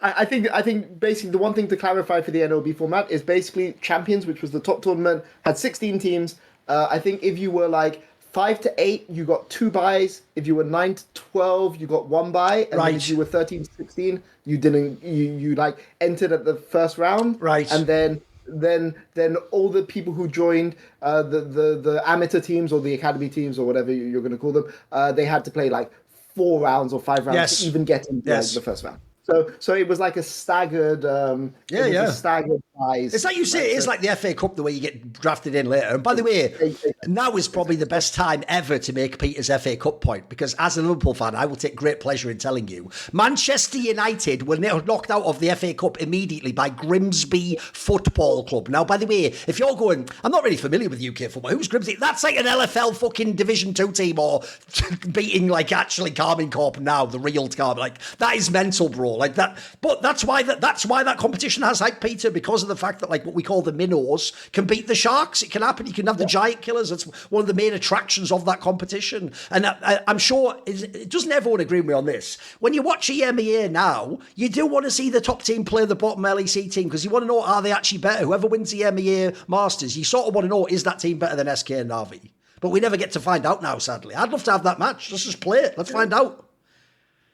[SPEAKER 3] I think basically the one thing to clarify for the NLB format is basically Champions, which was the top tournament, had 16 teams. I think if you were like 5 to 8, you got 2 buys. If you were 9 to 12, you got 1 buy. And then if you were 13 to 16, you didn't. You like entered at the first round.
[SPEAKER 1] Right.
[SPEAKER 3] And then all the people who joined the amateur teams or the academy teams or whatever you're going to call them, they had to play like 4 rounds or 5 rounds to even get into like, the first round. So it was like a staggered, a staggered prize.
[SPEAKER 1] It's like you say, it is like the FA Cup, the way you get drafted in later. And by the way, now is probably the best time ever to make Peter's FA Cup point, because as a Liverpool fan, I will take great pleasure in telling you, Manchester United were knocked out of the FA Cup immediately by Grimsby Football Club. Now, by the way, if you're going, I'm not really familiar with UK football, who's Grimsby? That's like an LFL fucking Division 2 team, or beating like actually Karmine Corp now, the real Karmine. Like, that is mental, bro. Like that, but that's why that competition has hype, Peter, because of the fact that like what we call the minnows can beat the sharks. It can happen. You can have the giant killers. That's one of the main attractions of that competition. And I'm sure doesn't everyone agree with me on this? When you watch EMEA now, you do want to see the top team play the bottom LEC team, because you want to know, are they actually better? Whoever wins the EMEA Masters, you sort of want to know, is that team better than SK and NAVI? But we never get to find out now, sadly. I'd love to have that match. Let's just play it. Let's find out.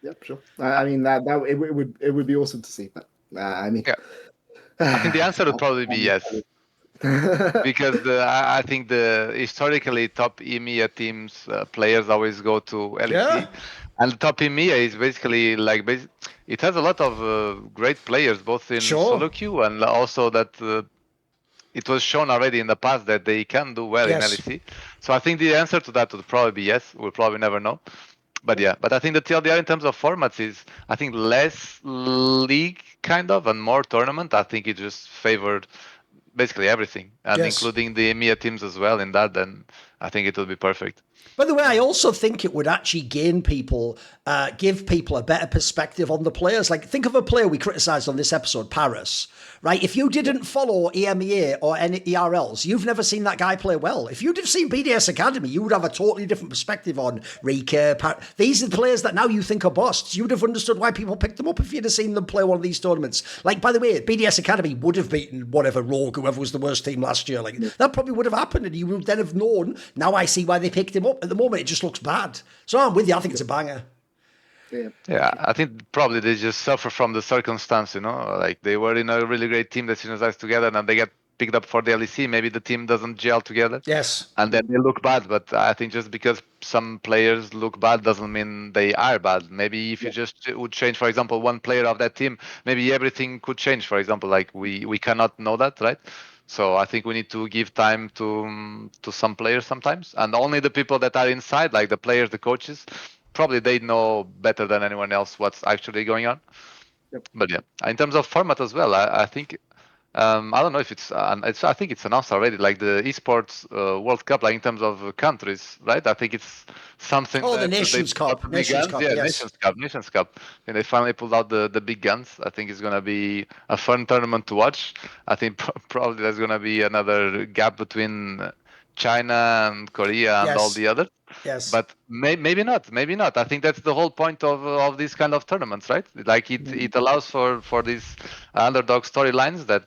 [SPEAKER 3] Yep, sure. I mean that it would be awesome to see that. I
[SPEAKER 2] think the answer would probably be yes, because I think the historically top EMEA teams players always go to LEC, and the top EMEA is basically like it has a lot of great players both in solo queue, and also that it was shown already in the past that they can do well in LEC. So I think the answer to that would probably be yes. We'll probably never know. But I think the TLDR in terms of formats is, I think, less league kind of and more tournament. I think it just favored basically everything, and including the EMEA teams as well in that, then I think it will be perfect.
[SPEAKER 1] By the way, I also think it would actually gain people, give people a better perspective on the players. Like, think of a player we criticised on this episode, Paris, right? If you didn't follow EMEA or any ERLs, you've never seen that guy play well. If you'd have seen BDS Academy, you would have a totally different perspective on Rika. These are the players that now you think are busts. You would have understood why people picked them up if you'd have seen them play one of these tournaments. Like, by the way, BDS Academy would have beaten whatever Rogue, whoever was the worst team last year. Like, that probably would have happened, and you would then have known, now I see why they picked him up. At the moment, it just looks bad. So I'm with you. I think it's a banger.
[SPEAKER 2] Yeah, I think probably they just suffer from the circumstance, like they were in a really great team that synergized together, and they get picked up for the LEC. Maybe the team doesn't gel together.
[SPEAKER 1] Yes.
[SPEAKER 2] And then they look bad. But I think just because some players look bad doesn't mean they are bad. Maybe if you just would change, for example, one player of that team, maybe everything could change. For example, like we cannot know that, right? So I think we need to give time to some players sometimes, and only the people that are inside, like the players, the coaches, probably they know better than anyone else what's actually going on. Yep. But yeah, in terms of format as well, I think I don't know if I think it's announced already, like the Esports World Cup, like in terms of countries, right? I think it's something.
[SPEAKER 1] Oh, the Nations Cup.
[SPEAKER 2] Nations Cup. And they finally pulled out the big guns. I think it's going to be a fun tournament to watch. I think probably there's going to be another gap between China and Korea and all the others.
[SPEAKER 1] Yes.
[SPEAKER 2] But maybe not. I think that's the whole point of these kind of tournaments, right? Like it allows for these underdog storylines that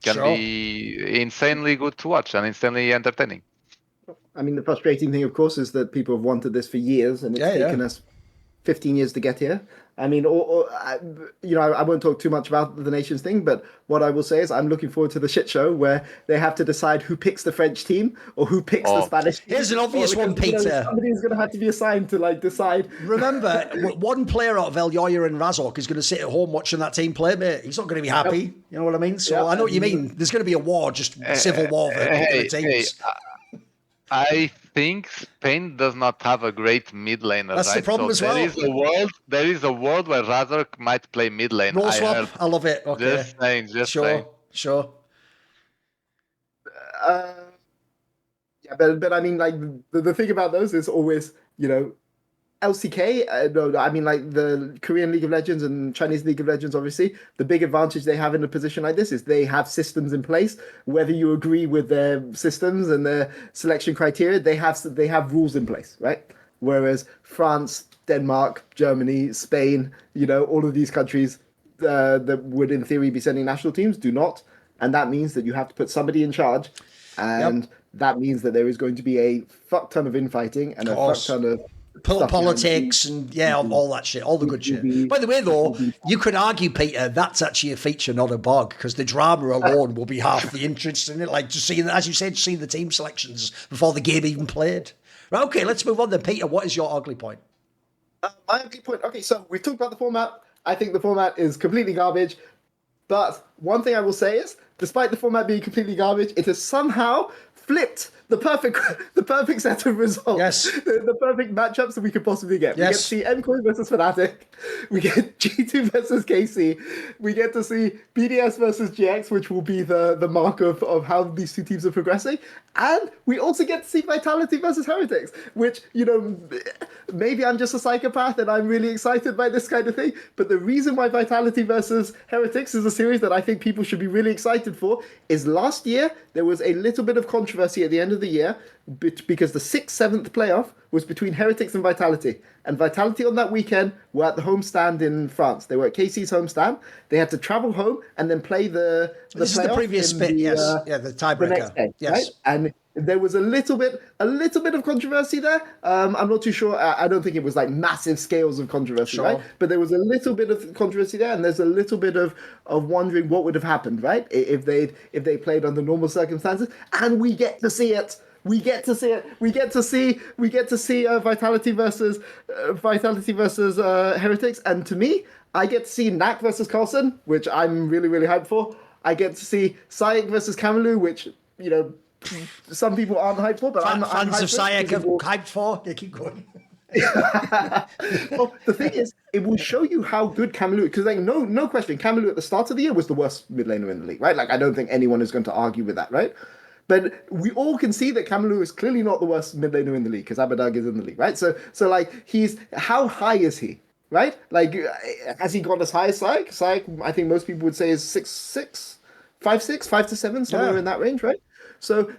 [SPEAKER 2] can be insanely good to watch and insanely entertaining.
[SPEAKER 3] I mean, the frustrating thing, of course, is that people have wanted this for years, and it's taken us 15 years to get here. I mean, I won't talk too much about the nations thing, but what I will say is I'm looking forward to the shit show where they have to decide who picks the French team or who picks the Spanish team.
[SPEAKER 1] Here's an obvious one, Peter.
[SPEAKER 3] Somebody's going to have to be assigned to decide.
[SPEAKER 1] Remember, one player out of El Yoya and Razok is going to sit at home watching that team play, mate. He's not going to be happy. Yep. You know what I mean? So I know what you mean. There's going to be a war, just civil war for the teams.
[SPEAKER 2] I think Spain does not have a great mid laner.
[SPEAKER 1] That's
[SPEAKER 2] right?
[SPEAKER 1] the problem as well.
[SPEAKER 2] There is a world where Razork might play mid lane.
[SPEAKER 1] Role swap. I love it. Okay.
[SPEAKER 2] Just saying.
[SPEAKER 1] Sure.
[SPEAKER 3] Yeah, but I mean, like the thing about those is always, LCK. No, I mean like the Korean League of Legends and Chinese League of Legends. Obviously, the big advantage they have in a position like this is they have systems in place. Whether you agree with their systems and their selection criteria, they have rules in place, right? Whereas France, Denmark, Germany, Spain, all of these countries that would in theory be sending national teams do not, and that means that you have to put somebody in charge, and that means that there is going to be a fuck ton of infighting and a fuck ton of
[SPEAKER 1] politics and all that shit, all the good shit. By the way, though, you could argue, Peter, that's actually a feature, not a bug, because the drama alone will be half the interest in it. Like just seeing, as you said, seeing the team selections before the game even played. Right, okay, let's move on then. Peter, what is your ugly point?
[SPEAKER 3] My ugly point. Okay, so we've talked about the format. I think the format is completely garbage. But one thing I will say is, despite the format being completely garbage, it has somehow flipped the perfect set of results.
[SPEAKER 1] Yes.
[SPEAKER 3] The perfect matchups that we could possibly get.
[SPEAKER 1] Yes.
[SPEAKER 3] We get to see MKOI versus Fnatic. We get G2 versus KC. We get to see BDS versus GX, which will be the mark of how these two teams are progressing. And we also get to see Vitality versus Heretics, which, maybe I'm just a psychopath and I'm really excited by this kind of thing. But the reason why Vitality versus Heretics is a series that I think people should be really excited for is last year there was a little bit of controversy at the end of the year because the 6th, 7th playoff was between Heretics and Vitality. And Vitality on that weekend were at the homestand in France. They were at KC's homestand. They had to travel home and then play the
[SPEAKER 1] this is the previous split, yes. The tiebreaker.
[SPEAKER 3] The next day,
[SPEAKER 1] yes.
[SPEAKER 3] Right? And there was a little bit of controversy there. I'm not too sure. I don't think it was like massive scales of controversy, right? But there was a little bit of controversy there, and there's a little bit of wondering what would have happened, right? If they played under normal circumstances, and we get to see it. We get to see Vitality versus Heretics, and to me, I get to see Knack versus Carlson, which I'm really, really hyped for. I get to see Sayek versus Kamalu, which some people aren't hyped for, but I'm
[SPEAKER 1] fans
[SPEAKER 3] hyped
[SPEAKER 1] of Sayek are hyped for. They keep going.
[SPEAKER 3] Well, the thing is, it will show you how good Kamalu, because no question, Kamalu at the start of the year was the worst mid laner in the league, right? Like I don't think anyone is going to argue with that, right? But we all can see that Kamalu is clearly not the worst mid laner in the league because Underdog is in the league, right? So like how high is he, right? Like has he gone as high as Syke? Syke, I think most people would say is 6'6", 5'6", 5 to 7, somewhere in that range, right? So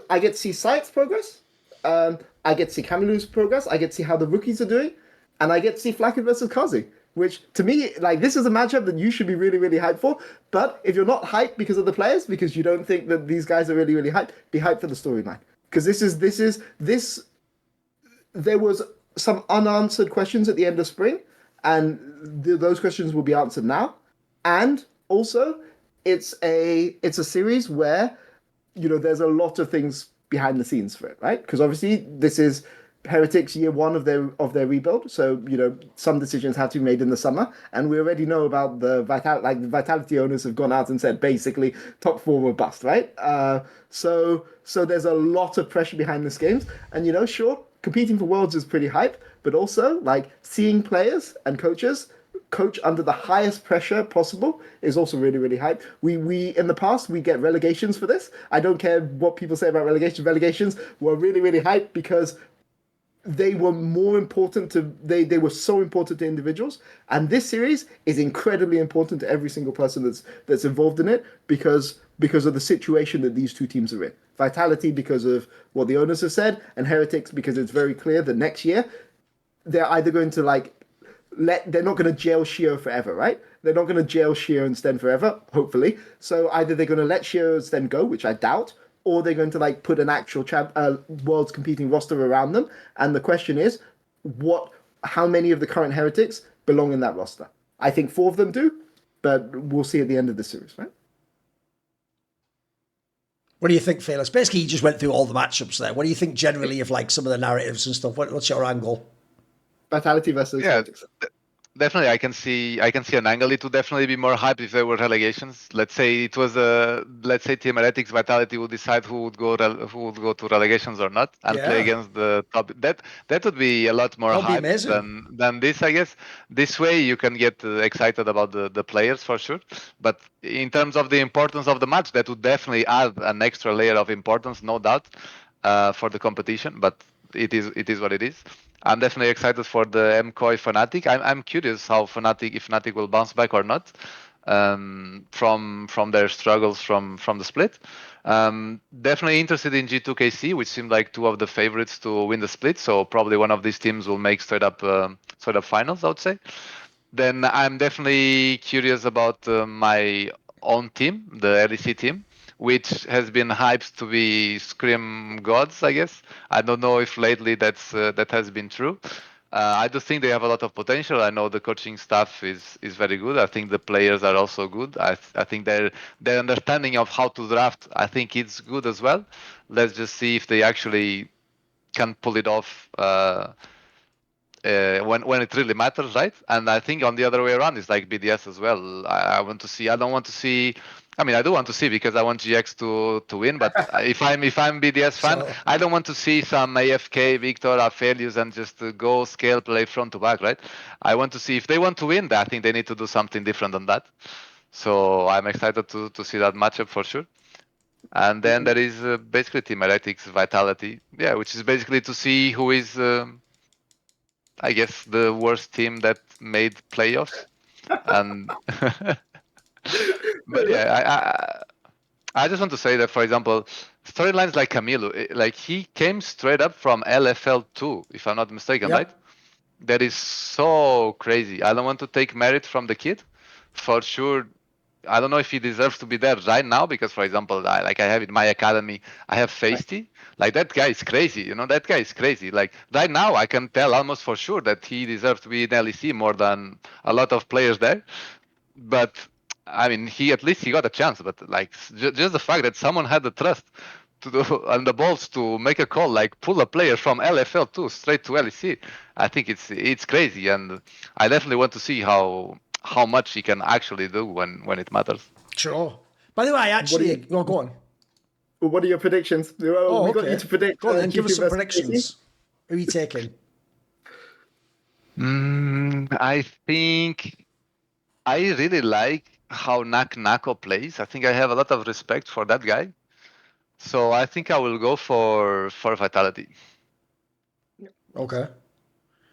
[SPEAKER 3] I get to see Syke's progress. I get to see Kamalu's progress. I get to see how the rookies are doing, and I get to see Flacken versus Kazi. Which, to me, like, this is a matchup that you should be really, really hyped for. But if you're not hyped because of the players, because you don't think that these guys are really, really hyped, be hyped for the storyline. Because there was some unanswered questions at the end of spring, and those questions will be answered now. And also, it's a series where, there's a lot of things behind the scenes for it, right? Because obviously, this is Heretics year one of their rebuild, so some decisions had to be made in the summer, and we already know about the Vitality owners have gone out and said basically top 4 were bust, right? So there's a lot of pressure behind this games, and sure, competing for Worlds is pretty hype, but also like seeing players and coaches coach under the highest pressure possible is also really, really hype. We in the past we get relegations for this. I don't care what people say about relegations. Relegations were really, really hype because they were more important they were so important to individuals, and this series is incredibly important to every single person that's involved in it because of the situation that these two teams are in. Vitality because of what the owners have said, and Heretics because it's very clear that next year they're either going to they're not going to jail Shio forever, right? They're not going to jail Shio and Sten forever, hopefully. So either they're going to let Shio and Sten go, which I doubt, or they're going to like put an actual world's competing roster around them. And the question is, how many of the current Heretics belong in that roster? I think 4 of them do, but we'll see at the end of the series, right?
[SPEAKER 1] What do you think, Fearless? Basically, you just went through all the matchups there. What do you think generally of like some of the narratives and stuff? What's your angle?
[SPEAKER 3] Vitality versus Heretics.
[SPEAKER 2] Definitely, I can see an angle. It would definitely be more hype if there were relegations. Let's say it was Team Heretics Vitality would decide who would go to relegations or not and play against the top. That would be a lot more hype than this, I guess. This way you can get excited about the players for sure. But in terms of the importance of the match, that would definitely add an extra layer of importance, no doubt, for the competition. But it is what it is. I'm definitely excited for the MKOI Fnatic. I'm curious how if Fnatic will bounce back or not from their struggles from the split. Definitely interested in G2 KC, which seemed like 2 of the favorites to win the split. So probably one of these teams will make straight up finals, I would say. Then I'm definitely curious about my own team, the LEC team, which has been hyped to be Scream Gods, I guess. I don't know if lately that has been true. I do think they have a lot of potential. I know the coaching staff is very good. I think the players are also good. I think their understanding of how to draft, I think it's good as well. Let's just see if they actually can pull it off when it really matters, right? And I think on the other way around, it's like BDS as well. I do want to see because I want GX to win. But if I'm BDS fan, I don't want to see some AFK Victor Aphelios and just go scale play front to back, right? I want to see if they want to win. I think they need to do something different than that. So I'm excited to see that matchup for sure. And then there is basically Team Heretics Vitality, which is basically to see who is, I guess, the worst team that made playoffs. And but I just want to say that, for example, storylines like Camilo, like he came straight up from LFL 2, if I'm not mistaken, right? That is so crazy. I don't want to take merit from the kid, for sure. I don't know if he deserves to be there right now because, for example, I have in my academy, I have Feisty. Like that guy is crazy, that guy is crazy. Like right now, I can tell almost for sure that he deserves to be in LEC more than a lot of players there. But I mean, at least he got a chance. But like just the fact that someone had the trust to do and the balls to make a call, like pull a player from LFL 2 straight to LEC, I think it's crazy, and I definitely want to see how much he can actually do when it matters.
[SPEAKER 1] Sure. By the way, I actually go on.
[SPEAKER 3] Well, what are your predictions? We got you to predict.
[SPEAKER 1] Go on, then give us some predictions. Who are you taking?
[SPEAKER 2] I think I really like how Nako plays. I think I have a lot of respect for that guy. So I think I will go for Vitality.
[SPEAKER 1] Okay.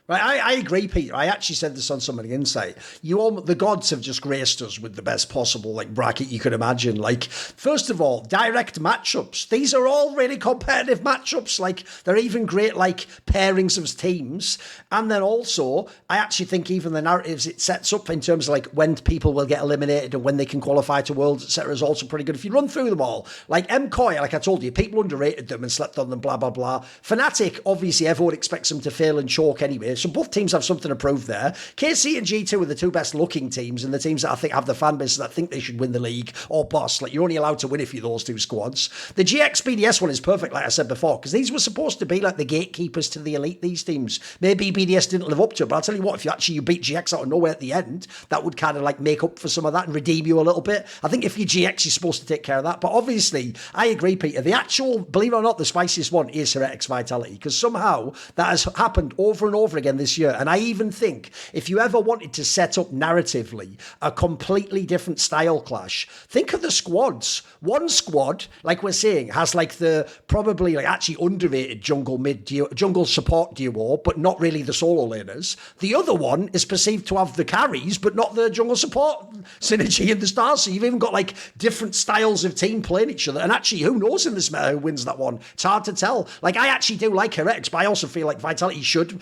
[SPEAKER 1] Right, I agree, Peter. I actually said this on Some of the Insight. The gods have just graced us with the best possible bracket you could imagine. Like, first of all, direct matchups. These are all really competitive matchups. Like, they're even great pairings of teams. And then also, I actually think even the narratives it sets up in terms of when people will get eliminated and when they can qualify to Worlds, etc., is also pretty good. If you run through them all, like MKOI, like I told you, people underrated them and slept on them, blah blah blah. Fnatic, obviously, everyone expects them to fail and choke anyway. So both teams have something to prove there. KC and G2 are the 2 best looking teams and the teams that I think have the fan base that think they should win the league or bust. Like, you're only allowed to win if you're those 2 squads. The GX BDS one is perfect, like I said before, because these were supposed to be like the gatekeepers to the elite, these teams. Maybe BDS didn't live up to it, but I'll tell you what, if you beat GX out of nowhere at the end, that would kind of make up for some of that and redeem you a little bit. I think if you're GX, you're supposed to take care of that. But obviously, I agree, Peter. The actual, believe it or not, the spiciest one is Heretics Vitality, because somehow that has happened over and over again this year. And I even think if you ever wanted to set up narratively a completely different style clash, think of the squads. One squad, like we're saying, has the probably actually underrated jungle support duo, but not really the solo laners. The other one is perceived to have the carries, but not the jungle support synergy in the stars. So you've even got different styles of team playing each other. And actually, who knows in this meta who wins that one? It's hard to tell. I actually do like Heretics, but I also feel like Vitality should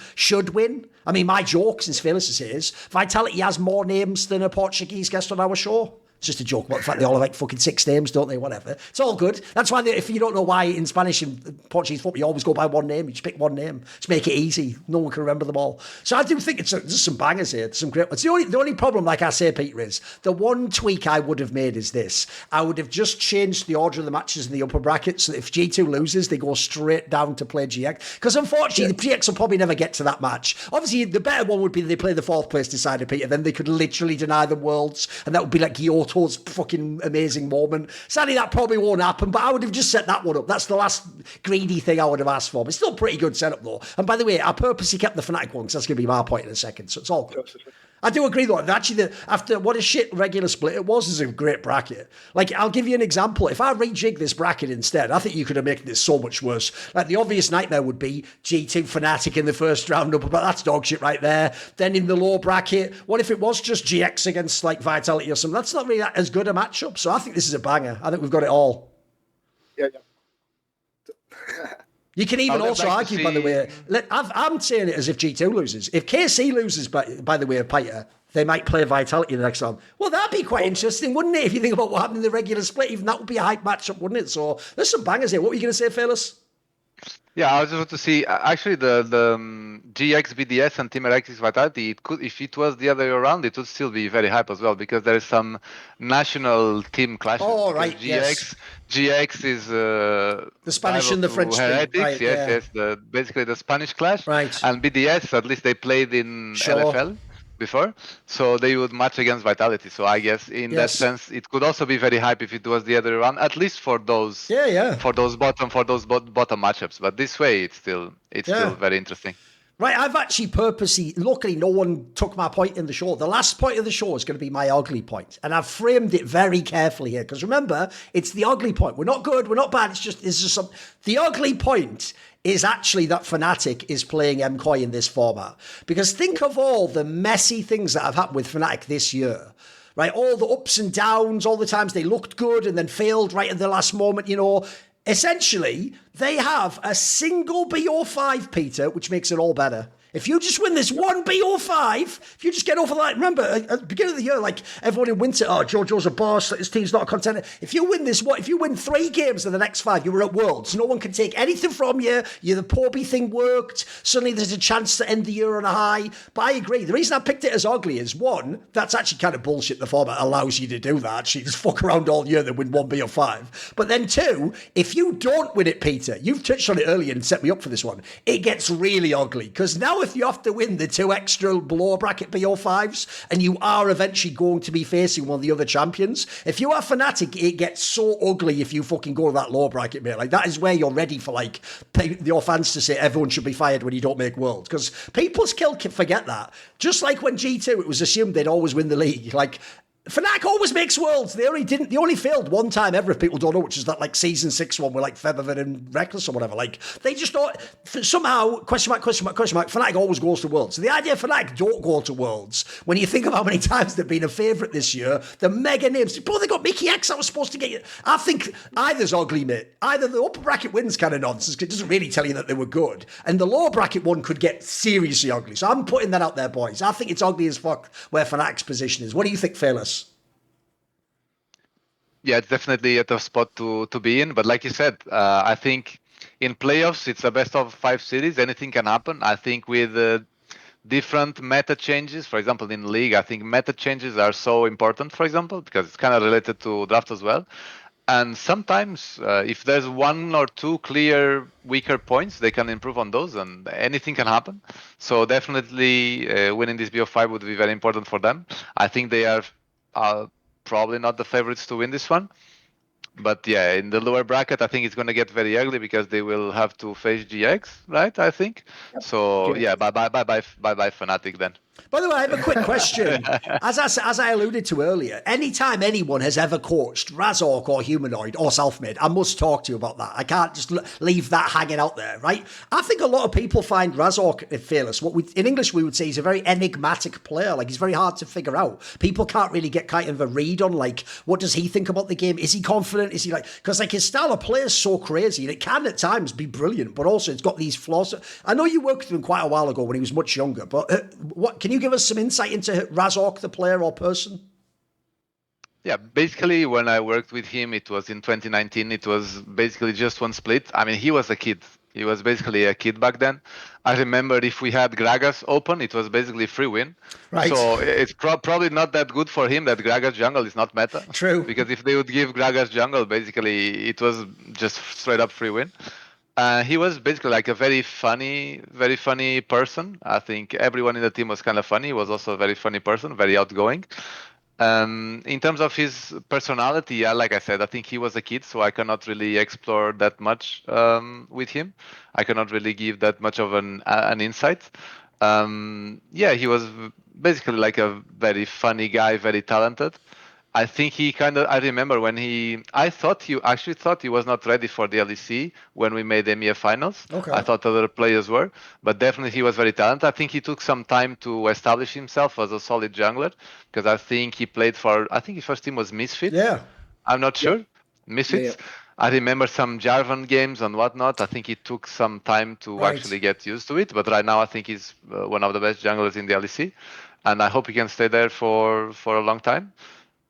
[SPEAKER 1] win. I mean, my joke, since Fearless is here, is Vitality has more names than a Portuguese guest on our show. It's just a joke about the fact they all have like fucking 6 names, don't they? Whatever. It's all good. That's why if you don't know why in Spanish and Portuguese football, you always go by one name. You just pick one name. Just make it easy. No one can remember them all. So I do think there's some bangers here. Some great ones. The only problem, like I say, Peter, is the one tweak I would have made is this. I would have just changed the order of the matches in the upper bracket so that if G2 loses, they go straight down to play GX. Because unfortunately, the GX will probably never get to that match. Obviously, the better one would be they play the 4th place decider, Peter. Then they could literally deny them Worlds, and that would be like Kyoto's fucking amazing moment. Sadly, that probably won't happen, but I would have just set that one up. That's the last greedy thing I would have asked for. But it's still a pretty good setup, though. And by the way, I purposely kept the Fnatic one because that's going to be my point in a second, so it's all good. I do agree, though. Actually, after what a shit regular split it was, is a great bracket. Like, I'll give you an example. If I rejig this bracket instead, I think you could have made this so much worse. Like, the obvious nightmare would be G2 Fnatic in the first round up, but that's dog shit right there. Then in the low bracket, what if it was just GX against, like, Vitality or something? That's not really as good a matchup. So I think this is a banger. I think we've got it all.
[SPEAKER 3] Yeah.
[SPEAKER 1] You can even also argue, by the way, I'm saying it as if G2 loses. If KC loses, by the way, Peter, they might play Vitality in the next round. Well, that'd be quite interesting, wouldn't it? If you think about what happened in the regular split, even that would be a hype matchup, wouldn't it? So there's some bangers here. What were you going to say, Fearless?
[SPEAKER 2] Yeah, I was just want to see. Actually, the GX BDS and Team Heretics Vitality, it could, if it was the other way around, it would still be very hype as well because there is some national team clashes.
[SPEAKER 1] Oh, right.
[SPEAKER 2] GX is
[SPEAKER 1] the Spanish and the French
[SPEAKER 2] Heretics.
[SPEAKER 1] Team. Right,
[SPEAKER 2] yes. Basically the Spanish clash.
[SPEAKER 1] Right.
[SPEAKER 2] And BDS, at least they played in LFL before, so they would match against Vitality. So I guess in that sense, it could also be very hype if it was the other way around, at least for those for those bottom matchups. But this way, it's still very interesting.
[SPEAKER 1] Right, I've actually purposely, luckily no one took my point in the show. The last point of the show is going to be my ugly point. And I've framed it very carefully here. Because remember, it's the ugly point. We're not good, we're not bad. It's just some... The ugly point is actually that Fnatic is playing MKOI in this format. Because think of all the messy things that have happened with Fnatic this year. Right, all the ups and downs, all the times they looked good and then failed right at the last moment, you know. Essentially, they have a single BO5, Peter, which makes it all better. If you just win this one BO5, if you just get over that, remember, at the beginning of the year, like everyone in winter, JoJo's a boss, his team's not a contender. If you win this, if you win 3 games in the next 5, you were at Worlds. No one can take anything from you. The Porby thing worked. Suddenly there's a chance to end the year on a high. But I agree. The reason I picked it as ugly is, one, that's actually kind of bullshit. The format allows you to do that. Actually, just fuck around all year, then win one BO5. But then 2, if you don't win it, Peter, you've touched on it earlier and set me up for this one, it gets really ugly. Because now if you have to win the 2 extra lower bracket BO5s and you are eventually going to be facing one of the other champions, if you are Fnatic, it gets so ugly if you fucking go to that lower bracket, mate. Like, that is where you're ready for, like, your fans to say everyone should be fired when you don't make Worlds. Because people still forget that. Just like when G2, it was assumed they'd always win the league. Like, Fnatic always makes Worlds. They only failed one time ever, if people don't know, which is that, like, season 6 one with, like, Featherman and Reckless or whatever. Like, they just don't, somehow, question mark, Fnatic always goes to Worlds. So the idea of Fnatic don't go to Worlds, when you think of how many times they've been a favourite this year, the mega names, bro, they got Mickey X that was supposed to get you. I think either's ugly, mate. Either the upper bracket wins kind of nonsense, it doesn't really tell you that they were good, and the lower bracket one could get seriously ugly. So I'm putting that out there, boys. I think it's ugly as fuck where Fnatic's position is. What do you think, Fearless?
[SPEAKER 2] Yeah, it's definitely a tough spot to be in. But like you said, I think in playoffs, it's a best of 5 series. Anything can happen. I think with different meta changes, for example, in League, I think meta changes are so important, for example, because it's kind of related to draft as well. And sometimes if there's 1 or 2 clear weaker points, they can improve on those and anything can happen. So definitely winning this BO5 would be very important for them. I think they are... probably not the favorites to win this one, but yeah, in the lower bracket, I think it's going to get very ugly because they will have to face GX, right? I think. So yeah, bye Fnatic then.
[SPEAKER 1] By the way, I have a quick question. As I alluded to earlier, anytime anyone has ever coached Razork or Humanoid or Selfmade, I must talk to you about that. I can't just leave that hanging out there, right? I think a lot of people find Razork Fearless. In English we would say he's a very enigmatic player. Like, he's very hard to figure out. People can't really get kind of a read on, like, what does he think about the game? Is he confident? Is he like, because like his style of play is so crazy and it can at times be brilliant, but also it's got these flaws. I know you worked with him quite a while ago when he was much younger, but what can you give us some insight into Razork, the player or person?
[SPEAKER 2] Yeah, basically when I worked with him, it was in 2019. It was basically just one split. I mean, he was a kid. He was basically a kid back then. I remember if we had Gragas open, it was basically free win.
[SPEAKER 1] Right.
[SPEAKER 2] So it's probably not that good for him that Gragas jungle is not meta.
[SPEAKER 1] True.
[SPEAKER 2] Because if they would give Gragas jungle, basically it was just straight up free win. He was basically like a very funny person. I think everyone in the team was kind of funny. He was also a very funny person, very outgoing. In terms of his personality, yeah, like I said, I think he was a kid, so I cannot really explore that much with him. I cannot really give that much of an insight. Yeah, he was basically like a very funny guy, very talented. I think he I remember when I actually thought he was not ready for the LEC when we made EMEA finals.
[SPEAKER 1] Okay.
[SPEAKER 2] I thought other players were, but definitely he was very talented. I think he took some time to establish himself as a solid jungler, because I think he played I think his first team was Misfits.
[SPEAKER 1] Yeah.
[SPEAKER 2] I'm not sure. Misfits.
[SPEAKER 3] Yeah.
[SPEAKER 2] I remember some Jarvan games and whatnot. I think it took some time to
[SPEAKER 1] Right.
[SPEAKER 2] actually get used to it, but right now I think he's one of the best junglers in the LEC, and I hope he can stay there for a long time.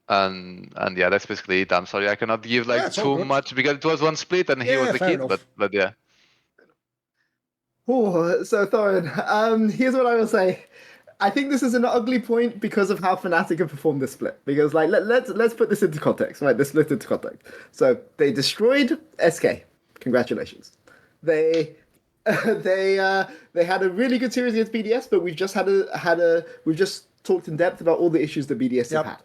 [SPEAKER 2] And yeah, that's basically it. I'm sorry, I cannot give like
[SPEAKER 1] it's all
[SPEAKER 2] too
[SPEAKER 1] good.
[SPEAKER 2] much because it was one split and he
[SPEAKER 1] Yeah,
[SPEAKER 2] was a
[SPEAKER 1] fair
[SPEAKER 2] kid.
[SPEAKER 1] enough.
[SPEAKER 2] But yeah,
[SPEAKER 3] Oh, so Thorin, here's what I will say. I think this is an ugly point because of how Fnatic have performed this split. Because like let's put this into context, right? This split into context. So they destroyed SK. Congratulations. They had a really good series against BDS, but we've just we've just talked in depth about all the issues that BDS have had.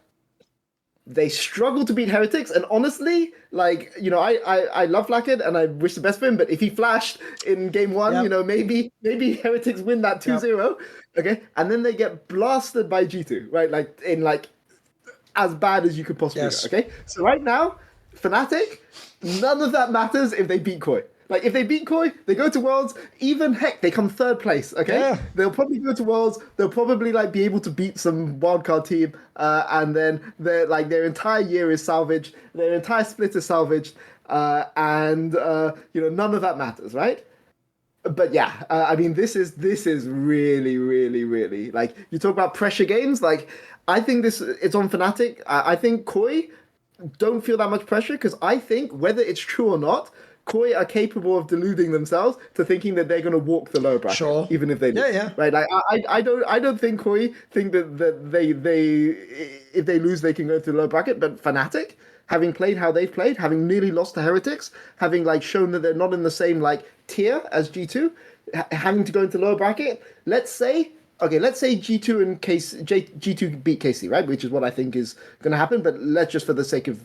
[SPEAKER 3] They struggled to beat Heretics, and honestly, like, you know, I love Blackhead and I wish the best for him, but if he flashed in game one, you know, maybe Heretics win that 2-0, okay? And then they get blasted by G2, right? Like, in like, as bad as you could possibly go, okay? So right now, Fnatic, none of that matters if they beat Koi. Like, if they beat Koi, they go to Worlds, even, heck, they come third place, okay?
[SPEAKER 1] Yeah.
[SPEAKER 3] They'll probably go to Worlds, they'll probably, like, be able to beat some wildcard team, and then, their entire year is salvaged, their entire split is salvaged, and, you know, none of that matters, right? But yeah, I mean, this is really, really, really, like, you talk about pressure games, like, I think it's on Fnatic. I think Koi don't feel that much pressure, because I think, whether it's true or not, Koi are capable of deluding themselves to thinking that they're going to walk the lower bracket, even if they lose.
[SPEAKER 1] Yeah.
[SPEAKER 3] Right? Like I don't think Koi think that they if they lose they can go to the lower bracket. But Fnatic, having played how they've played, having nearly lost to Heretics, having like shown that they're not in the same like tier as G2, having to go into lower bracket. Let's say G2 and G2 beat KC, right? Which is what I think is going to happen. But let's just, for the sake of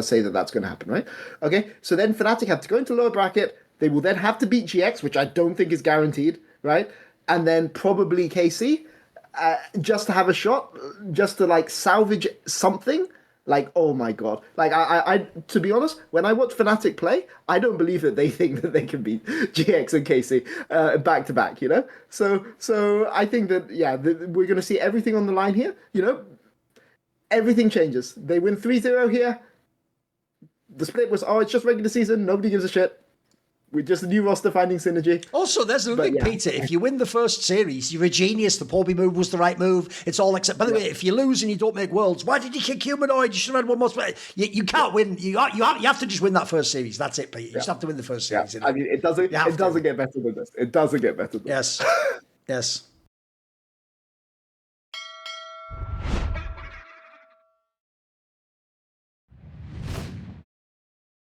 [SPEAKER 3] say that that's going to happen, right? Okay. So then Fnatic have to go into lower bracket. They will then have to beat GX, which I don't think is guaranteed, right? And then probably KC, just to have a shot, just to like salvage something. Like, oh my god! Like, I to be honest, when I watch Fnatic play, I don't believe that they think that they can beat GX and KC back to back. You know, so I think that we're going to see everything on the line here. You know, everything changes. They win 3-0 here. The split was, it's just regular season. Nobody gives a shit. We're just a new roster finding synergy.
[SPEAKER 1] Also, there's another thing, Peter. If you win the first series, you're a genius. The Porby move was the right move. It's all accept. By the way, if you lose and you don't make Worlds, why did you kick Humanoid? You should have had one more. You can't win. You have to just win that first series. That's it, Peter. You just have to win the first series.
[SPEAKER 3] I mean, it doesn't get better than this. It doesn't get better than this.
[SPEAKER 1] Yes.